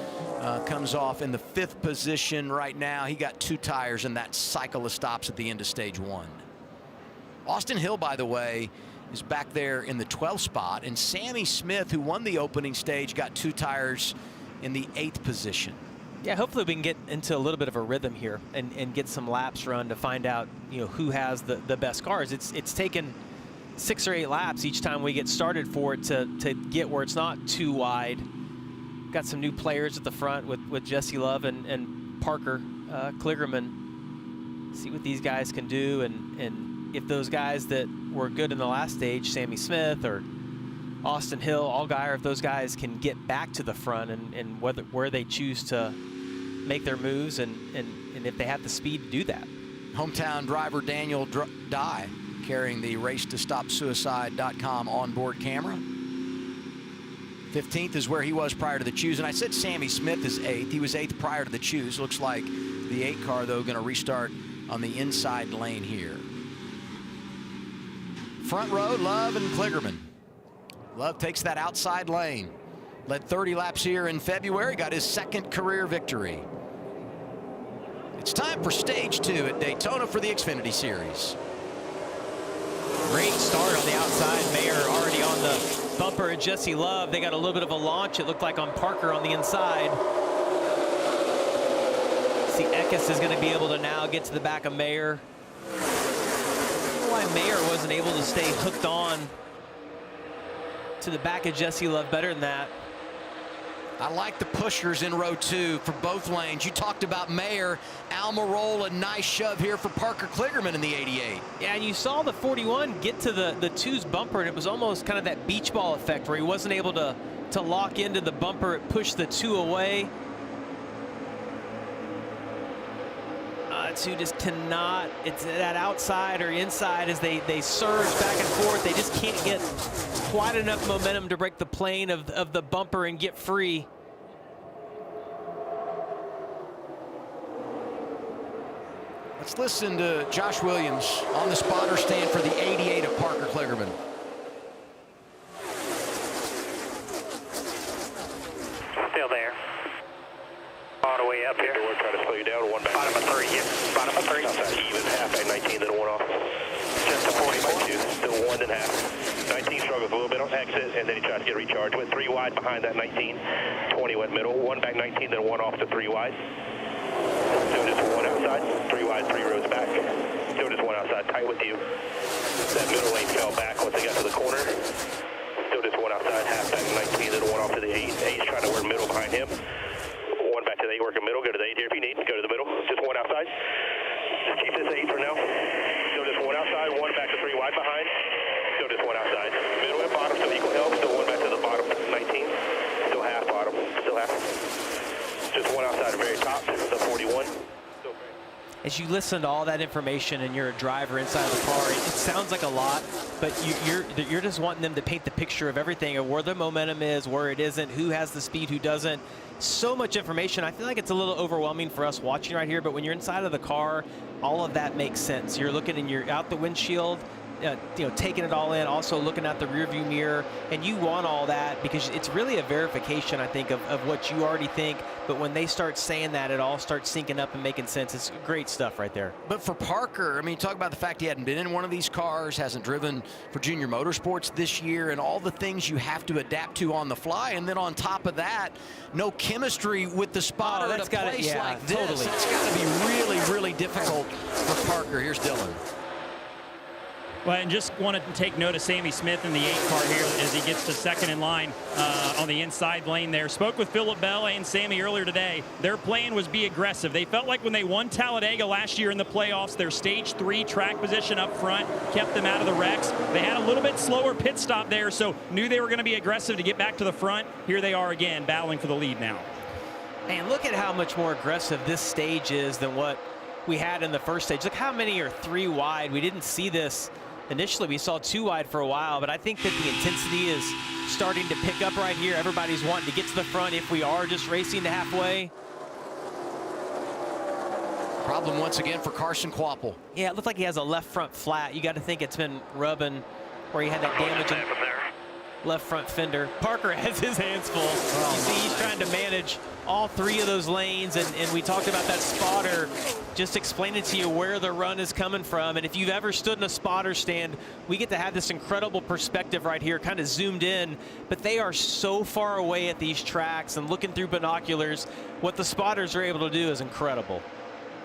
comes off in the 5th position right now. He got 2 tires in that cycle of stops at the end of stage 1. Austin Hill, by the way, is back there in the 12th spot, and Sammy Smith, who won the opening stage, got 2 tires in the 8th position. Yeah, hopefully we can get into a little bit of a rhythm here and get some laps run to find out, you know, who has the best cars. It's taken 6 or 8 laps each time we get started for it to get where it's not too wide. Got some new players at the front with Jesse Love and Parker Kligerman. See what these guys can do, and if those guys that were good in the last stage, Sammy Smith or Austin Hill, Allgaier, if those guys can get back to the front and where they choose to make their moves and if they have the speed to do that. Hometown driver Daniel Dye carrying the racetostopsuicide.com onboard camera. 15th is where he was prior to the choose, and I said Sammy Smith is 8th. He was 8th prior to the choose. Looks like the 8 car, though, going to restart on the inside lane here. Front row, Love and Kligerman. Love takes that outside lane. Led 30 laps here in February, got his 2nd career victory. It's time for stage 2 at Daytona for the Xfinity Series. Great start on the outside. Mayer already on the bumper, and Jesse Love, they got a little bit of a launch, it looked like, on Parker on the inside. See, Eckes is going to be able to now get to the back of Mayer. Why Mayer wasn't able to stay hooked on to the back of Jesse Love better than that. I like the pushers in row 2 for both lanes. You talked about Mayer, Almirola, nice shove here for Parker Kligerman in the 88. Yeah, and you saw the 41 get to the 2's bumper, and it was almost kind of that beach ball effect where he wasn't able to lock into the bumper. It pushed the 2 away. 2 just cannot, it's that outside or inside as they surge back and forth. They just can't get quite enough momentum to break the plane of the bumper and get free. Let's listen to Josh Williams on the spotter stand for the 88 of Parker Kligerman. Still there. On the way up here. We're trying to slow you down. One back. Bottom of 3, yeah. Bottom of 3. Outside even, half at 19, then 1 off. Just a 44. 2, still 1, then half. 19 struggles a little bit on exit, and then he tries to get recharged. Went 3 wide behind that 19. 20 went middle. 1 back 19, then 1 off to 3 wide. Still just 1 outside. 3 wide, 3 rows back. Still just 1 outside, tight with you. That middle lane fell back once they got to the corner. Still just 1 outside, half back 19, then 1 off to the 8. 8's trying to work middle behind him. 1 back to the 8, working middle. Go to the 8 here if you need. Go to the middle. Just 1 outside. Just keep this 8 for now. Still just 1 outside, 1 back to 3 wide behind. Still just 1 outside. Middle and bottom still equal help. Still 1 back to the bottom 19. Still half bottom. Still half. Just 1 outside the very top. The 41. As you listen to all that information and you're a driver inside of the car, it sounds like a lot, but you're just wanting them to paint the picture of everything, of where the momentum is, where it isn't, who has the speed, who doesn't. So much information. I feel like it's a little overwhelming for us watching right here, but when you're inside of the car, all of that makes sense. You're looking and you're out the windshield, taking it all in, also looking at the rearview mirror, and you want all that because it's really a verification, I think, of what you already think. But when they start saying that, it all starts syncing up and making sense. It's great stuff right there. But for Parker, I mean, talk about the fact he hadn't been in one of these cars, hasn't driven for Junior Motorsports this year, and all the things you have to adapt to on the fly. And then on top of that, no chemistry with the spotter at a place like this. Totally. It's got to be really, really difficult for Parker. Here's Dylan. Well, and just want to take note of Sammy Smith in the 8 car here as he gets to second in line on the inside lane there. Spoke with Philip Bell and Sammy earlier today. Their plan was be aggressive. They felt like when they won Talladega last year in the playoffs, their stage 3 track position up front kept them out of the wrecks. They had a little bit slower pit stop there, so knew they were going to be aggressive to get back to the front. Here they are again, battling for the lead now. And look at how much more aggressive this stage is than what we had in the first stage. Look how many are 3 wide. We didn't see this initially. We saw 2 wide for a while, but I think that the intensity is starting to pick up right here. Everybody's wanting to get to the front if we are just racing to halfway. Problem once again for Carson Kvapil. Yeah, it looked like he has a left front flat. You got to think it's been rubbing where he had that damage in left front fender. Parker has his hands full. You see he's trying to manage all 3 of those lanes, and we talked about that spotter, just explaining to you where the run is coming from. And if you've ever stood in a spotter stand, we get to have this incredible perspective right here, kind of zoomed in, but they are so far away at these tracks, and looking through binoculars, what the spotters are able to do is incredible.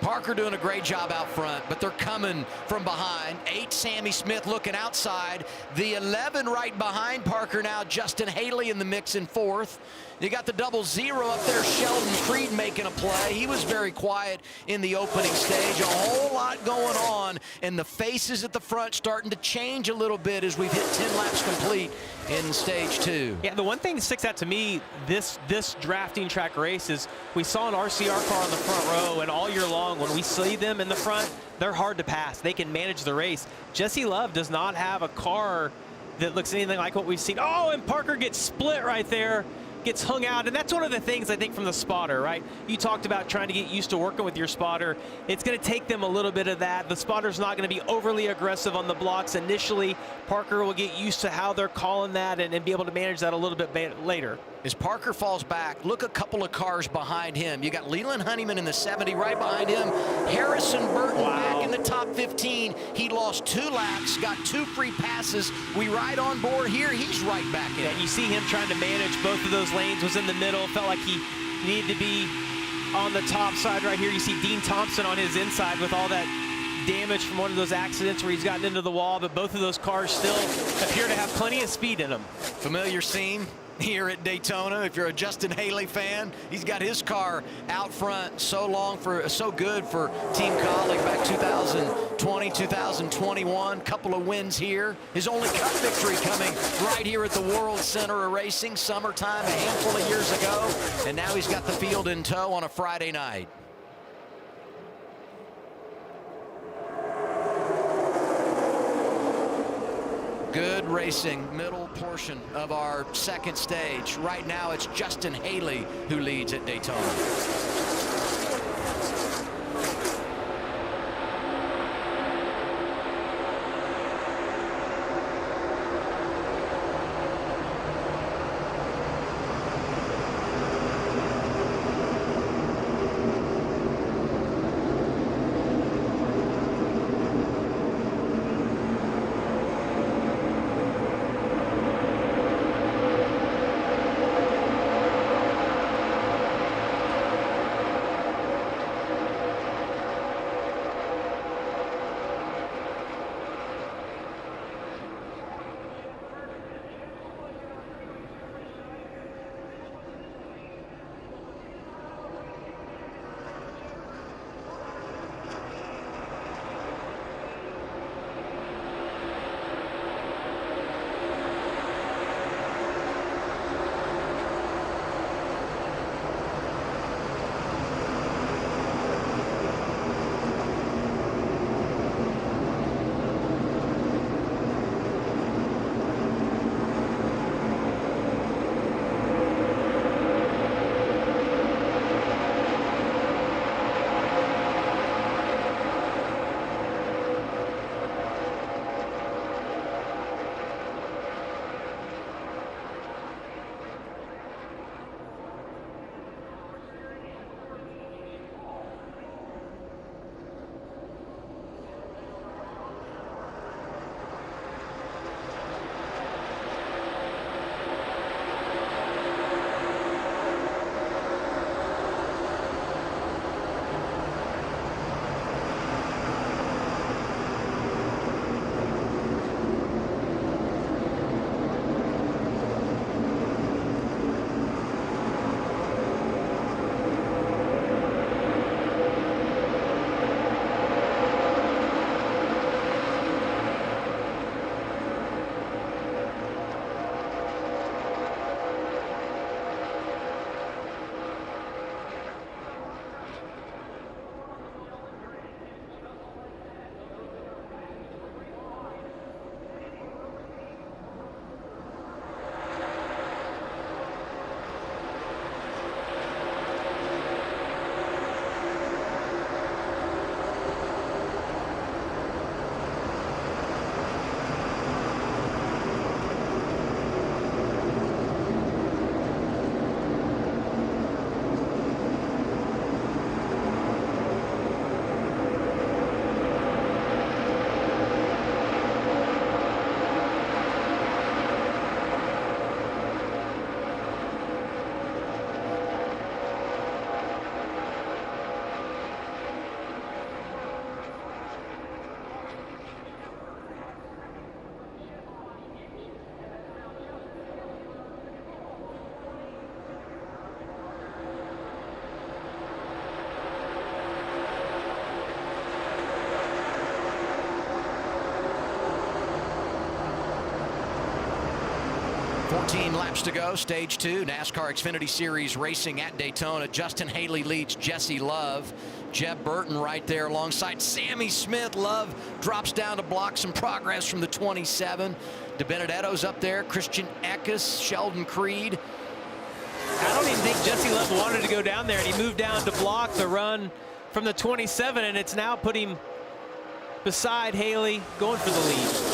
Parker doing a great job out front, but they're coming from behind. 8, Sammy Smith looking outside. The 11 right behind Parker now, Justin Haley in the mix in 4th. You got the 00 up there, Sheldon Creed making a play. He was very quiet in the opening stage. A whole lot going on, and the faces at the front starting to change a little bit as we've hit 10 laps complete in stage 2. Yeah, the one thing that sticks out to me this drafting track race is we saw an RCR car on the front row, and all year long when we see them in the front, they're hard to pass. They can manage the race. Jesse Love does not have a car that looks anything like what we've seen. Oh, and Parker gets split right there. Gets hung out, and that's one of the things I think from the spotter, right? You talked about trying to get used to working with your spotter. It's going to take them a little bit of that. The spotter's not going to be overly aggressive on the blocks initially. Parker will get used to how they're calling that and be able to manage that a little bit later. As Parker falls back, look a couple of cars behind him. You got Leland Honeyman in the 70 right behind him. Harrison Burton back in the top 15. He lost 2 laps, got 2 free passes. We ride on board here. He's right back in. Yeah, you see him trying to manage both of those lanes, was in the middle. Felt like he needed to be on the top side right here. You see Dean Thompson on his inside with all that damage from one of those accidents where he's gotten into the wall, but both of those cars still appear to have plenty of speed in them. Familiar scene here at Daytona. If you're a Justin Haley fan, he's got his car out front so good for Team Colleague back 2020, 2021. Couple of wins here. His only Cup victory coming right here at the World Center of Racing, summertime a handful of years ago, and now he's got the field in tow on a Friday night. Good racing, middle portion of our second stage. Right now it's Justin Haley who leads at Daytona. 14 laps to go, stage 2, NASCAR Xfinity Series racing at Daytona. Justin Haley leads Jesse Love. Jeb Burton right there alongside Sammy Smith. Love drops down to block some progress from the 27. DiBenedetto's up there. Christian Eckes, Sheldon Creed. I don't even think Jesse Love wanted to go down there, and he moved down to block the run from the 27, and it's now put him beside Haley, going for the lead.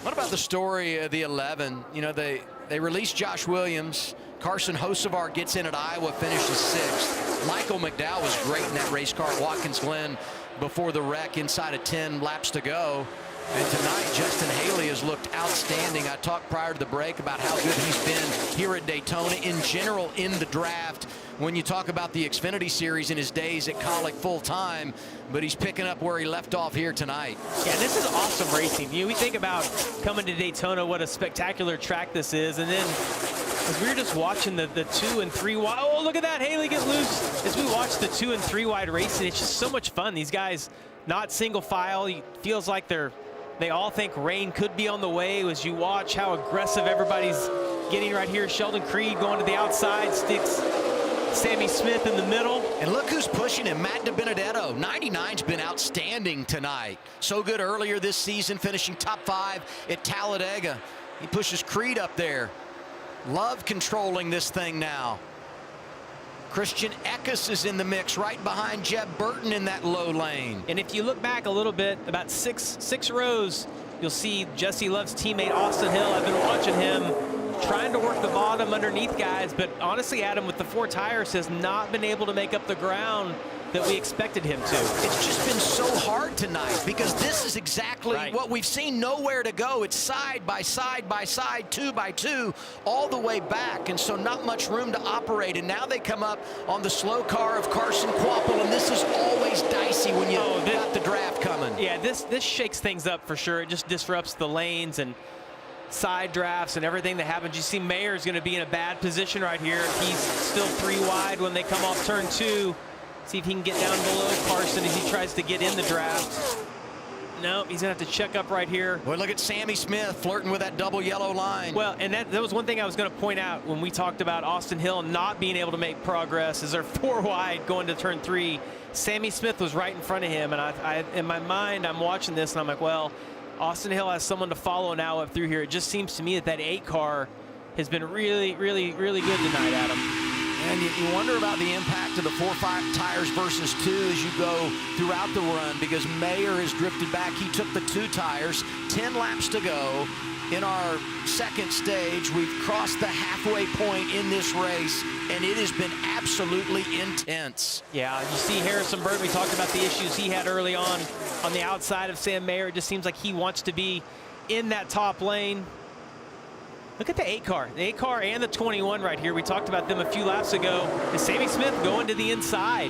What about the story of the 11? You know, they released Josh Williams. Carson Hocevar gets in at Iowa, finishes 6th. Michael McDowell was great in that race car at Watkins Glen before the wreck, inside of 10 laps to go. And tonight, Justin Haley has looked outstanding. I talked prior to the break about how good he's been here at Daytona in general in the draft. When you talk about the Xfinity Series in his days at Colic full-time, but he's picking up where he left off here tonight. Yeah, this is awesome racing. You know, we think about coming to Daytona, what a spectacular track this is, and then as we were just watching the 2 and 3 wide, oh, look at that, Haley get loose. As we watch the 2 and 3 wide racing, it's just so much fun. These guys not single file. It feels like they all think rain could be on the way as you watch how aggressive everybody's getting right here. Sheldon Creed going to the outside, sticks Sammy Smith in the middle. And look who's pushing him, Matt DiBenedetto. 99's been outstanding tonight. So good earlier this season, finishing top 5 at Talladega. He pushes Creed up there. Love controlling this thing now. Christian Eckes is in the mix right behind Jeb Burton in that low lane. And if you look back a little bit, about six rows, you'll see Jesse Love's teammate Austin Hill. I've been watching him trying to work the bottom underneath guys, but honestly, Adam, with the 4 tires, has not been able to make up the ground that we expected him to. It's just been so hard tonight because this is exactly what we've seen. Nowhere to go. It's side by side by side, 2 by 2, all the way back, and so not much room to operate. And now they come up on the slow car of Carson Kvapil, and this is always dicey when you got the draft coming. Yeah, this shakes things up for sure. It just disrupts the lanes and side drafts and everything that happens. You see Mayer's going to be in a bad position right here. He's still 3 wide when they come off turn 2. See if he can get down below Carson as he tries to get in the draft. No, he's going to have to check up right here. Well, look at Sammy Smith flirting with that double yellow line. Well, and that was one thing I was going to point out when we talked about Austin Hill not being able to make progress as they're 4 wide going to turn 3. Sammy Smith was right in front of him, and I in my mind, I'm watching this, and I'm like, well, Austin Hill has someone to follow now up through here. It just seems to me that 8 car has been really, really, really good tonight, Adam. And you wonder about the impact of the 4-5 tires versus 2 as you go throughout the run, because Mayer has drifted back. He took the 2 tires, 10 laps to go. In our second stage, we've crossed the halfway point in this race, and it has been absolutely intense. Yeah, you see Harrison Burton, we talked about the issues he had early on the outside of Sam Mayer. It just seems like he wants to be in that top lane. Look at the 8 car. The 8 car and the 21 right here. We talked about them a few laps ago. And Sammy Smith going to the inside.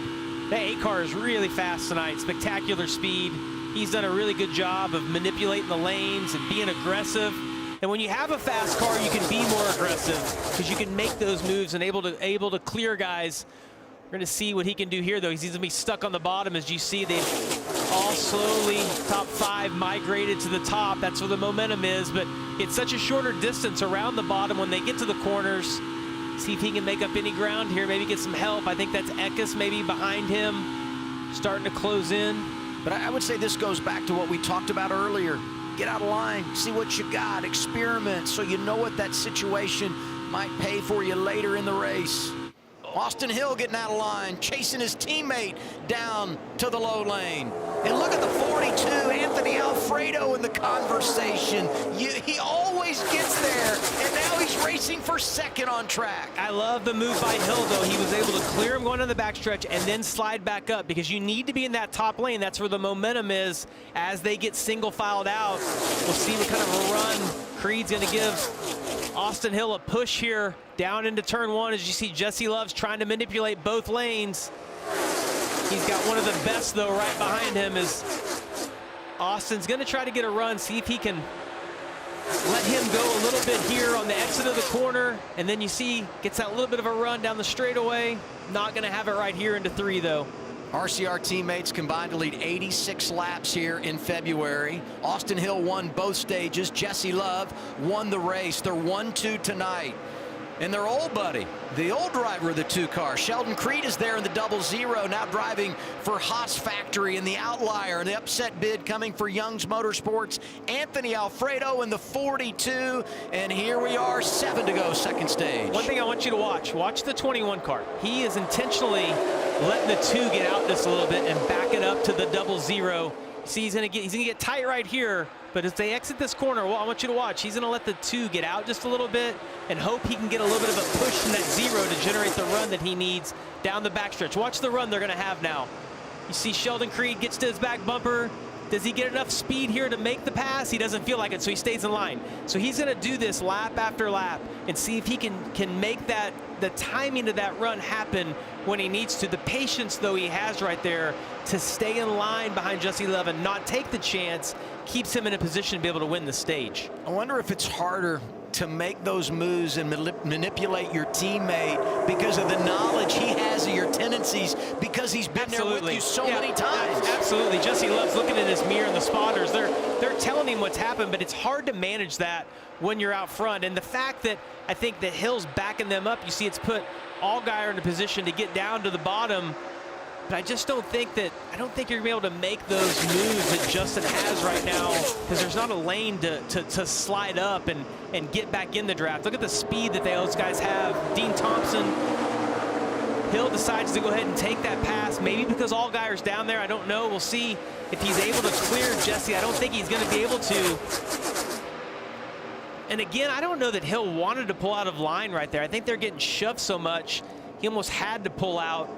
That 8 car is really fast tonight. Spectacular speed. He's done a really good job of manipulating the lanes and being aggressive. And when you have a fast car, you can be more aggressive because you can make those moves and able to clear guys. We're going to see what he can do here, though. He's going to be stuck on the bottom. As you see, they all slowly, top 5 migrated to the top. That's where the momentum is, but it's such a shorter distance around the bottom when they get to the corners. See if he can make up any ground here, maybe get some help. I think that's Eckes maybe behind him, starting to close in. But I would say this goes back to what we talked about earlier. Get out of line, see what you got, experiment, so you know what that situation might pay for you later in the race. Austin Hill getting out of line, chasing his teammate down to the low lane. And look at the 42, Anthony Alfredo in the conversation. He always gets there, and now he's racing for second on track. I love the move by Hill, though. He was able to clear him going on the backstretch and then slide back up because you need to be in that top lane. That's where the momentum is as they get single filed out. We'll see what kind of a run Creed's going to give Austin Hill a push here down into turn 1 as you see Jesse Love's trying to manipulate both lanes. He's got one of the best, though, right behind him. Is Austin's going to try to get a run, see if he can let him go a little bit here on the exit of the corner. And then you see, gets that little bit of a run down the straightaway. Not going to have it right here into 3, though. RCR teammates combined to lead 86 laps here in February. Austin Hill won both stages. Jesse Love won the race. They're 1-2 tonight. And their old buddy, the old driver of the 2 car, Sheldon Creed, is there in the 00, now driving for Haas Factory in the Outlier. And the upset bid coming for Young's Motorsports, Anthony Alfredo in the 42. And here we are, 7 to go, second stage. One thing I want you to watch the 21 car. He is intentionally letting the 2 get out just a little bit and back it up to the 00. See, he's gonna get tight right here, but as they exit this corner, well, I want you to watch. He's gonna let the 2 get out just a little bit and hope he can get a little bit of a push from that 0 to generate the run that he needs down the backstretch. Watch the run they're gonna have now. You see Sheldon Creed gets to his back bumper. Does he get enough speed here to make the pass? He doesn't feel like it, so he stays in line. So he's gonna do this lap after lap and see if he can make the timing of that run happen when he needs to. The patience, though, he has right there to stay in line behind Jesse Love and not take the chance keeps him in a position to be able to win the stage. I wonder if it's harder to make those moves and manipulate your teammate because of the knowledge he has of your tendencies, because he's been there with you so many times. Absolutely. Jesse Love's looking in his mirror, and the spotters, they're telling him what's happened, but it's hard to manage that when you're out front. And the fact that I think that Hill's backing them up, you see it's put Allgaier in a position to get down to the bottom. But I just don't think you're going to be able to make those moves that Justin has right now, because there's not a lane to slide up and get back in the draft. Look at the speed that those guys have. Dean Thompson, Hill decides to go ahead and take that pass, maybe because Allgaier's down there. I don't know. We'll see if he's able to clear Jesse. I don't think he's going to be able to. And again, I don't know that Hill wanted to pull out of line right there. I think they're getting shoved so much, he almost had to pull out.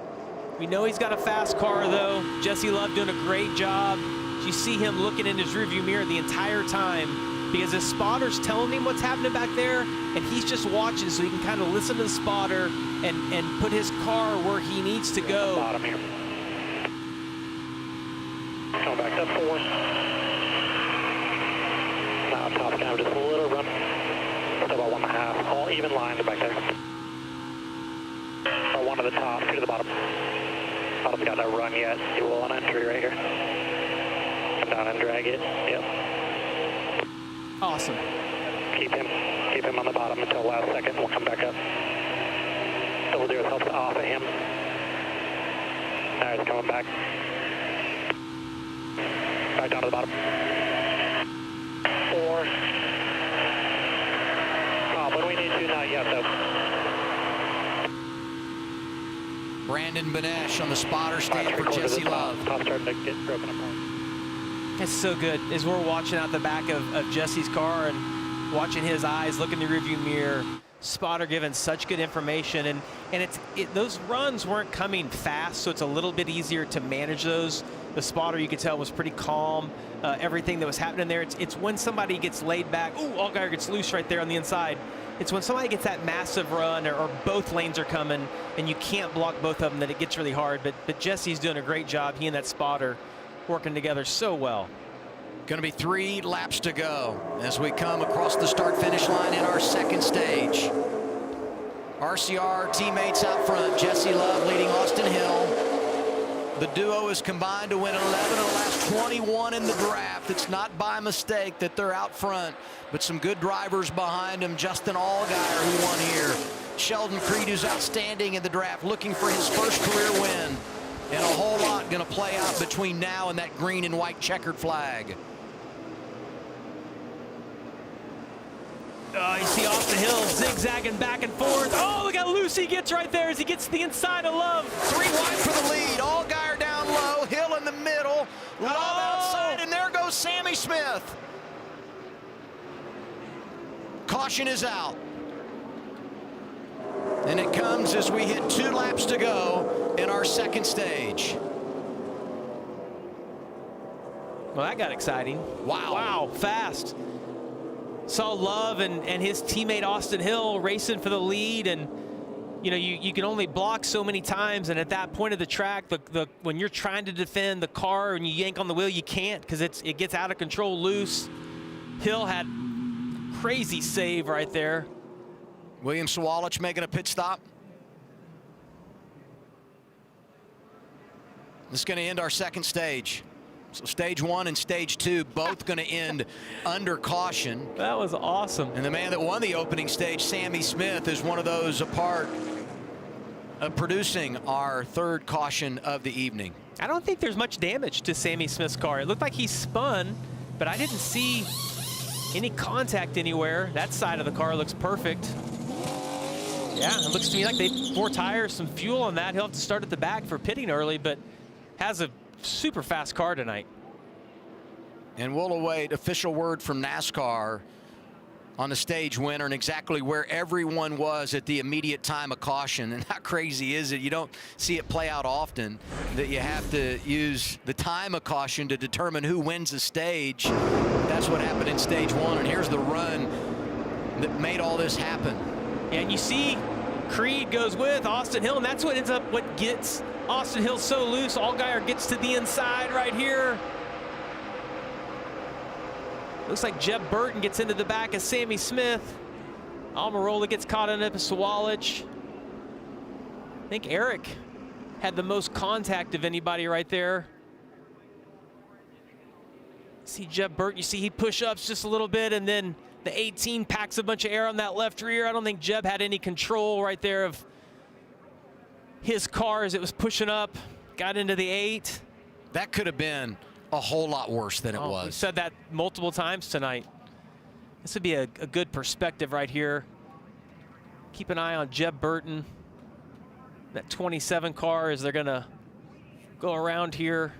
We know he's got a fast car, though. Jesse Love doing a great job. You see him looking in his rearview mirror the entire time because his spotter's telling him what's happening back there, and he's just watching so he can kind of listen to the spotter and put his car where he needs to go. Bottom here. Coming back up 4. Now top down, just a little run. Still about 1.5. All even lines back there. Or 1 to the top, 2 to the bottom. Bottom's got no run yet. You will on entry right here. Come down and drag it. Yep. Awesome. Keep him on the bottom until last second. We'll come back up. So we'll do is help off of him. Now he's coming back. Back down to the bottom. 4. When we need to, not yet though. Brandon Benesh on the spotter stand for Jesse Love. Top starting to get broken apart. It's so good as we're watching out the back of Jesse's car and watching his eyes look in the rearview mirror. Spotter giving such good information, and those runs weren't coming fast, so it's a little bit easier to manage those. The spotter, you could tell, was pretty calm. Everything that was happening there, it's when somebody gets laid back. Ooh, Allgaier gets loose right there on the inside. It's when somebody gets that massive run or both lanes are coming and you can't block both of them that it gets really hard. But Jesse's doing a great job. He and that spotter working together so well. Going to be 3 laps to go as we come across the start-finish line in our second stage. RCR teammates out front. Jesse Love leading Austin Hill. The duo is combined to win 11 of the last 21 in the draft. It's not by mistake that they're out front, but some good drivers behind them. Justin Allgaier, who won here. Sheldon Creed, who's outstanding in the draft, looking for his first career win. And a whole lot going to play out between now and that green and white checkered flag. You see Austin Hill zigzagging back and forth. Oh, look how loose he gets right there as he gets to the inside of Love. 3 wide for the lead. Allgaier down low. Hill in the middle. Love outside, and there goes Sammy Smith. Caution is out. And it comes as we hit 2 laps to go in our second stage. Well, that got exciting. Wow. Wow, fast. Saw Love and his teammate Austin Hill racing for the lead, and you know you can only block so many times, and at that point of the track, when you're trying to defend the car and you yank on the wheel, you can't because it gets out of control, loose. Hill had crazy save right there. William Sawalich making a pit stop. This is going to end our second stage. So stage 1 and stage 2 both going to end under caution. That was awesome. And the man that won the opening stage, Sammy Smith, is one of those a part of producing our third caution of the evening. I don't think there's much damage to Sammy Smith's car. It looked like he spun, but I didn't see any contact anywhere. That side of the car looks perfect. Yeah, it looks to me like they 4 tires, some fuel on that. He'll have to start at the back for pitting early, but has a super fast car tonight. And we'll await official word from NASCAR on the stage winner and exactly where everyone was at the immediate time of caution. And how crazy is it? You don't see it play out often, that you have to use the time of caution to determine who wins the stage. That's what happened in stage 1. And here's the run that made all this happen. And you see Creed goes with Austin Hill, and that's what ends up what gets Austin Hill so loose. Allgaier gets to the inside right here. Looks like Jeb Burton gets into the back of Sammy Smith. Almirola gets caught in it, Sawalich. I think Eric had the most contact of anybody right there. See Jeb Burton, you see he push-ups just a little bit, and then the 18 packs a bunch of air on that left rear. I don't think Jeb had any control right there of his car as it was pushing up, got into the 8. That could have been a whole lot worse than it was. We've said that multiple times tonight. This would be a good perspective right here. Keep an eye on Jeb Burton. That 27 car as they're going to go around here.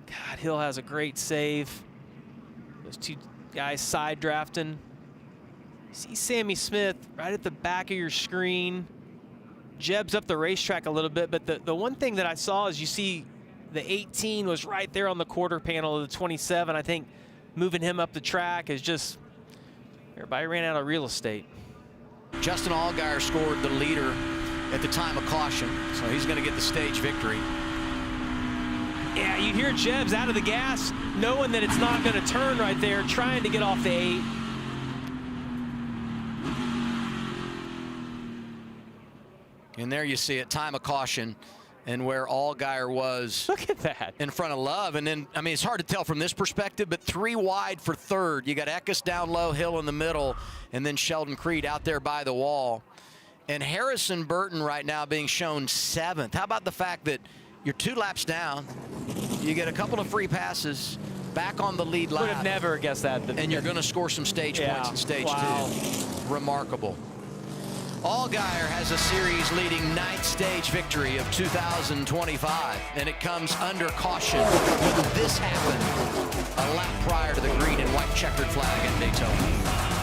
God, Hill has a great save. Those 2 guys side drafting. See Sammy Smith right at the back of your screen. Jeb's up the racetrack a little bit, but the one thing that I saw is you see the 18 was right there on the quarter panel of the 27. I think moving him up the track is just, everybody ran out of real estate. Justin Allgaier scored the leader at the time of caution, so he's going to get the stage victory. Yeah, you hear Jeb's out of the gas, knowing that it's not going to turn right there, trying to get off the 8. And there you see it, time of caution, and where Allgaier was. Look at that. In front of Love. And then, I mean, it's hard to tell from this perspective, but 3 wide for third. You got Eckes down low, Hill in the middle, and then Sheldon Creed out there by the wall. And Harrison Burton right now being shown 7th. How about the fact that you're 2 laps down, you get a couple of free passes, back on the lead lap. Would have never guessed that. And you're going to score some stage points in stage 2. Remarkable. Allgaier has a series-leading 9th stage victory of 2025, and it comes under caution when this happened a lap prior to the green and white checkered flag at Daytona.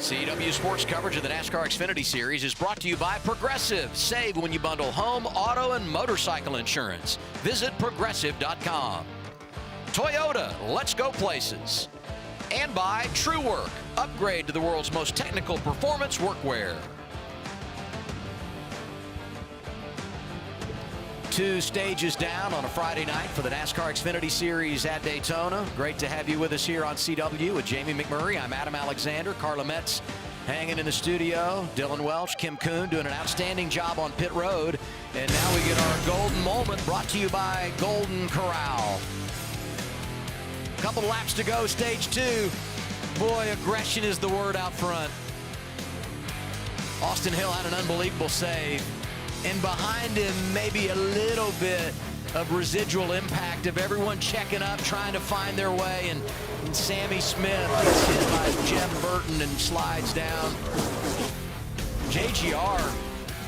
CW Sports coverage of the NASCAR Xfinity Series is brought to you by Progressive. Save when you bundle home, auto, and motorcycle insurance. Visit Progressive.com. Toyota, let's go places. And by TrueWork. Upgrade to the world's most technical performance workwear. 2 stages down on a Friday night for the NASCAR Xfinity Series at Daytona. Great to have you with us here on CW with Jamie McMurray. I'm Adam Alexander. Carla Metz hanging in the studio. Dylan Welch, Kim Kuhn doing an outstanding job on pit road. And now we get our golden moment brought to you by Golden Corral. Couple laps to go, stage 2. Boy, aggression is the word out front. Austin Hill had an unbelievable save. And behind him, maybe a little bit of residual impact of everyone checking up, trying to find their way. And Sammy Smith gets hit by Jeb Burton and slides down. JGR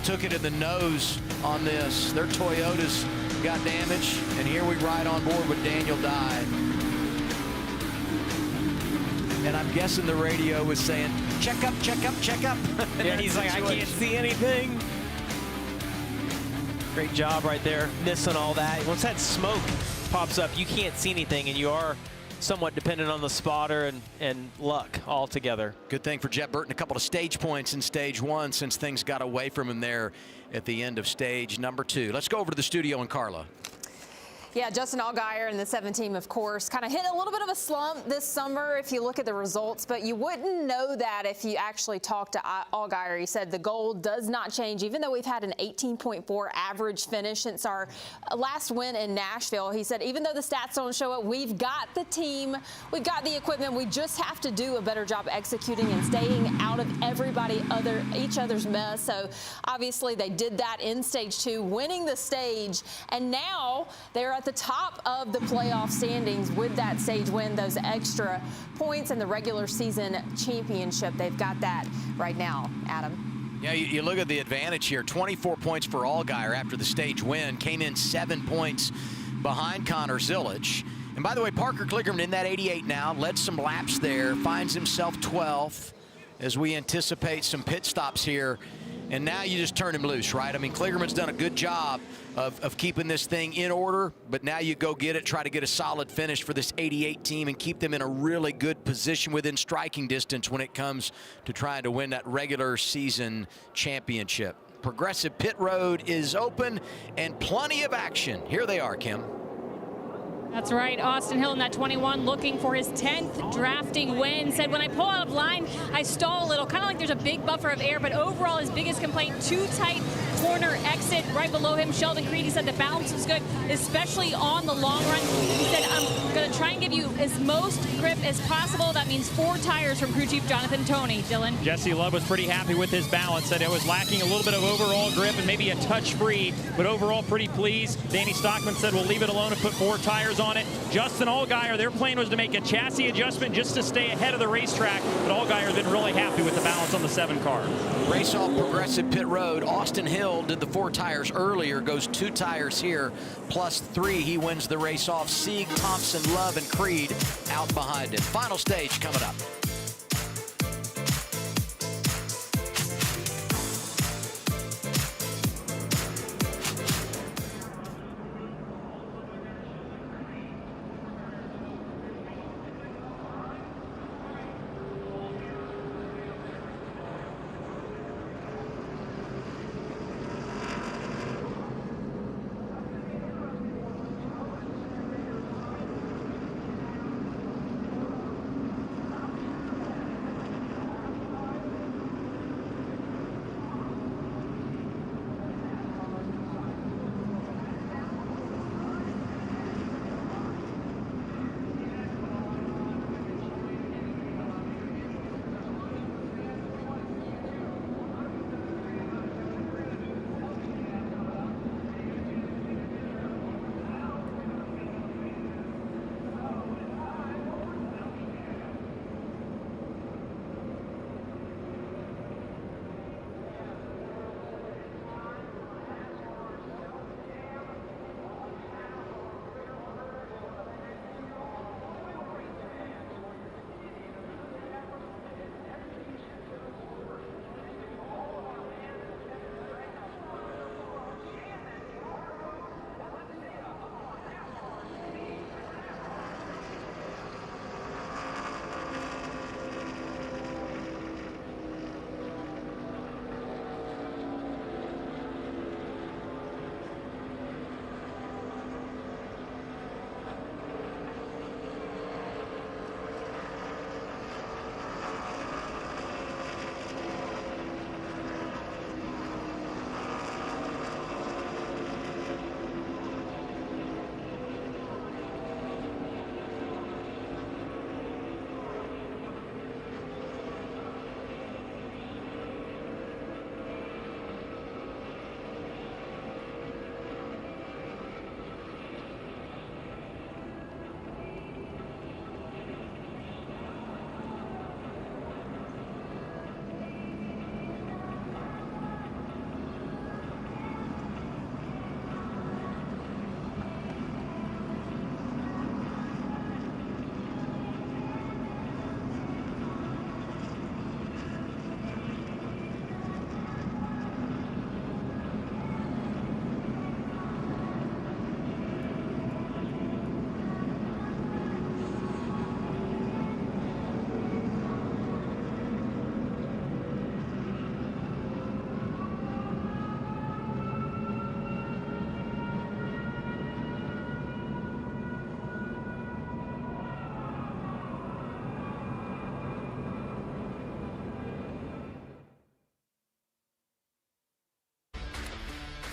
took it in the nose on this. Their Toyotas got damaged. And here we ride on board with Daniel Dye. And I'm guessing the radio was saying, check up, check up, check up. Yeah, he's like, I can't see anything. Great job right there, missing all that. Once that smoke pops up, you can't see anything, and you are somewhat dependent on the spotter and luck altogether. Good thing for Jeb Burton, a couple of stage points in stage 1 since things got away from him there at the end of stage number 2. Let's go over to the studio and Carla. Yeah, Justin Allgaier and the 7 team, of course, kind of hit a little bit of a slump this summer if you look at the results, but you wouldn't know that if you actually talked to Allgaier. He said the goal does not change, even though we've had an 18.4 average finish since our last win in Nashville. He said even though the stats don't show it, we've got the team, we've got the equipment, we just have to do a better job executing and staying out of each other's mess. So obviously they did that in stage 2, winning the stage, and now they're at the top of the playoff standings with that stage win, those extra points in the regular season championship. They've got that right now, Adam. Yeah, you look at the advantage here. 24 points for Allgaier after the stage win. Came in 7 points behind Connor Zilic. And by the way, Parker Kligerman in that 88 now, led some laps there, finds himself 12th as we anticipate some pit stops here. And now you just turn him loose, right? I mean, Kligerman's done a good job of keeping this thing in order, but now you go get it, try to get a solid finish for this 88 team and keep them in a really good position within striking distance when it comes to trying to win that regular season championship. Progressive Pit Road is open and plenty of action. Here they are, Kim. That's right. Austin Hill in that 21 looking for his 10th drafting win. Said, when I pull out of line, I stall a little, kind of like there's a big buffer of air, but overall his biggest complaint, too tight corner exit right below him. Sheldon Creed, he said the balance was good, especially on the long run. He said, I'm going to try and give you as most grip as possible. That means 4 tires from crew chief Jonathan Toney. Dylan. Jesse Love was pretty happy with his balance. Said it was lacking a little bit of overall grip and maybe a touch free, but overall pretty pleased. Danny Stockman said we'll leave it alone and put 4 tires on it. Justin Allgaier, their plan was to make a chassis adjustment just to stay ahead of the racetrack, but Allgaier's been really happy with the balance on the 7 car. Race off Progressive Pit Road. Austin Hill did the 4 tires earlier, goes 2 tires here, plus 3. He wins the race off. Sieg, Thompson, Love, and Creed out behind him. Final stage coming up.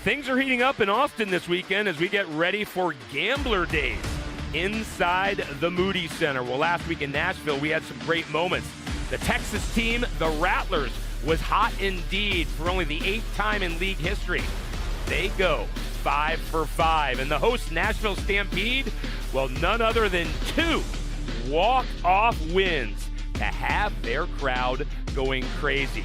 Things are heating up in Austin this weekend as we get ready for Gambler Days inside the Moody Center. Well, last week in Nashville, we had some great moments. The Texas team, the Rattlers, was hot indeed for only the 8th time in league history. They go 5 for 5. And the host Nashville Stampede, well, none other than 2 walk-off wins to have their crowd going crazy.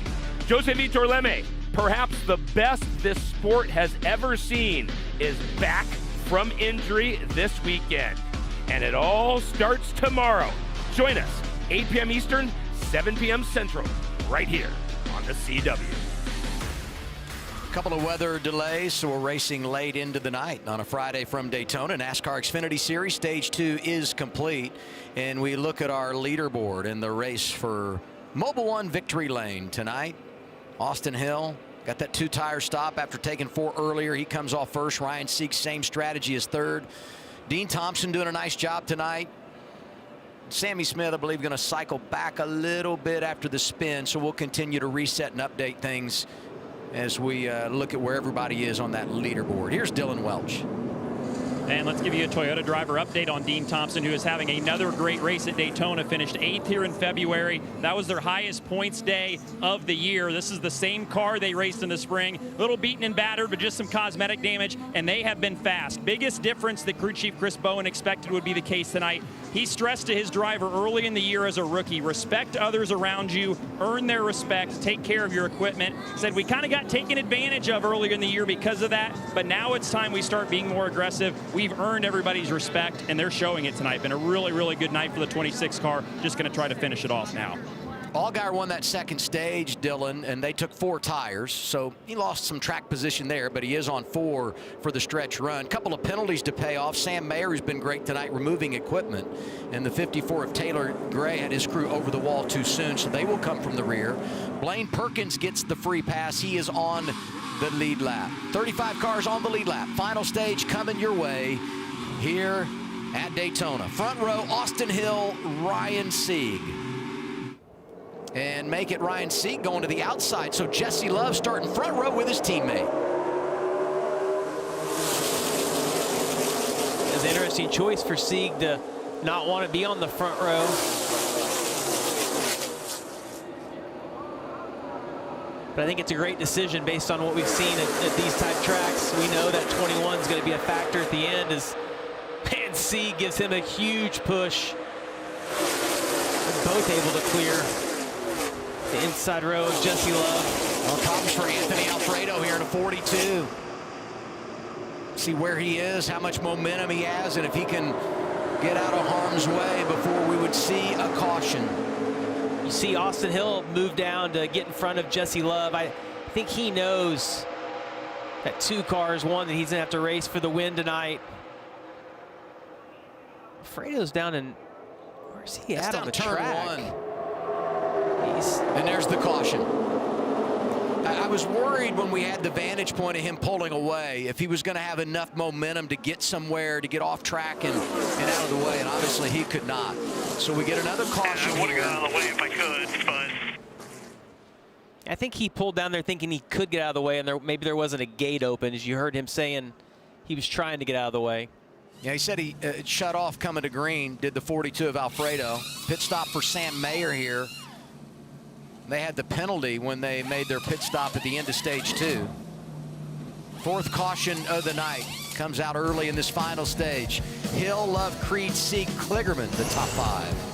Jose Vitor Leme, perhaps the best this sport has ever seen, is back from injury this weekend. And it all starts tomorrow. Join us, 8 p.m. Eastern, 7 p.m. Central, right here on the CW. A couple of weather delays, so we're racing late into the night on a Friday from Daytona. NASCAR Xfinity Series Stage 2 is complete, and we look at our leaderboard in the race for Mobil 1 Victory Lane tonight. Austin Hill got that 2-tire stop after taking 4 earlier. He comes off first. Ryan Sieg, same strategy as third. Dean Thompson doing a nice job tonight. Sammy Smith, I believe, going to cycle back a little bit after the spin, so we'll continue to reset and update things as we look at where everybody is on that leaderboard. Here's Dylan Welch. And let's give you a Toyota driver update on Dean Thompson, who is having another great race at Daytona. Finished 8th here in February. That was their highest points day of the year. This is the same car they raced in the spring. A little beaten and battered, but just some cosmetic damage, and they have been fast. Biggest difference that crew chief Chris Bowen expected would be the case tonight. He stressed to his driver early in the year as a rookie, respect others around you, earn their respect, take care of your equipment. Said we kind of got taken advantage of earlier in the year because of that, but now it's time we start being more aggressive. We've earned everybody's respect, and they're showing it tonight. Been a really, really good night for the 26 car. Just going to try to finish it off now. Allgaier won that second stage, Dylan, and they took 4 tires, so he lost some track position there, but he is on 4 for the stretch run. Couple of penalties to pay off. Sam Mayer, who's been great tonight, removing equipment, and the 54 of Taylor Gray had his crew over the wall too soon, so they will come from the rear. Blaine Perkins gets the free pass. He is on the lead lap. 35 cars on the lead lap. Final stage coming your way here at Daytona. Front row, Austin Hill, Ryan Sieg. And make it Ryan Sieg going to the outside. So Jesse Love starting front row with his teammate. It's an interesting choice for Sieg to not want to be on the front row. But I think it's a great decision based on what we've seen at these type tracks. We know that 21 is going to be a factor at the end as Sieg gives him a huge push. They're both able to clear the inside row of Jesse Love. Well, comes for Anthony Alfredo here in a 42. See where he is, how much momentum he has, and if he can get out of harm's way before we would see a caution. You see Austin Hill move down to get in front of Jesse Love. I think he knows that 2 cars, one that he's going to have to race for the win tonight. Alfredo's down in, where's he at on the track? Turn 1. And there's the caution. I was worried when we had the vantage point of him pulling away if he was going to have enough momentum to get somewhere, to get off track and out of the way, and obviously he could not. So we get another caution here. I would have got out of the way if I could, but I think he pulled down there thinking he could get out of the way, and maybe there wasn't a gate open, as you heard him saying he was trying to get out of the way. Yeah, he said he shut off coming to green, did the 42 of Alfredo. Pit stop for Sam Mayer here. They had the penalty when they made their pit stop at the end of stage 2. 4th caution of the night comes out early in this final stage. Hill, Love, Creed, Sieg, Kligerman, the top 5.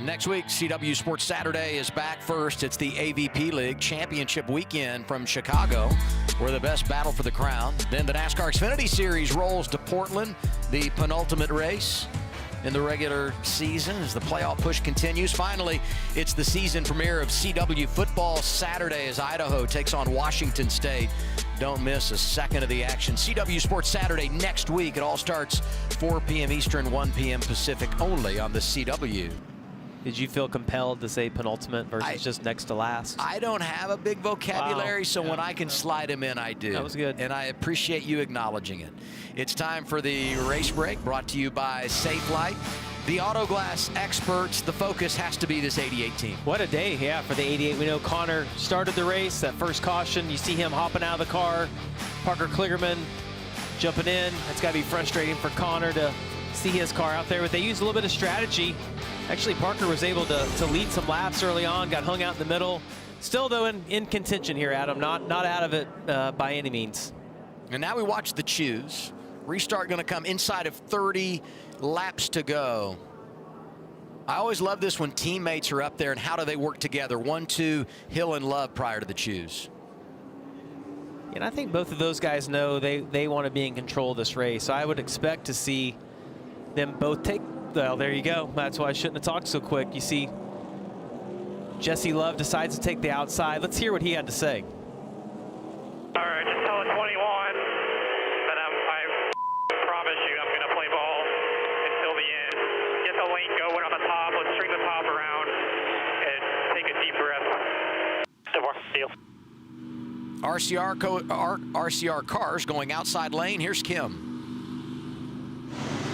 Next week, CW Sports Saturday is back first. It's the AVP League Championship Weekend from Chicago, where the best battle for the crown. Then the NASCAR Xfinity Series rolls to Portland, the penultimate race in the regular season as the playoff push continues. Finally, it's the season premiere of CW football Saturday as Idaho takes on Washington State. Don't miss a second of the action. CW Sports Saturday next week. It all starts 4 p.m. Eastern, 1 p.m. Pacific, only on the CW. Did you feel compelled to say penultimate versus just next to last? I don't have a big vocabulary, Wow. so when I can slide them in, I do. That was good. And I appreciate you acknowledging it. It's time for the race break, brought to you by Safe Light. The Autoglass experts, the focus has to be this 88 team. What a day, yeah, for the 88. We know Connor started the race, that first caution. You see him hopping out of the car. Parker Kligerman jumping in. It's got to be frustrating for Connor to see his car out there, but they used a little bit of strategy. Actually, Parker was able to lead some laps early on, got hung out in the middle. Still, though, in contention here, Adam. Not out of it by any means. And now we watch the choose. Restart going to come inside of 30 laps to go. I always love this when teammates are up there and how do they work together. 1-2, Hill and Love prior to the choose. And I think both of those guys know they want to be in control of this race. So I would expect to see them both take. Well, there you go. That's why I shouldn't have talked so quick. You see Jesse Love decides to take the outside. Let's hear what he had to say. All right, just tell it 21 that I promise you I'm going to play ball until the end. Get the lane going on the top. Let's string the top around and take a deep breath. Deal. RCR cars going outside lane. Here's Kim.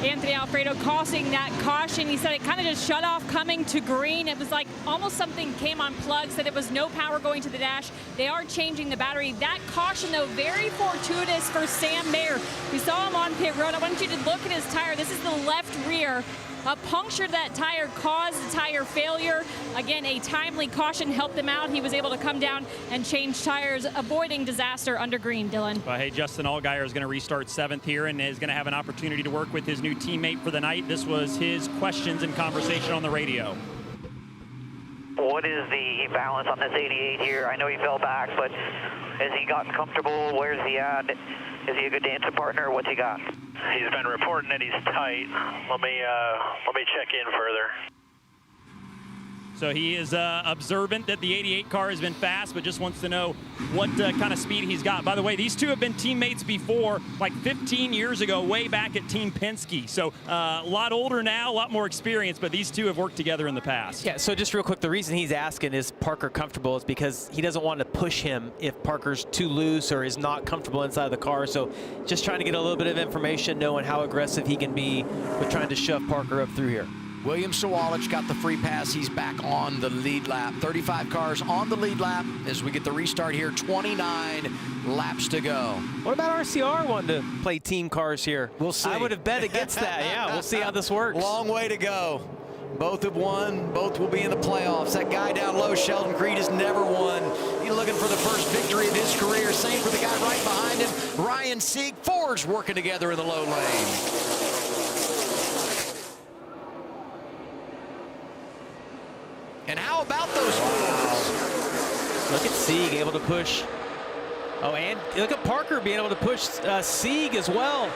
Anthony Alfredo causing that caution. He said it kind of just shut off coming to green. It was like almost something came unplugged, said it was no power going to the dash. They are changing the battery. That caution, though, very fortuitous for Sam Mayer. We saw him on pit road. I want you to look at his tire. This is the left rear. A puncture that tire caused the tire failure. Again, a timely caution helped him out. He was able to come down and change tires, avoiding disaster under green, Dylan. Well, hey, Justin Allgaier is going to restart 7th here and is going to have an opportunity to work with his new teammate for the night. This was his questions and conversation on the radio. What is the balance on this 88 here? I know he fell back, but has he gotten comfortable? Where's he at? Is he a good dancing partner? What's he got? He's been reporting that he's tight. Let me check in further. So he is observant that the 88 car has been fast, but just wants to know what kind of speed he's got. By the way, these two have been teammates before, like 15 years ago, way back at Team Penske. So a lot older now, a lot more experience, but these two have worked together in the past. Yeah, so just real quick, the reason he's asking is Parker comfortable is because he doesn't want to push him if Parker's too loose or is not comfortable inside the car. So just trying to get a little bit of information, knowing how aggressive he can be with trying to shove Parker up through here. William Sawalich got the free pass. He's back on the lead lap. 35 cars on the lead lap as we get the restart here. 29 laps to go. What about RCR wanting to play team cars here? We'll see. I would have bet against that. Yeah, we'll see how this works. Long way to go. Both have won. Both will be in the playoffs. That guy down low, Sheldon Creed, has never won. He's looking for the first victory of his career. Same for the guy right behind him, Ryan Sieg. Fords working together in the low lane. And how about those Fords? Look at Sieg able to push. Oh, and look at Parker being able to push Sieg as well.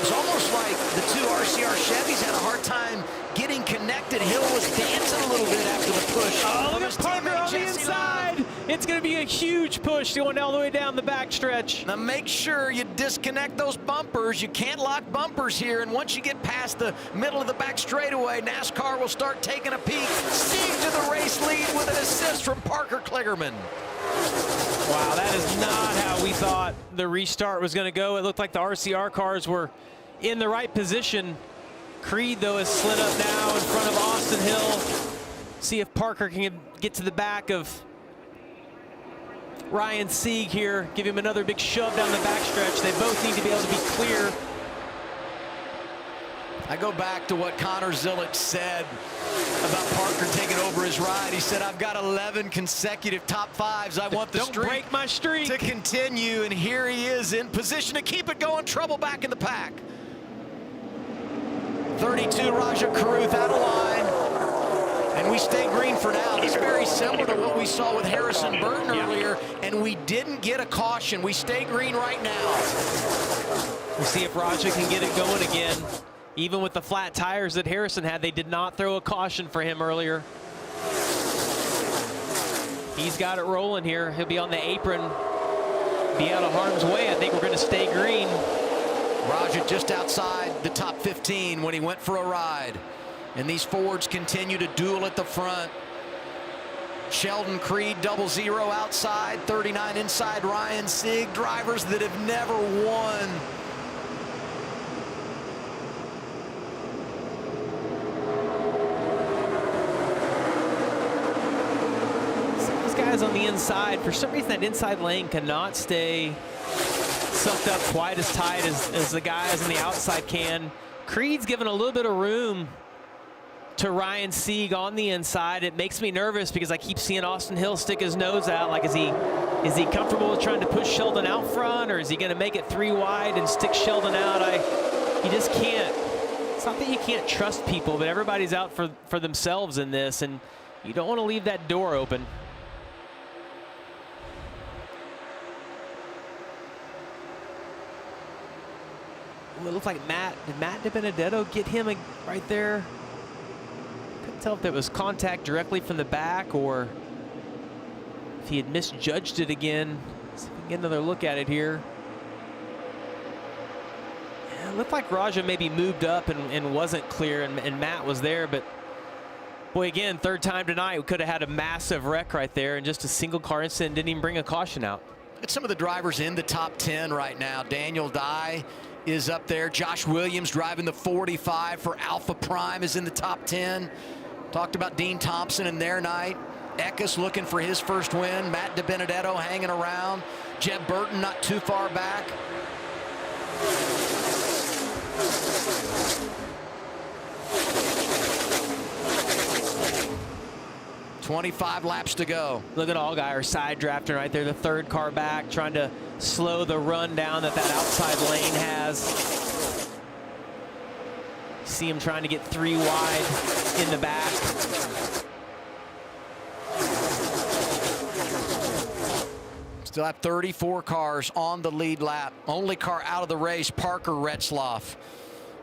It's almost like the two RCR Chevys had a hard time getting connected. Hill was dancing a little bit after the push. Oh, look at Parker on the inside. It's going to be a huge push going all the way down the backstretch. Now make sure you disconnect those bumpers. You can't lock bumpers here. And once you get past the middle of the back straightaway, NASCAR will start taking a peek. Sieg to the race lead with an assist from Parker Kligerman. Wow, that is not how we thought the restart was going to go. It looked like the RCR cars were in the right position. Creed, though, has slid up now in front of Austin Hill. See if Parker can get to the back of Ryan Sieg here. Give him another big shove down the backstretch. They both need to be able to be clear. I go back to what Connor Zilic said about Parker taking over his ride. He said, I've got 11 consecutive top fives. I want the Don't break my streak to continue, and here he is in position to keep it going. Trouble back in the pack. 32, Raja Caruth out of line. And we stay green for now. It's very similar to what we saw with Harrison Burton earlier, and we didn't get a caution. We stay green right now. We'll see if Raja can get it going again. Even with the flat tires that Harrison had, they did not throw a caution for him earlier. He's got it rolling here. He'll be on the apron, be out of harm's way. I think we're going to stay green. Raja just outside the top 15 when he went for a ride. And these Fords continue to duel at the front. Sheldon Creed, 00 outside, 39 inside Ryan Sieg, drivers that have never won. These guys on the inside, for some reason that inside lane cannot stay sucked up quite as tight as the guys on the outside can. Creed's given a little bit of room to Ryan Sieg on the inside. It makes me nervous because I keep seeing Austin Hill stick his nose out. Like, is he comfortable with trying to push Sheldon out front, or is he going to make it 3 wide and stick Sheldon out? You just can't. It's not that you can't trust people, but everybody's out for themselves in this, and you don't want to leave that door open. Ooh, it looks like did Matt DiBenedetto get him right there? Couldn't tell if that was contact directly from the back or if he had misjudged it again. Let's see if we can get another look at it here. Yeah, it looked like Raja maybe moved up and wasn't clear, and Matt was there, but boy, again, third time tonight, we could have had a massive wreck right there, and just a single car incident, didn't even bring a caution out. It's some of the drivers in the top 10 right now. Daniel Dye is up there. Josh Williams driving the 45 for Alpha Prime is in the top 10. Talked about Dean Thompson in their night. Eckes looking for his first win. Matt DiBenedetto hanging around. Jeb Burton not too far back. $25 laps to go. Look at Allgaier side drafting right there, the third car back, trying to slow the run down that outside lane has. See him trying to get 3 wide in the back. Still have 34 cars on the lead lap. Only car out of the race, Parker Retzlaff.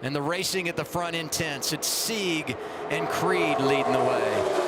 And the racing at the front intense. It's Sieg and Creed leading the way.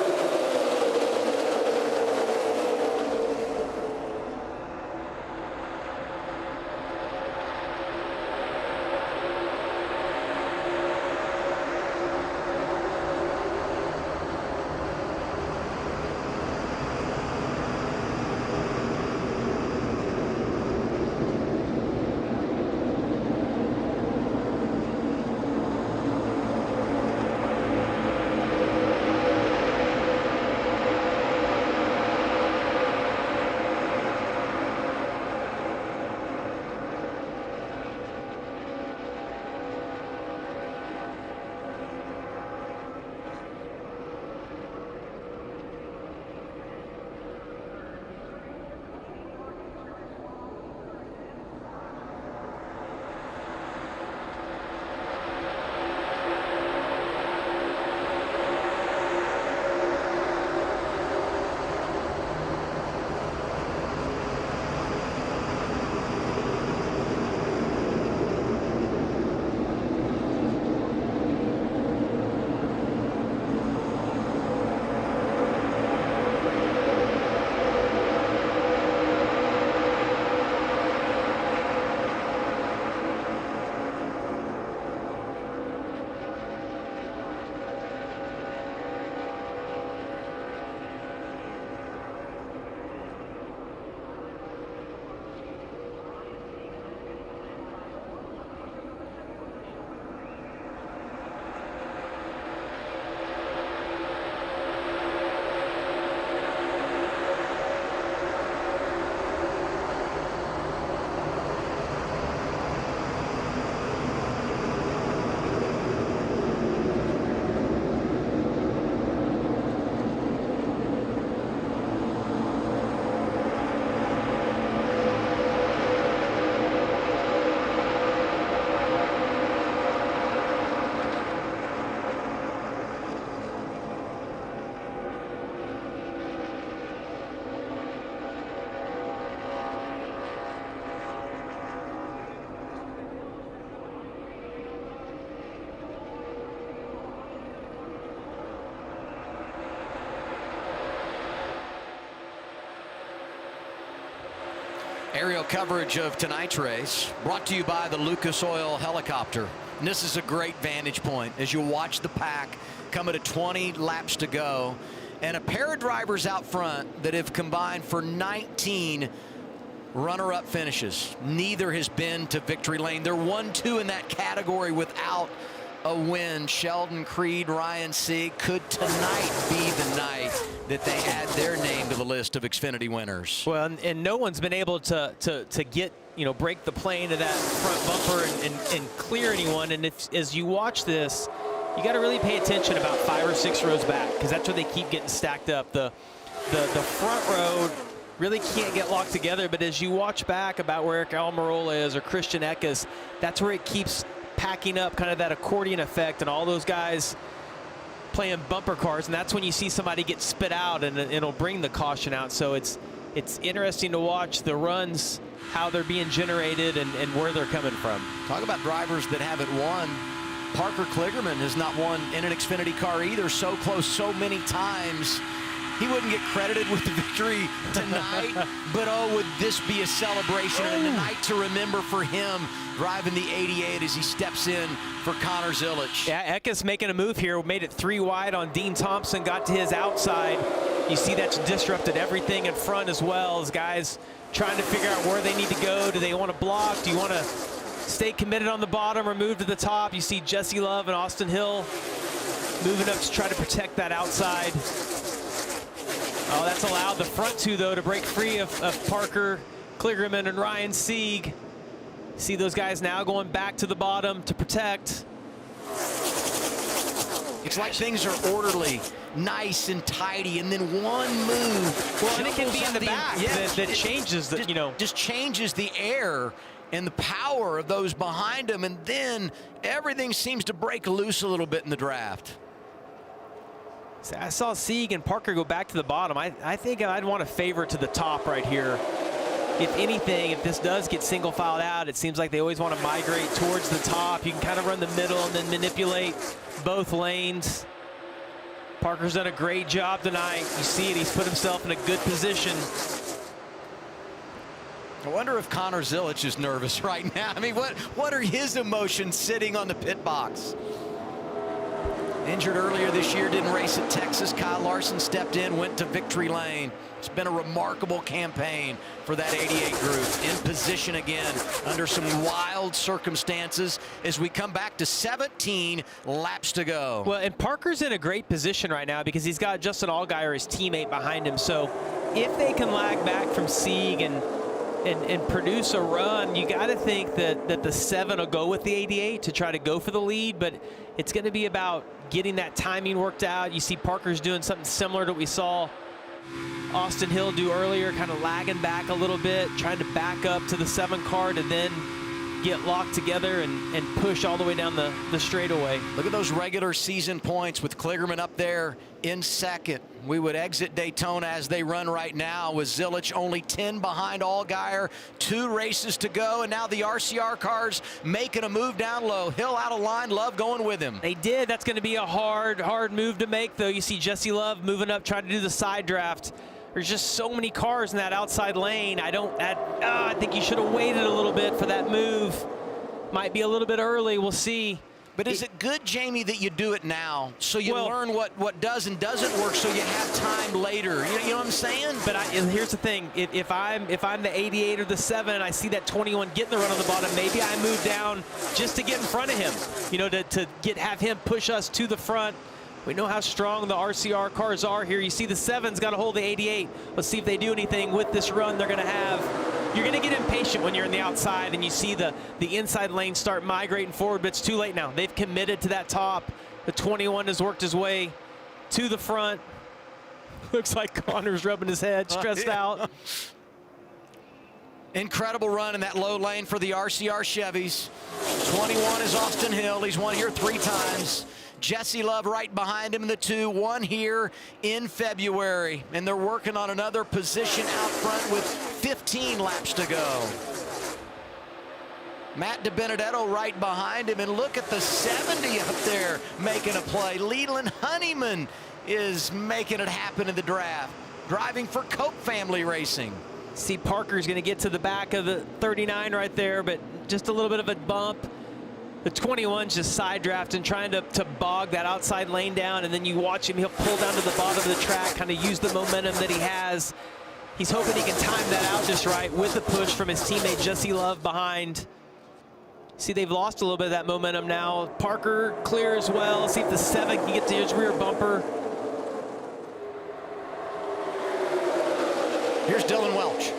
Aerial coverage of tonight's race brought to you by the Lucas Oil helicopter. And this is a great vantage point as you watch the pack coming to 20 laps to go, and a pair of drivers out front that have combined for 19 runner-up finishes. Neither has been to victory lane. They're 1-2 in that category without a win. Sheldon Creed, Ryan Sieg. Could tonight be the night that they add their name to the list of Xfinity winners? Well, and no one's been able to get, break the plane of that front bumper and clear anyone. And as you watch this, you got to really pay attention about 5 or 6 rows back, because that's where they keep getting stacked up. The front row really can't get locked together, but as you watch back about where Eric Almirola is or Christian Eckes, that's where it keeps packing up, kind of that accordion effect, and all those guys playing bumper cars, and that's when you see somebody get spit out, and it'll bring the caution out. So it's interesting to watch the runs, how they're being generated, and where they're coming from. Talk about drivers that haven't won. Parker Kligerman has not won in an Xfinity car either. So close so many times. He wouldn't get credited with the victory tonight, but oh, would this be a celebration and a night to remember for him, driving the 88 as he steps in for Connor Zilisch. Yeah, Eckes making a move here, made it 3 wide on Dean Thompson, got to his outside. You see that's disrupted everything in front as well, as guys trying to figure out where they need to go. Do they want to block? Do you want to stay committed on the bottom or move to the top? You see Jesse Love and Austin Hill moving up to try to protect that outside. Oh, that's allowed the front two, though, to break free of Parker Kligerman and Ryan Sieg. See those guys now going back to the bottom to protect. It's like things are orderly, nice and tidy, and then one move. Well, and it can be in the back that changes the, just changes the air and the power of those behind them, and then everything seems to break loose a little bit in the draft. I saw Sieg and Parker go back to the bottom. I think I'd want to favor to the top right here. If anything, if this does get single filed out, it seems like they always want to migrate towards the top. You can kind of run the middle and then manipulate both lanes. Parker's done a great job tonight. You see it, he's put himself in a good position. I wonder if Connor Zilisch is nervous right now. I mean, what are his emotions sitting on the pit box? Injured earlier this year, didn't race at Texas. Kyle Larson stepped in, went to victory lane. It's been a remarkable campaign for that 88 group. In position again under some wild circumstances as we come back to 17 laps to go. Well, and Parker's in a great position right now because he's got Justin Allgaier, his teammate, behind him. So if they can lag back from Sieg and produce a run, you got to think that the 7 will go with the 88 to try to go for the lead, but it's going to be about getting that timing worked out. You see Parker's doing something similar to what we saw Austin Hill do earlier, kind of lagging back a little bit, trying to back up to the 7 car to then get locked together and push all the way down the straightaway. Look at those regular season points with Kligerman up there in second. We would exit Daytona as they run right now with Zilisch only 10 behind Allgaier, 2 races to go, and now the RCR cars making a move down low. Hill out of line, Love going with him. They did. That's going to be a hard move to make, though. You see Jesse Love moving up, trying to do the side draft. There's just so many cars in that outside lane. I think you should have waited a little bit for that move. Might be a little bit early. We'll see. But is it good, Jamie, that you do it now so you learn what does and doesn't work so you have time later? You know what I'm saying? But here's the thing. If I'm the 88 or the 7 and I see that 21 getting the run on the bottom, maybe I move down just to get in front of him, to have him push us to the front. We know how strong the RCR cars are here. You see the 7's got a hold of the 88. Let's see if they do anything with this run they're going to have. You're going to get impatient when you're in the outside and you see the inside lane start migrating forward, but it's too late now. They've committed to that top. The 21 has worked his way to the front. Looks like Connor's rubbing his head, stressed out. Incredible run in that low lane for the RCR Chevys. 21 is Austin Hill. He's won here 3 times. Jesse Love right behind him in the 2, 1 here in February. And they're working on another position out front with 15 laps to go. Matt DiBenedetto right behind him, and look at the 70 up there making a play. Leland Honeyman is making it happen in the draft, driving for Coke Family Racing. See Parker's going to get to the back of the 39 right there, but just a little bit of a bump. The 21's just side drafting, trying to bog that outside lane down, and then you watch him, he'll pull down to the bottom of the track, kind of use the momentum that he has. He's hoping he can time that out just right with the push from his teammate Jesse Love behind. See, they've lost a little bit of that momentum now. Parker clear as well. See if the 7 can get to his rear bumper. Here's Dylan Welch.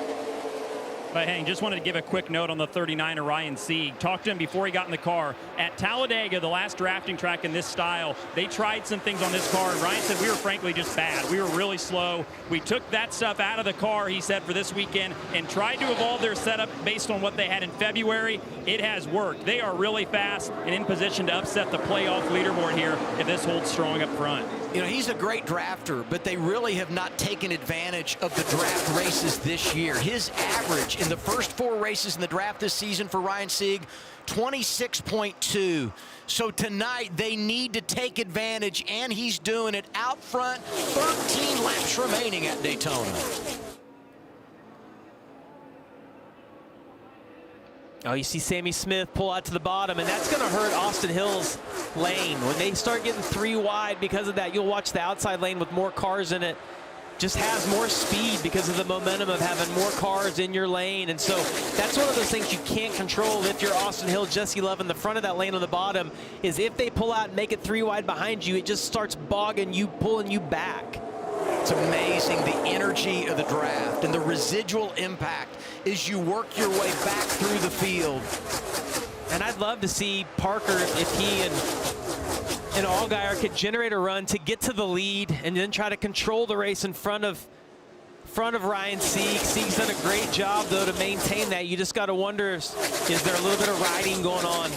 But Hank, just wanted to give a quick note on the 39 Ryan Sieg. Talked to him before he got in the car. At Talladega, the last drafting track in this style, they tried some things on this car, and Ryan said we were frankly just bad. We were really slow. We took that stuff out of the car, he said, for this weekend and tried to evolve their setup based on what they had in February. It has worked. They are really fast and in position to upset the playoff leaderboard here if this holds strong up front. You know, he's a great drafter, but they really have not taken advantage of the draft races this year. His average in the first 4 races in the draft this season for Ryan Sieg, 26.2. So tonight they need to take advantage, and he's doing it out front. 13 laps remaining at Daytona. Oh, you see Sammy Smith pull out to the bottom, and that's going to hurt Austin Hill's lane. When they start getting 3 wide because of that, you'll watch the outside lane with more cars in it. Just has more speed because of the momentum of having more cars in your lane. And so that's one of those things you can't control if you're Austin Hill, Jesse Love in the front of that lane on the bottom, is if they pull out and make it 3 wide behind you, it just starts bogging you, pulling you back. It's amazing the energy of the draft and the residual impact as you work your way back through the field. And I'd love to see Parker, if he and Allgaier could generate a run to get to the lead and then try to control the race in front of Ryan Sieg. Sieg's done a great job, though, to maintain that. You just got to wonder, is there a little bit of riding going on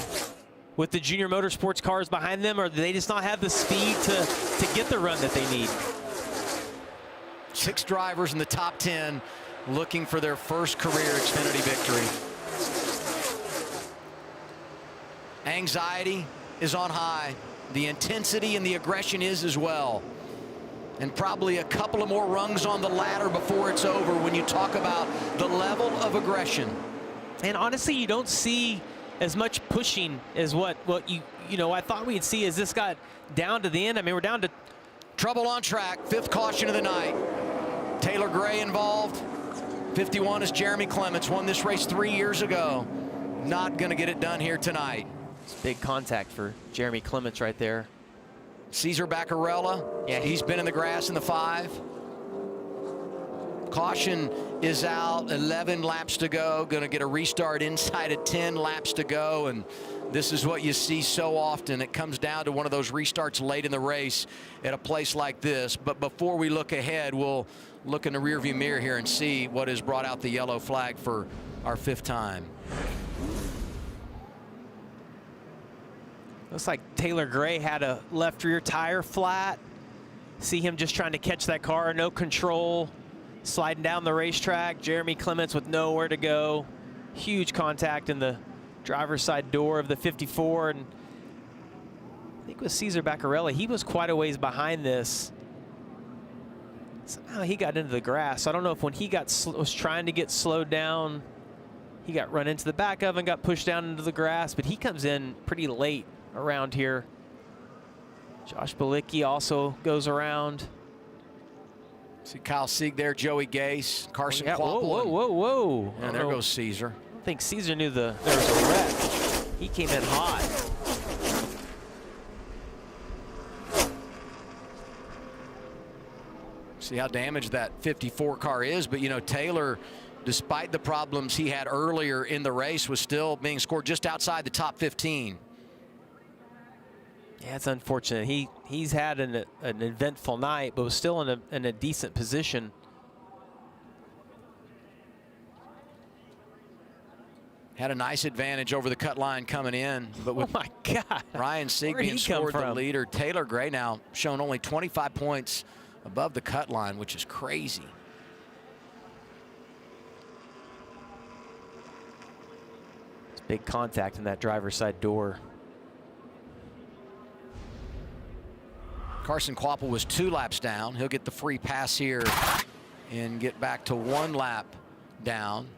with the Junior Motorsports cars behind them, or do they just not have the speed to get the run that they need? 6 drivers in the top 10 looking for their first career Xfinity victory. Anxiety is on high. The intensity and the aggression is as well. And probably a couple of more rungs on the ladder before it's over when you talk about the level of aggression. And honestly, you don't see as much pushing as what you know I thought we'd see as this got down to the end. I mean, we're down to trouble on track. 5th caution of the night. Taylor Gray involved. 51 is Jeremy Clements. Won this race 3 years ago. Not going to get it done here tonight. It's big contact for Jeremy Clements right there. Cesar Baccarella. Yeah, he's been in the grass in the 5. Caution is out. 11 laps to go. Going to get a restart inside of 10 laps to go. And this is what you see so often. It comes down to one of those restarts late in the race at a place like this. But before we look ahead, we'll look in the rearview mirror here and see what has brought out the yellow flag for our 5th time. Looks like Taylor Gray had a left rear tire flat. See him just trying to catch that car, no control, sliding down the racetrack. Jeremy Clements with nowhere to go. Huge contact in the driver's side door of the 54. And I think with Cesar Baccarella, he was quite a ways behind this. Somehow he got into the grass. I don't know if when he was trying to get slowed down, he got run into the back of and got pushed down into the grass, but he comes in pretty late around here. Josh Bilicki also goes around. See Kyle Sieg there, Joey Gase, Carson Kvapil. Whoa. And there goes Cesar. I don't think Cesar knew there was a wreck. He came in hot. See how damaged that 54 car is, but you know, Taylor, despite the problems he had earlier in the race, was still being scored just outside the top 15. Yeah, it's unfortunate. He's had an eventful night, but was still in a decent position. Had a nice advantage over the cut line coming in, but with oh my God, Ryan Sieg being scored the leader, Taylor Gray now shown only 25 points above the cut line, which is crazy. It's big contact in that driver's side door. Carson Kvapil was 2 laps down. He'll get the free pass here and get back to 1 lap down.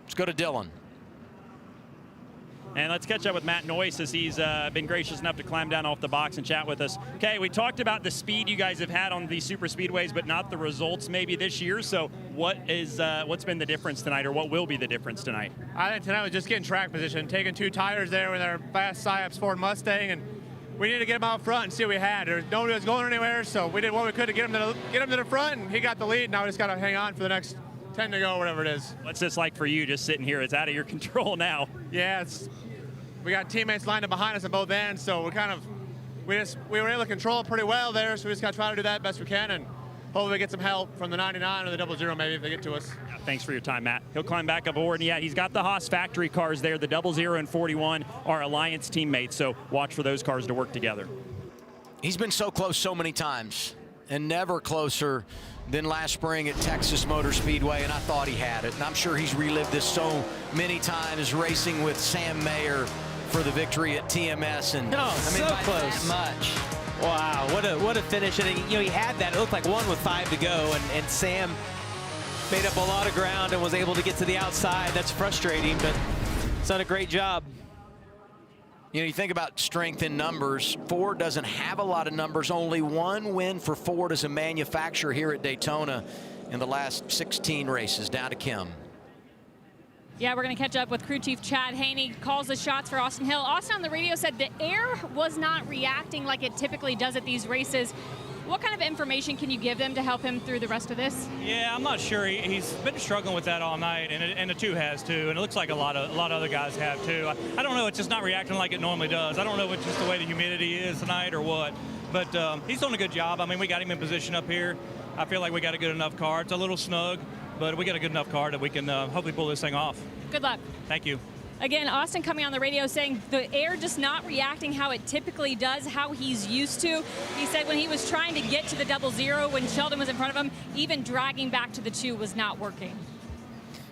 Let's go to Dylan. And let's catch up with Matt Noyce as he's been gracious enough to climb down off the box and chat with us. Okay, we talked about the speed you guys have had on these super speedways, but not the results maybe this year. So what's been the difference tonight, or what will be the difference tonight? I think tonight was just getting track position, taking 2 tires there with our fast Psyops Ford Mustang, and we needed to get him out front and see what we had. Nobody was going anywhere, so we did what we could to get him to the front, and he got the lead. Now we just got to hang on for the next 10 to go, whatever it is. What's this like for you, just sitting here? It's out of your control now. Yeah, we got teammates lined up behind us on both ends, so we were able to control it pretty well there, so we just got to try to do that best we can, and hopefully we get some help from the 99 or the 00 maybe if they get to us. Yeah, thanks for your time, Matt. He'll climb back aboard, and yeah, he's got the Haas factory cars there. The 00 and 41 are Alliance teammates, so watch for those cars to work together. He's been so close so many times, and never closer than last spring at Texas Motor Speedway, and I thought he had it. And I'm sure he's relived this so many times, racing with Sam Mayer for the victory at TMS. And so close. That much. Wow, what a finish. And he had that. It looked like 1 with 5 to go, and Sam made up a lot of ground and was able to get to the outside. That's frustrating, but it's done a great job. You know, you think about strength in numbers. Ford doesn't have a lot of numbers. Only 1 win for Ford as a manufacturer here at Daytona in the last 16 races. Down to Kim. Yeah, we're going to catch up with crew chief Chad Haney. Calls the shots for Austin Hill. Austin on the radio said the air was not reacting like it typically does at these races. What kind of information can you give them to help him through the rest of this? Yeah, I'm not sure. He's been struggling with that all night, and the 2 has too, and it looks like a lot of other guys have too. I don't know. It's just not reacting like it normally does. I don't know if it's just the way the humidity is tonight or what, but he's doing a good job. I mean, we got him in position up here. I feel like we got a good enough car. It's a little snug, but we got a good enough car that we can hopefully pull this thing off. Good luck. Thank you. Again, Austin coming on the radio saying the air just not reacting how it typically does, how he's used to. He said when he was trying to get to the 00 when Sheldon was in front of him, even dragging back to the 2 was not working.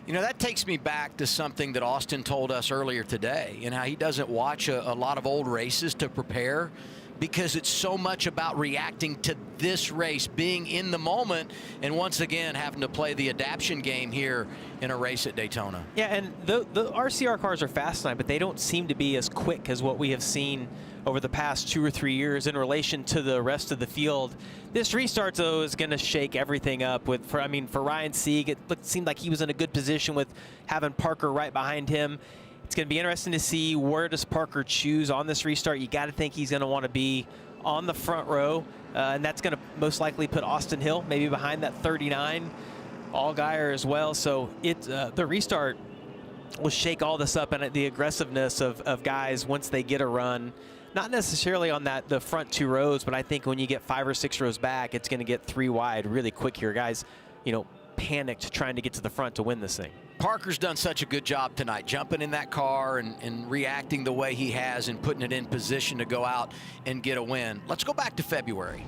You know, that takes me back to something that Austin told us earlier today, and how he doesn't watch a lot of old races to prepare, because it's so much about reacting to this race, being in the moment, and once again having to play the adaptation game here in a race at Daytona. Yeah, and the RCR cars are fast tonight, but they don't seem to be as quick as what we have seen over the past 2 or 3 years in relation to the rest of the field. This restart, though, is going to shake everything up. For Ryan Sieg, it seemed like he was in a good position with having Parker right behind him. It's going to be interesting to see where does Parker choose on this restart. You got to think he's going to want to be on the front row, and that's going to most likely put Austin Hill maybe behind that 39, Allgaier as well. So the restart will shake all this up, and the aggressiveness of guys once they get a run. Not necessarily on the front 2 rows, but I think when you get 5 or 6 rows back, it's going to get 3 wide really quick here. Guys, panicked trying to get to the front to win this thing. Parker's done such a good job tonight, jumping in that car and reacting the way he has and putting it in position to go out and get a win. Let's go back to February.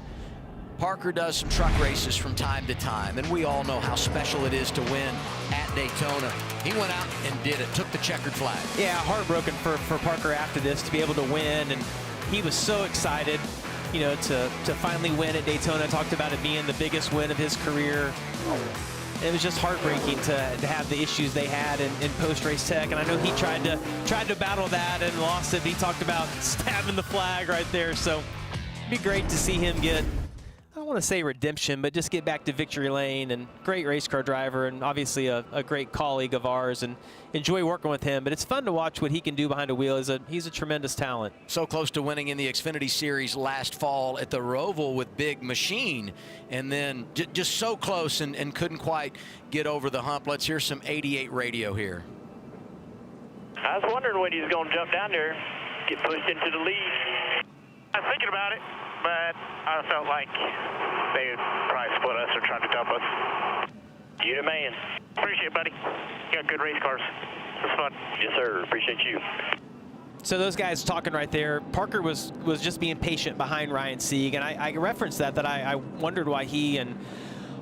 Parker does some truck races from time to time, and we all know how special it is to win at Daytona. He went out and did it, took the checkered flag. Yeah, heartbroken for Parker after this to be able to win, and he was so excited, to finally win at Daytona. Talked about it being the biggest win of his career. It was just heartbreaking to have the issues they had in post-race tech, and I know he tried to battle that and lost it. He talked about stabbing the flag right there, so it'd be great to see him get, I don't want to say redemption, but just get back to victory lane. And great race car driver, and obviously a great colleague of ours, and enjoy working with him. But it's fun to watch what he can do behind a wheel. He's a tremendous talent. So close to winning in the Xfinity Series last fall at the Roval with Big Machine, and then just so close and couldn't quite get over the hump. Let's hear some 88 radio here. I was wondering when he was going to jump down there, get pushed into the lead. I was thinking about it, but I felt like they would probably split us or try to dump us. You the man. Appreciate it, buddy. You got good race cars. It's fun. Yes, sir. Appreciate you. So those guys talking right there, Parker was just being patient behind Ryan Sieg, and I referenced that I wondered why he and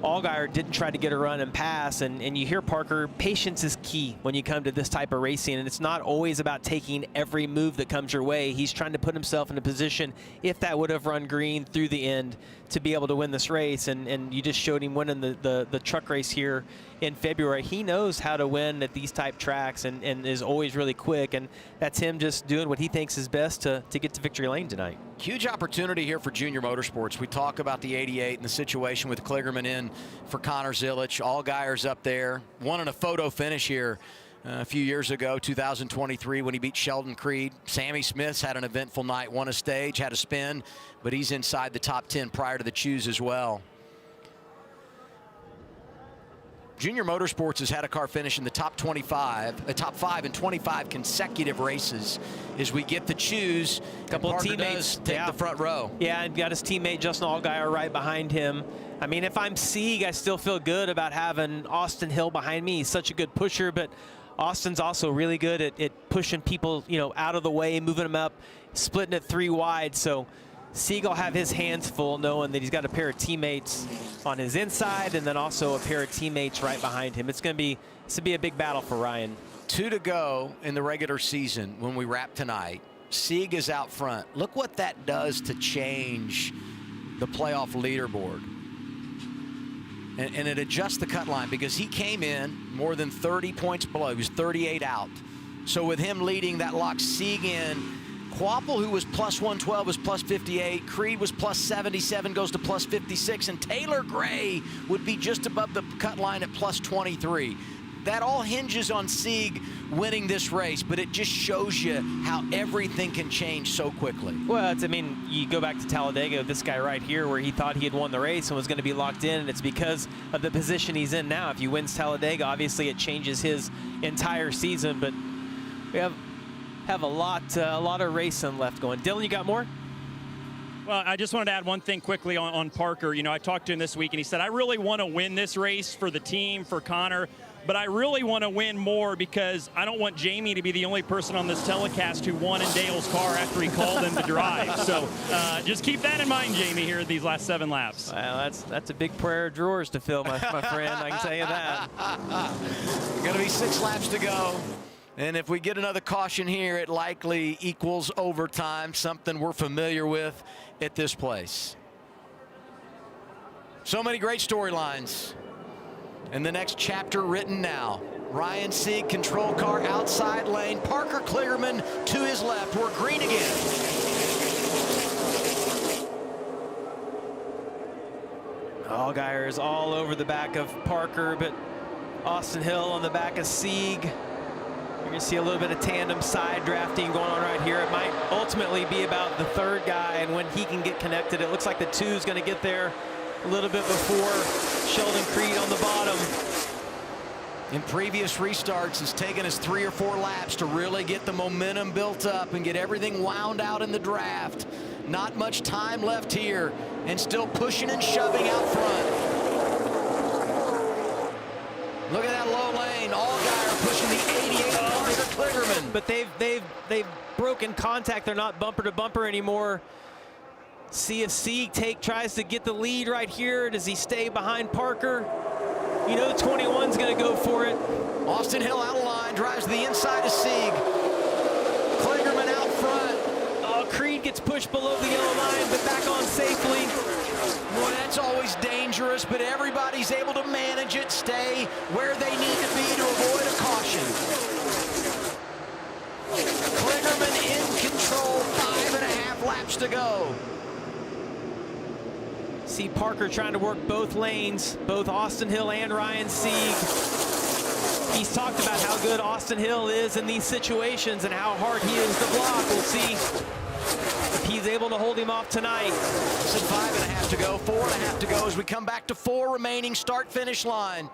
Allgaier didn't try to get a run and pass, and you hear Parker, patience is key when you come to this type of racing, and it's not always about taking every move that comes your way. He's trying to put himself in a position, if that would have run green through the end, to be able to win this race, and you just showed him winning the truck race here in February. He knows how to win at these type tracks and is always really quick, and that's him just doing what he thinks is best to get to victory lane tonight. Huge opportunity here for Junior Motorsports. We talk about the 88 and the situation with Kligerman in for Connor Zilic. Allgaier's up there. Won in a photo finish here a few years ago, 2023, when he beat Sheldon Creed. Sammy Smith's had an eventful night, won a stage, had a spin, but he's inside the top 10 prior to the choose as well. Junior Motorsports has had a car finish in the top 5 in 25 consecutive races. As we get the choose, a couple of teammates take the front row. Yeah, and got his teammate Justin Allgaier right behind him. I mean, if I'm Sieg, I still feel good about having Austin Hill behind me. He's such a good pusher, but Austin's also really good at pushing people, out of the way, moving them up, splitting it 3 wide. So Sieg will have his hands full knowing that he's got a pair of teammates on his inside and then also a pair of teammates right behind him. It's going to be a big battle for Ryan. 2 to go in the regular season when we wrap tonight. Sieg is out front. Look what that does to change the playoff leaderboard. And it adjusts the cut line because he came in more than 30 points below. He was 38 out. So with him leading, that locks Sieg in. Quapple, who was plus 112, was plus 58. Creed was plus 77, goes to plus 56. And Taylor Gray would be just above the cut line at plus 23. That all hinges on Sieg winning this race, but it just shows you how everything can change so quickly. Well, you go back to Talladega, this guy right here, where he thought he had won the race and was going to be locked in, and it's because of the position he's in now. If he wins Talladega, obviously it changes his entire season, but we have a lot of racing left going. Dylan, you got more? Well, I just wanted to add one thing quickly on Parker. I talked to him this week, and he said, I really want to win this race for the team, for Connor, but I really want to win more because I don't want Jamie to be the only person on this telecast who won in Dale's car after he called him to drive. So just keep that in mind, Jamie, here these last 7 laps. Well, that's a big pair of drawers to fill, my friend. I can tell you that. Going to be 6 laps to go. And if we get another caution here, it likely equals overtime, something we're familiar with at this place. So many great storylines. And the next chapter written now. Ryan Sieg, control car, outside lane. Parker Kligerman to his left. We're green again. Allgaier is all over the back of Parker, but Austin Hill on the back of Sieg. You're going to see a little bit of tandem side drafting going on right here. It might ultimately be about the 3rd guy and when he can get connected. It looks like the 2 is going to get there a little bit before Sheldon Creed on the bottom. In previous restarts, it's taken us 3 or 4 laps to really get the momentum built up and get everything wound out in the draft. Not much time left here, and still pushing and shoving out front. Look at that low lane. Allgaier pushing the 88 Parker Kligerman. But they've broken contact. They're not bumper to bumper anymore. See if Sieg tries to get the lead right here. Does he stay behind Parker? The 21's going to go for it. Austin Hill out of line, drives to the inside of Sieg. Kligerman out front. Oh, Creed gets pushed below the yellow line, but back on safely. Well, that's always dangerous, but everybody's able to manage it, stay where they need to be to avoid a caution. Kligerman in control, 5.5 laps to go. See Parker trying to work both lanes, both Austin Hill and Ryan Sieg. He's talked about how good Austin Hill is in these situations and how hard he is to block. We'll see if he's able to hold him off tonight. This is 5.5 to go, 4.5 to go as we come back to 4 remaining start-finish line.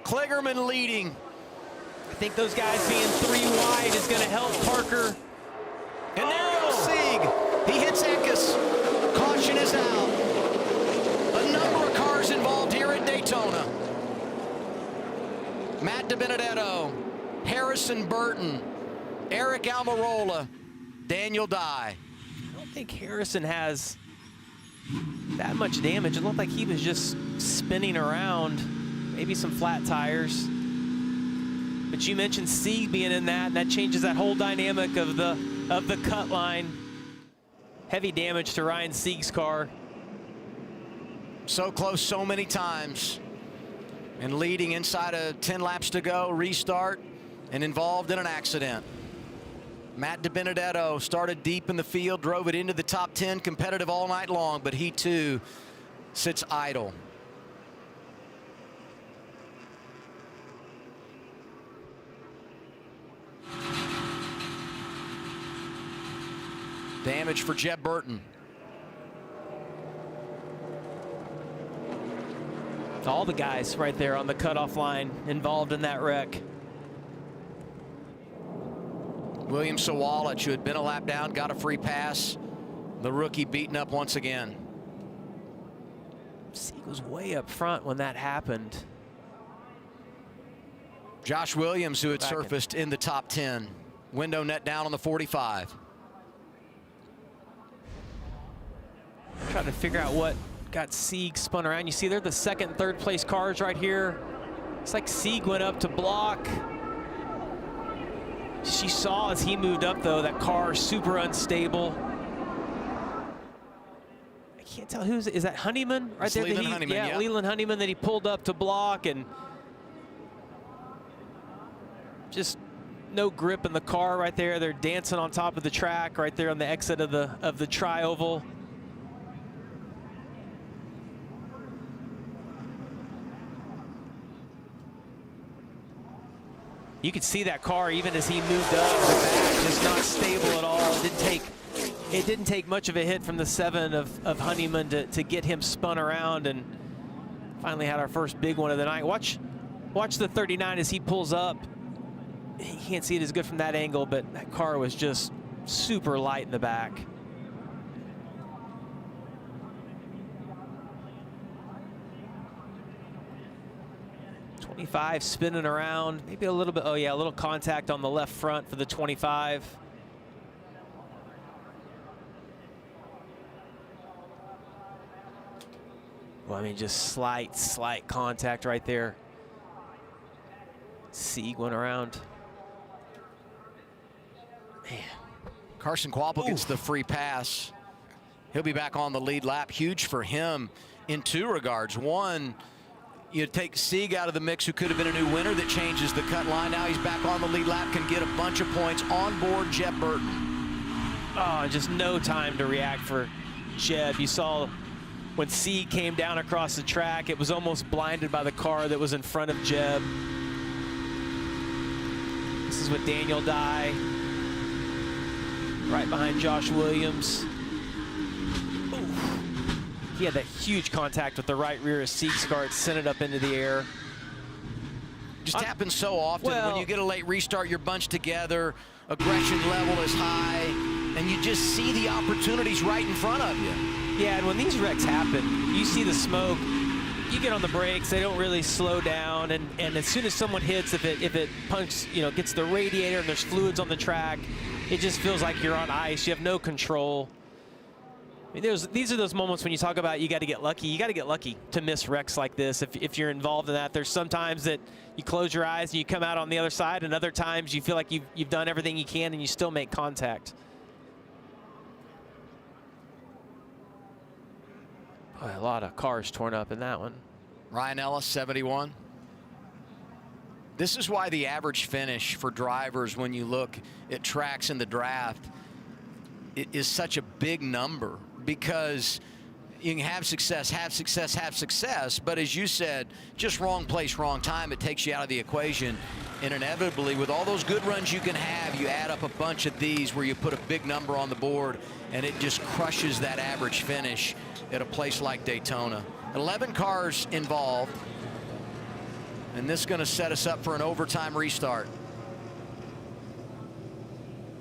Kligerman leading. I think those guys being 3 wide is going to help Parker. And there goes Sieg. He hits Eckes. Caution is out. A number of cars involved here at Daytona. Matt DiBenedetto, Harrison Burton, Eric Almirola, Daniel Dye. I don't think Harrison has that much damage. It looked like he was just spinning around, maybe some flat tires. But you mentioned Sieg being in that, and that changes that whole dynamic of the cut line. Heavy damage to Ryan Sieg's car. So close so many times. And leading inside of 10 laps to go, restart, and involved in an accident. Matt DiBenedetto started deep in the field, drove it into the top 10, competitive all night long, but he too sits idle. Damage for Jeb Burton. All the guys right there on the cutoff line involved in that wreck. William Sawalich, who had been a lap down, got a free pass. The rookie beaten up once again. Sieg was way up front when that happened. Josh Williams, who had surfaced in the top 10. Window net down on the 45. Trying to figure out what got Sieg spun around. You see they're the second, third place cars right here. It's like Sieg went up to block. She saw as he moved up though, that car super unstable. I can't tell who's, is that Honeyman right there? Leland Honeyman, yeah, Leland Honeyman that he pulled up to block, and just no grip in the car right there. They're dancing on top of the track right there on the exit of the tri-oval. You could see that car even as he moved up the back, just not stable at all. It didn't take much of a hit from the 7 of Honeyman to get him spun around, and finally had our first big one of the night. Watch the 39 as he pulls up. You can't see it as good from that angle, but that car was just super light in the back. .25 spinning around, maybe a little bit, oh yeah, a little contact on the left front for the 25. Well, I mean, just slight contact right there. Sieg went around. Man. Carson Kvapil gets the free pass. He'll be back on the lead lap. Huge for him in two regards. One, you take Sieg out of the mix, who could have been a new winner, that changes the cut line. Now he's back on the lead lap, can get a bunch of points on board Jeb Burton. Oh, just no time to react for Jeb. You saw when Sieg came down across the track, it was almost blinded by the car that was in front of Jeb. This is with Daniel Dye, right behind Josh Williams. He had that huge contact with the right rear of Sieg's car. It sent it up into the air. Just happens so often. When you get a late restart, you're bunched together, aggression level is high, and you just see the opportunities right in front of you. Yeah, and when these wrecks happen, you see the smoke, you get on the brakes, they don't really slow down, and as soon as someone hits, if it punks, gets the radiator and there's fluids on the track, it just feels like you're on ice. You have no control. I mean, these are those moments when you talk about you got to get lucky. You got to get lucky to miss wrecks like this if you're involved in that. There's sometimes that you close your eyes and you come out on the other side, and other times you feel like you've done everything you can and you still make contact. Boy, a lot of cars torn up in that one. Ryan Ellis, 71. This is why the average finish for drivers, when you look at tracks in the draft, it is such a big number, because you can have success, but as you said, just wrong place, wrong time, it takes you out of the equation. And inevitably, with all those good runs you can have, you add up a bunch of these where you put a big number on the board, and it just crushes that average finish at a place like Daytona. 11 cars involved, and this is going to set us up for an overtime restart.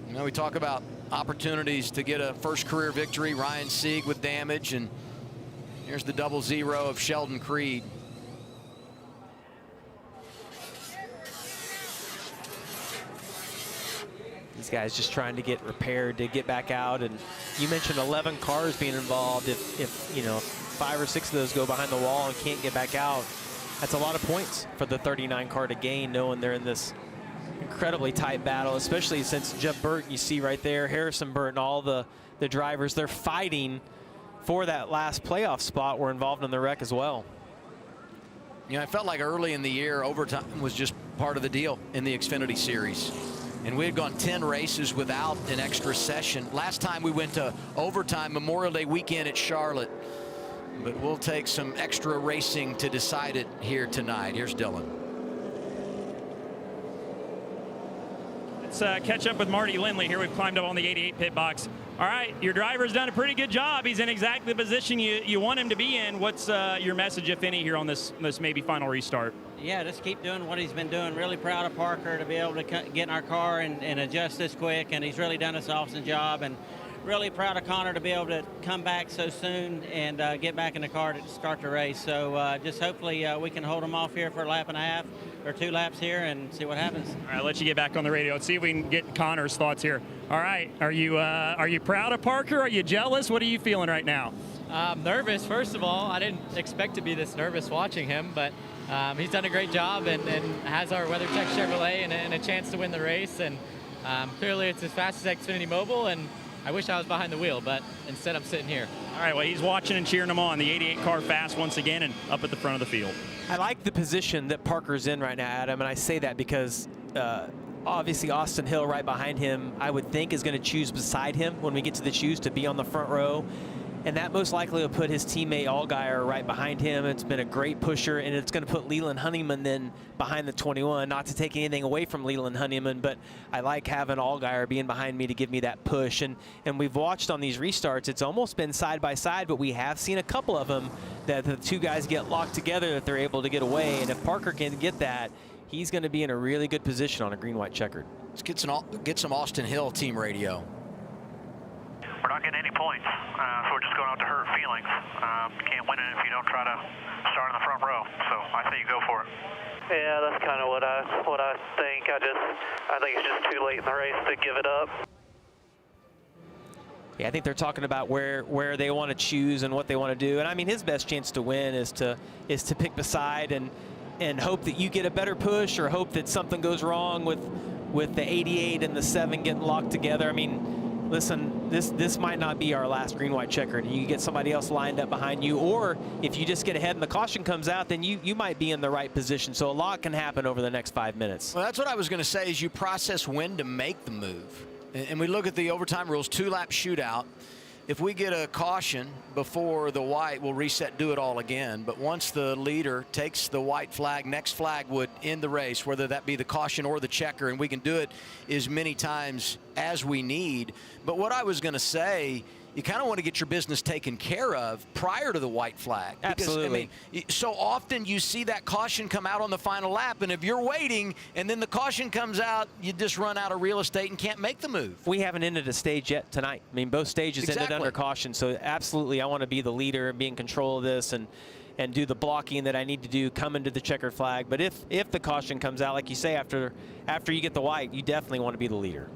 We talk about opportunities to get a first career victory. Ryan Sieg with damage, and here's the 0-0 of Sheldon Creed. These guys just trying to get repaired, to get back out. And you mentioned 11 cars being involved. If 5 or 6 of those go behind the wall and can't get back out, that's a lot of points for the 39 car to gain, knowing they're in this incredibly tight battle, especially since Jeb Burton, you see right there, Harrison Burton, all the drivers, they're fighting for that last playoff spot were involved in the wreck as well. You know, I felt like early in the year, overtime was just part of the deal in the Xfinity Series. And we had gone 10 races without an extra session. Last time we went to overtime, Memorial Day weekend at Charlotte. But we'll take some extra racing to decide it here tonight. Here's Dylan. Let's catch up with Marty Lindley here. We've climbed up on the 88 pit box. All right, your driver's done a pretty good job. He's in exactly the position you want him to be in. What's your message, if any, here on this maybe final restart? Yeah, just keep doing what he's been doing. Really proud of Parker to be able to get in our car and adjust this quick, and he's really done an awesome job. And really proud of Connor to be able to come back so soon and get back in the car to start the race. So just hopefully we can hold him off here for a lap and a half or 2 laps here and see what happens. All right, I'll let you get back on the radio. Let's see if we can get Connor's thoughts here. All right, are you proud of Parker? Are you jealous? What are you feeling right now? Nervous, first of all. I didn't expect to be this nervous watching him, but he's done a great job and has our WeatherTech Chevrolet and a chance to win the race. And clearly it's his fastest Xfinity Mobile, and I wish I was behind the wheel, but instead I'm sitting here. All right, well, he's watching and cheering him on. The 88 car fast once again and up at the front of the field. I like the position that Parker's in right now, Adam, and I say that because obviously Austin Hill right behind him, I would think is going to choose beside him when we get to the choose to be on the front row. And that most likely will put his teammate Allgaier right behind him. It's been a great pusher, and it's going to put Leland Honeyman then behind the 21. Not to take anything away from Leland Honeyman, but I like having Allgaier being behind me to give me that push. And we've watched on these restarts, it's almost been side by side, but we have seen a couple of them that the two guys get locked together, that they're able to get away. And if Parker can get that, he's going to be in a really good position on a green-white checkered. Let's get some Austin Hill team radio. We're not getting any points, so we're just going out to hurt feelings. You can't win it if you don't try to start in the front row. So I say you go for it. Yeah, that's kind of what I think. I think it's just too late in the race to give it up. Yeah, I think they're talking about where they want to choose and what they want to do. And I mean, his best chance to win is to pick beside and hope that you get a better push, or hope that something goes wrong with the 88 and the 7 getting locked together. I mean, listen, this might not be our last green-white checkered. You get somebody else lined up behind you, or if you just get ahead and the caution comes out, then you might be in the right position. So a lot can happen over the next 5 minutes. Well, that's what I was going to say, is you process when to make the move. And we look at the overtime rules, 2-lap shootout. If we get a caution before the white, we'll reset, do it all again. But once the leader takes the white flag, next flag would end the race, whether that be the caution or the checker, and we can do it as many times as we need. But what I was going to say, you kind of want to get your business taken care of prior to the white flag. Absolutely. Because, I mean, so often you see that caution come out on the final lap, and if you're waiting and then the caution comes out, you just run out of real estate and can't make the move. We haven't ended a stage yet tonight. I mean, both stages ended under caution. So absolutely, I want to be the leader and be in control of this and do the blocking that I need to do, come into the checkered flag. But if the caution comes out, like you say, after you get the white, you definitely want to be the leader.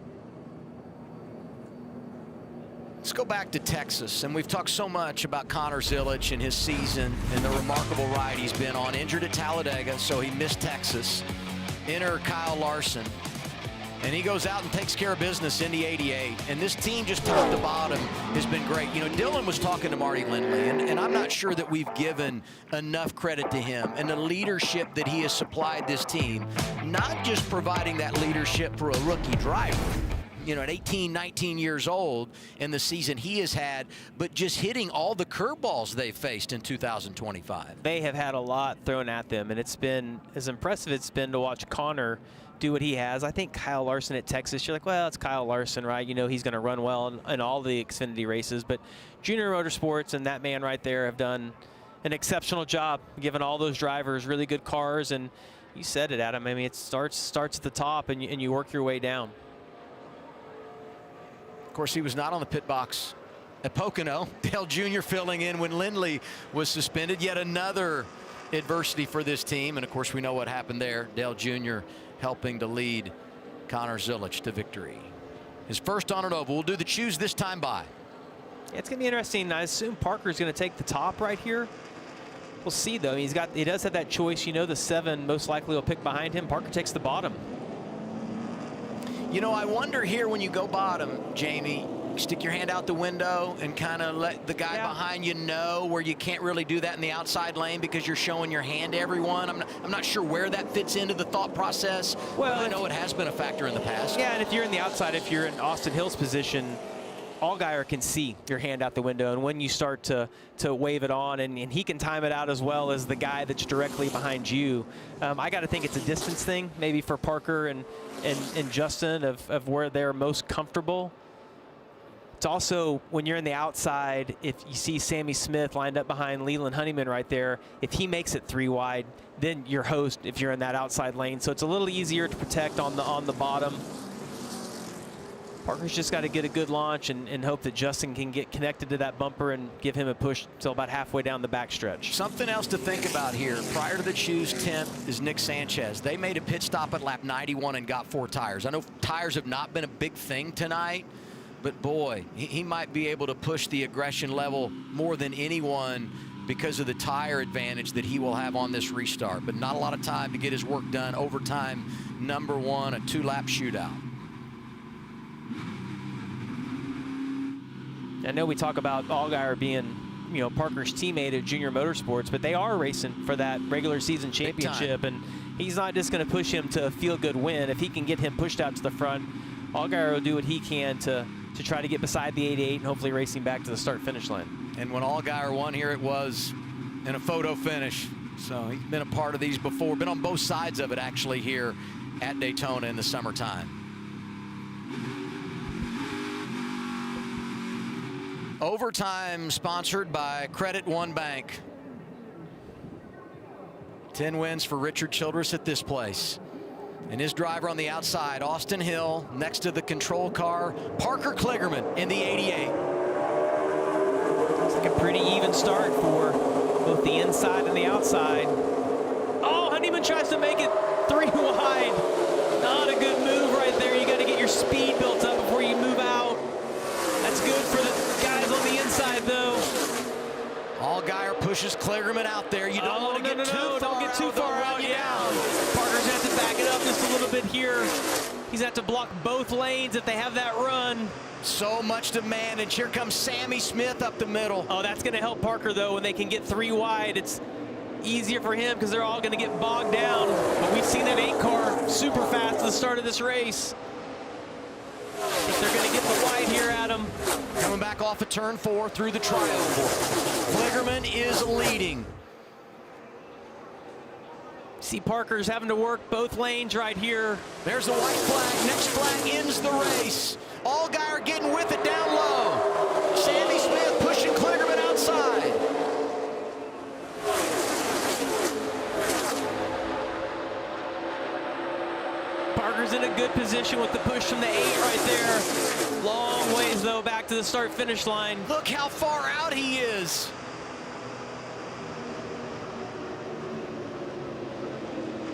Let's go back to Texas, and we've talked so much about Connor Zilisch and his season and the remarkable ride he's been on. Injured at Talladega, so he missed Texas. Enter Kyle Larson, and he goes out and takes care of business in the 88. And this team, just top to bottom, has been great. You know, Dylan was talking to Marty Lindley, and I'm not sure that we've given enough credit to him and the leadership that he has supplied this team. Not just providing that leadership for a rookie driver, you know, at 18, 19 years old, in the season he has had, but just hitting all the curveballs they've faced in 2025. They have had a lot thrown at them, and it's been as impressive it's been to watch Connor do what he has. I think Kyle Larson at Texas, you're like, well, it's Kyle Larson, right? You know he's going to run well in all the Xfinity races, but Junior Motorsports and that man right there have done an exceptional job, giving all those drivers really good cars, and you said it, Adam. I mean, it starts at the top, and you work your way down. Of course, he was not on the pit box at Pocono. Dale Jr. filling in when Lindley was suspended. Yet another adversity for this team. And, of course, we know what happened there. Dale Jr. helping to lead Connor Zilisch to victory. His first on an oval. We'll do the choose this time by. Yeah, it's going to be interesting. I assume Parker's going to take the top right here. We'll see, though. He does have that choice. You know, the 7 most likely will pick behind him. Parker takes the bottom. You know, I wonder here when you go bottom, Jamie, stick your hand out the window and kind of let the guy behind you know, where you can't really do that in the outside lane because you're showing your hand to everyone. I'm not sure where that fits into the thought process. Well, I know it has been a factor in the past. Yeah, and if you're in the outside, if you're in Austin Hill's position, Allgaier can see your hand out the window, and when you start to wave it on, and he can time it out as well as the guy that's directly behind you. I got to think it's a distance thing, maybe for Parker and Justin of where they're most comfortable. It's also when you're in the outside, if you see Sammy Smith lined up behind Leland Honeyman right there, if he makes it 3 wide, then you're host if you're in that outside lane. So it's a little easier to protect on the bottom. Parker's just got to get a good launch and hope that Justin can get connected to that bumper and give him a push till about halfway down the backstretch. Something else to think about here. Prior to the choose 10th is Nick Sanchez. They made a pit stop at lap 91 and got 4 tires. I know tires have not been a big thing tonight, but boy, he might be able to push the aggression level more than anyone because of the tire advantage that he will have on this restart. But not a lot of time to get his work done. Overtime, number 1, a 2-lap shootout. I know we talk about Allgaier being, Parker's teammate at Junior Motorsports, but they are racing for that regular season championship, and he's not just going to push him to a feel-good win. If he can get him pushed out to the front, Allgaier will do what he can to try to get beside the 88 and hopefully racing back to the start-finish line. And when Allgaier won here, it was in a photo finish. So he's been a part of these before, been on both sides of it actually here at Daytona in the summertime. Overtime sponsored by Credit One Bank. 10 wins for Richard Childress at this place. And his driver on the outside, Austin Hill, next to the control car, Parker Kligerman in the 88. It's like a pretty even start for both the inside and the outside. Oh, Honeyman tries to make it 3 wide. Not a good move right there. You got to get your speed built up before you move out. That's good for the guys on the inside, though. Allgaier pushes Kligerman out there. You don't want to get too far. Don't get too far out. Yeah. Parker's has to back it up just a little bit here. He's had to block both lanes if they have that run. So much to manage. Here comes Sammy Smith up the middle. Oh, that's going to help Parker, though, when they can get 3 wide. It's easier for him because they're all going to get bogged down. But we've seen that 8 car super fast at the start of this race. I think they're going to get the wide here at him. Coming back off of turn 4 through the tri-oval. Kligerman is leading. See Parker's having to work both lanes right here. There's the white flag. Next flag ends the race. Allgaier getting with it down low. Sammy Smith pushing Kligerman outside. Parker's in a good position with the push from the 8 right there. Long ways, though, back to the start-finish line. Look how far out he is.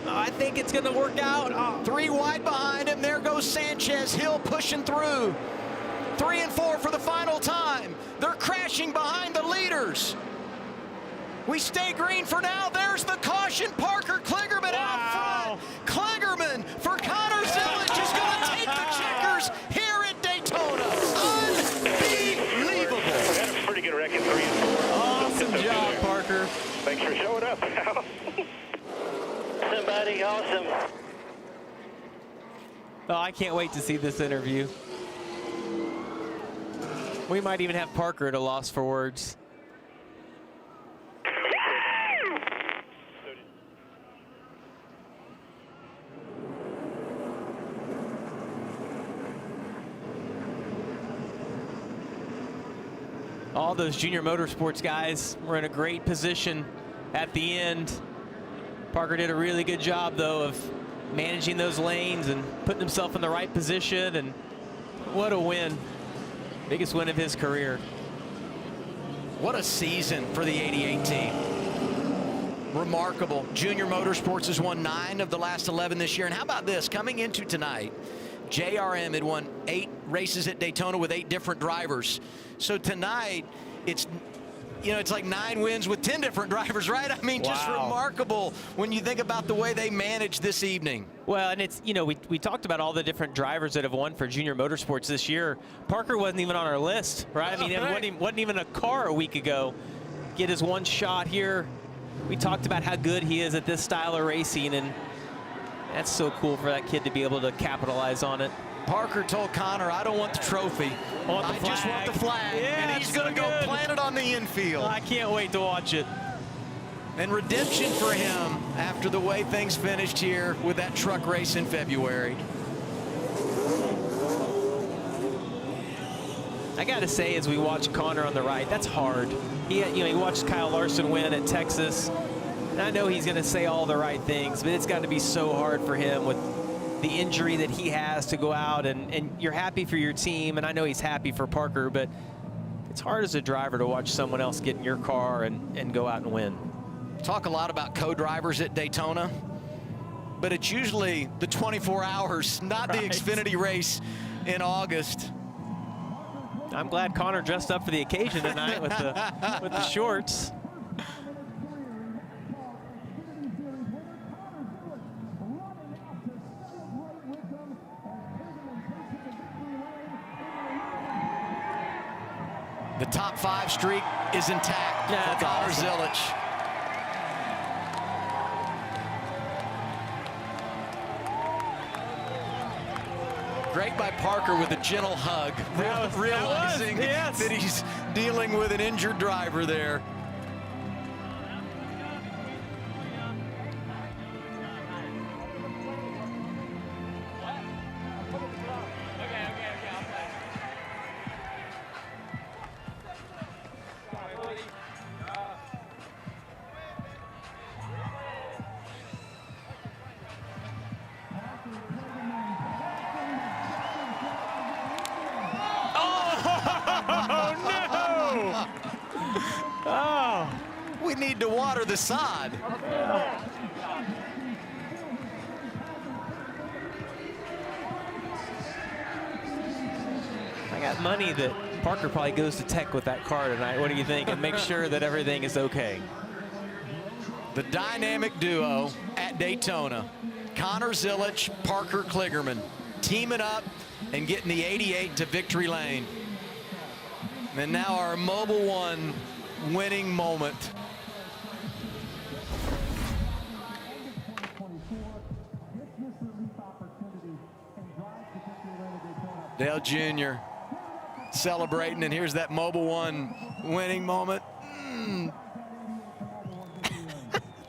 I think it's going to work out. 3 wide behind him. There goes Sanchez. Hill pushing through. 3 and 4 for the final time. They're crashing behind the leaders. We stay green for now. There's the caution. Parker Kligerman out front. Kligerman for Connor Zillage is going to take the checkers here at Daytona. Unbelievable. That's a pretty good record, 3 and 4. Awesome job, Parker. Thanks for showing up, pal. Somebody awesome. Oh, I can't wait to see this interview. We might even have Parker at a loss for words. All those Junior Motorsports guys were in a great position at the end. Parker did a really good job, though, of managing those lanes and putting himself in the right position, and what a win. Biggest win of his career. What a season for the 88 team. Remarkable. Junior Motorsports has won 9 of the last 11 this year. And how about this? Coming into tonight, JRM had won 8 races at Daytona with 8 different drivers. So tonight, it's you know, it's like 9 wins with 10 different drivers, right? I mean, just remarkable when you think about the way they managed this evening. Well, and it's, you know, we talked about all the different drivers that have won for Junior Motorsports this year. Parker wasn't even on our list, right? I mean, it wasn't even a car a week ago. Get his one shot here. We talked about how good he is at this style of racing, and that's so cool for that kid to be able to capitalize on it. Parker told Connor, I don't want the trophy. I just want the flag. Yeah, and he's going to go plant it on the infield. I can't wait to watch it. And redemption for him after the way things finished here with that truck race in February. I got to say, as we watch Connor on the right, that's hard. He watched Kyle Larson win at Texas. And I know he's going to say all the right things, but it's got to be so hard for him with the injury that he has to go out, and you're happy for your team, and I know he's happy for Parker, but it's hard as a driver to watch someone else get in your car and go out and win. Talk a lot about co-drivers at Daytona, but it's usually the 24 hours, not the Xfinity race in August. I'm glad Connor dressed up for the occasion tonight with the shorts. The top 5 streak is intact for Connor Zilisch. Great by Parker with a gentle hug, realizing that he's dealing with an injured driver there. We need to water the sod. I got money that Parker probably goes to Tech with that car tonight. What do you think? And make sure that everything is okay. The dynamic duo at Daytona, Connor Zilisch, Parker Kligerman, teaming up and getting the 88 to victory lane. And now our Mobil 1 winning moment. Dale Jr. celebrating, and here's that Mobil 1 winning moment.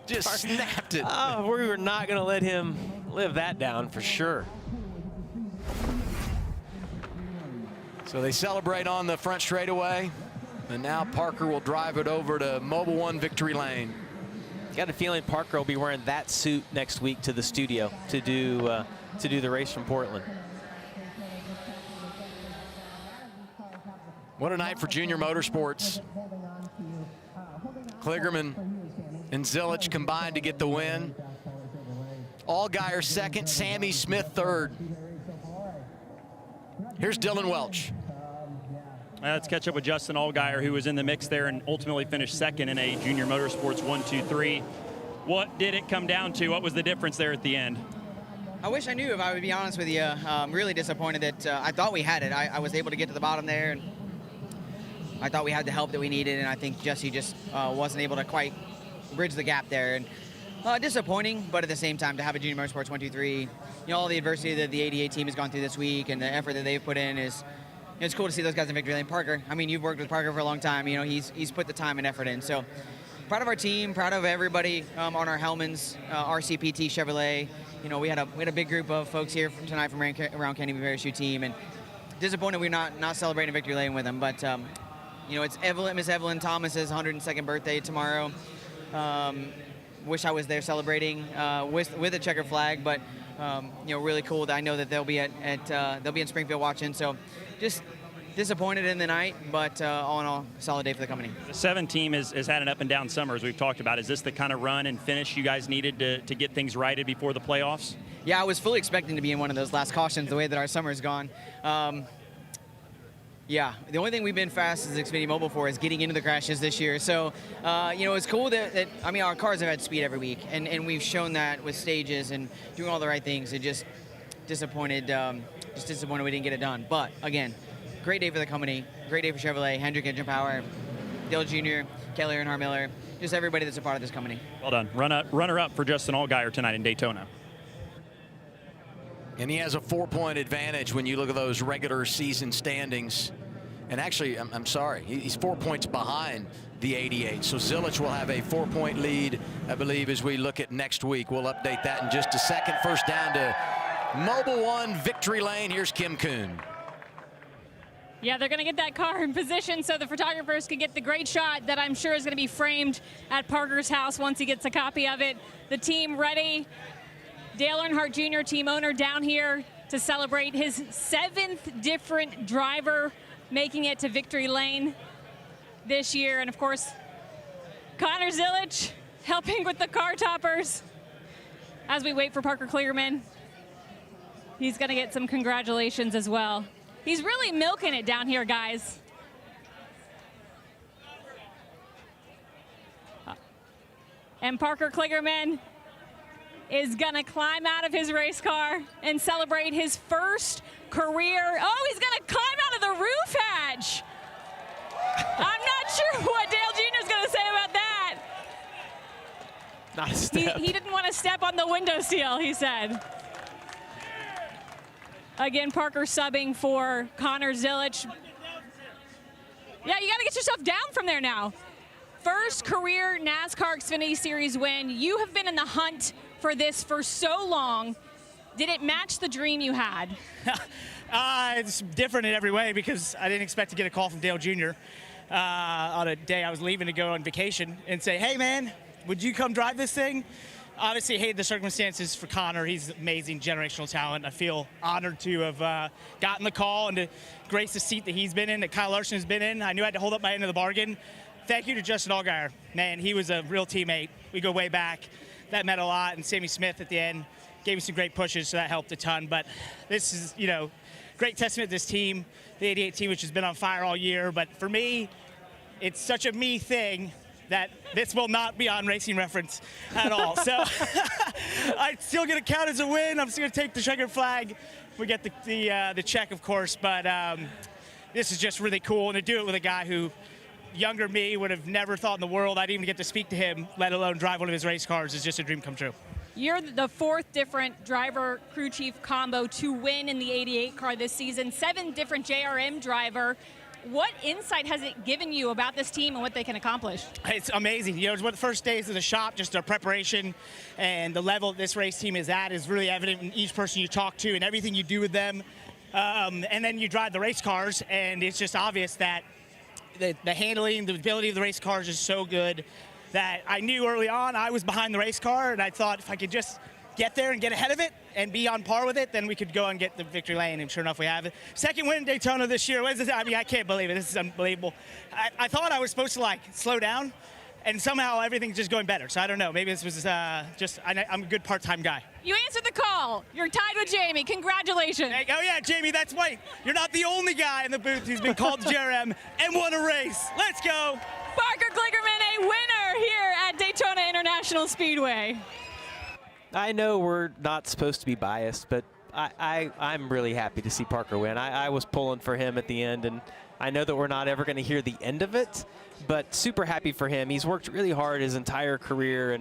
Just snapped it. Oh, we were not going to let him live that down for sure. So they celebrate on the front straightaway, and now Parker will drive it over to Mobil 1 victory lane. Got a feeling Parker will be wearing that suit next week to the studio to do the race from Portland. What a night for Junior Motorsports. Kligerman and Zilisch combined to get the win. Allgaier second, Sammy Smith third. Here's Dylan Welch. Let's catch up with Justin Allgaier, who was in the mix there and ultimately finished second in a Junior Motorsports 1-2-3. What did it come down to? What was the difference there at the end? I wish I knew, if I would be honest with you. I'm really disappointed that I thought we had it. I was able to get to the bottom there, and I thought we had the help that we needed, and I think Jesse just wasn't able to quite bridge the gap there. And disappointing, but at the same time, to have a Junior Motorsports 1-2-3, you know, all the adversity that the 88 team has gone through this week and the effort that they've put in is, it's cool to see those guys in victory lane. Parker, I mean, you've worked with Parker for a long time. You know, he's put the time and effort in. So proud of our team, proud of everybody on our Hellmann's, RCPT Chevrolet. You know, we had a big group of folks here tonight from around Kenny Parachute team, and disappointed we're not celebrating victory lane with them. But you know, it's Miss Evelyn Thomas's 102nd birthday tomorrow. Wish I was there celebrating with a checker flag, but you know, really cool that I know that they'll be they'll be in Springfield watching. So just disappointed in the night, but all in all, solid day for the company. The 7 team has had an up and down summer, as we've talked about. Is this the kind of run and finish you guys needed to get things righted before the playoffs? Yeah, I was fully expecting to be in one of those last cautions the way that our summer's gone. Yeah, the only thing we've been fast as Xfinity Mobile for is getting into the crashes this year. So, it's cool that I mean, our cars have had speed every week, and we've shown that with stages and doing all the right things. It just disappointed we didn't get it done. But again, great day for the company, great day for Chevrolet, Hendrick Engine Power, Dale Jr., Kelly Earnhardt Miller, just everybody that's a part of this company. Well done. Runner-up for Justin Allgaier tonight in Daytona. And he has a 4-point advantage when you look at those regular season standings. And actually, I'm sorry, he's 4 points behind the 88. So Zilich will have a 4-point lead, I believe, as we look at next week. We'll update that in just a second. First down to Mobile One Victory Lane. Here's Kim Kuhn. Yeah, they're going to get that car in position so the photographers can get the great shot that I'm sure is going to be framed at Parker's house once he gets a copy of it. The team ready. Dale Earnhardt Jr., team owner, down here to celebrate his 7th different driver making it to victory lane this year. And of course, Connor Zilich helping with the car toppers as we wait for Parker Kligerman. He's going to get some congratulations as well. He's really milking it down here, guys. And Parker Kligerman is going to climb out of his race car and celebrate his first career. Oh, he's going to climb out of the roof hatch. I'm not sure what Dale Jr. is going to say about that. Not a step. He didn't want to step on the window sill, he said. Again, Parker subbing for Connor Zilich. Yeah, you got to get yourself down from there now. First career NASCAR Xfinity Series win. You have been in the hunt for this for so long. Did it match the dream you had? It's different in every way because I didn't expect to get a call from Dale Jr. On a day I was leaving to go on vacation and say, hey, man, would you come drive this thing? Obviously, hated the circumstances for Connor. He's amazing, generational talent. I feel honored to have gotten the call and to grace the seat that he's been in, that Kyle Larson has been in. I knew I had to hold up my end of the bargain. Thank you to Justin Allgaier. Man, he was a real teammate. We go way back. That meant a lot. And Sammy Smith at the end gave me some great pushes, so that helped a ton. But this is, great testament to this team, the 88 team, which has been on fire all year. But for me, it's such a me thing that this will not be on Racing Reference at all. So I'm still going to count as a win. I'm still going to take the checkered flag. We get the check, of course. But this is just really cool. And to do it with a guy who, younger me, would have never thought in the world I'd even get to speak to him, let alone drive one of his race cars, is just a dream come true. You're the 4th different driver crew chief combo to win in the 88 car this season, 7 different JRM driver. What insight has it given you about this team and what they can accomplish? It's amazing. It's one of the first days of the shop, just our preparation and the level this race team is at is really evident in each person you talk to and everything you do with them. And then you drive the race cars, and it's just obvious that the handling, the ability of the race cars is so good that I knew early on I was behind the race car, and I thought if I could just get there and get ahead of it and be on par with it, then we could go and get the victory lane, and sure enough we have it. Second win in Daytona this year. What is this? I mean, I can't believe it. This is unbelievable. I thought I was supposed to slow down, and somehow everything's just going better. So I don't know. Maybe this was I'm a good part-time guy. You answered the call. You're tied with Jamie. Congratulations. Hey, oh, yeah, Jamie, that's right. You're not the only guy in the booth who's been called JRM and won a race. Let's go. Parker Kligerman, a winner here at Daytona International Speedway. I know we're not supposed to be biased, but I'm really happy to see Parker win. I was pulling for him at the end, and I know that we're not ever going to hear the end of it, but super happy for him. He's worked really hard his entire career,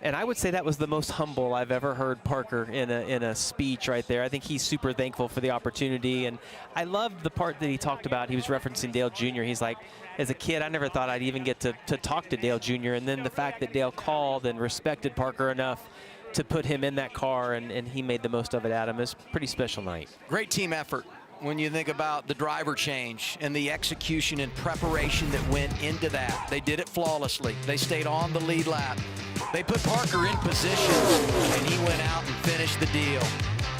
and I would say that was the most humble I've ever heard Parker in a speech right there. I think he's super thankful for the opportunity, and I loved the part that he talked about. He was referencing Dale Jr. He's like, as a kid, I never thought I'd even get to talk to Dale Jr., and then the fact that Dale called and respected Parker enough to put him in that car, and he made the most of it, Adam. It was a pretty special night. Great team effort when you think about the driver change and the execution and preparation that went into that. They did it flawlessly. They stayed on the lead lap. They put Parker in position, and he went out and finished the deal.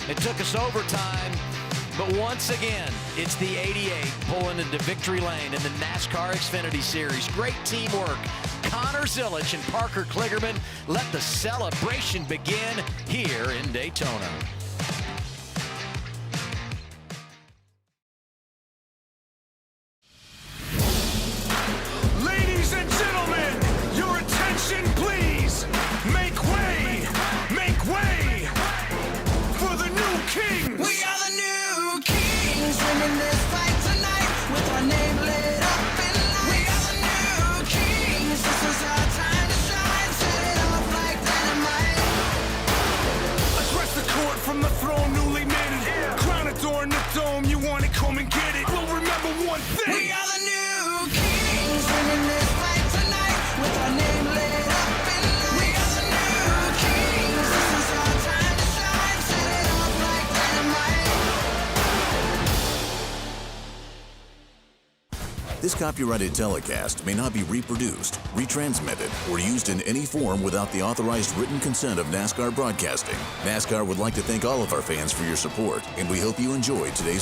It took us overtime, but once again, it's the 88 pulling into victory lane in the NASCAR Xfinity Series. Great teamwork. Connor Zilich and Parker Kligerman let the celebration begin here in Daytona. We are the new kings, winning this fight tonight with our name lit up in lights. We are the new kings, this is our time to shine, set it off like dynamite. This copyrighted telecast may not be reproduced, retransmitted, or used in any form without the authorized written consent of NASCAR Broadcasting. NASCAR would like to thank all of our fans for your support, and we hope you enjoyed today's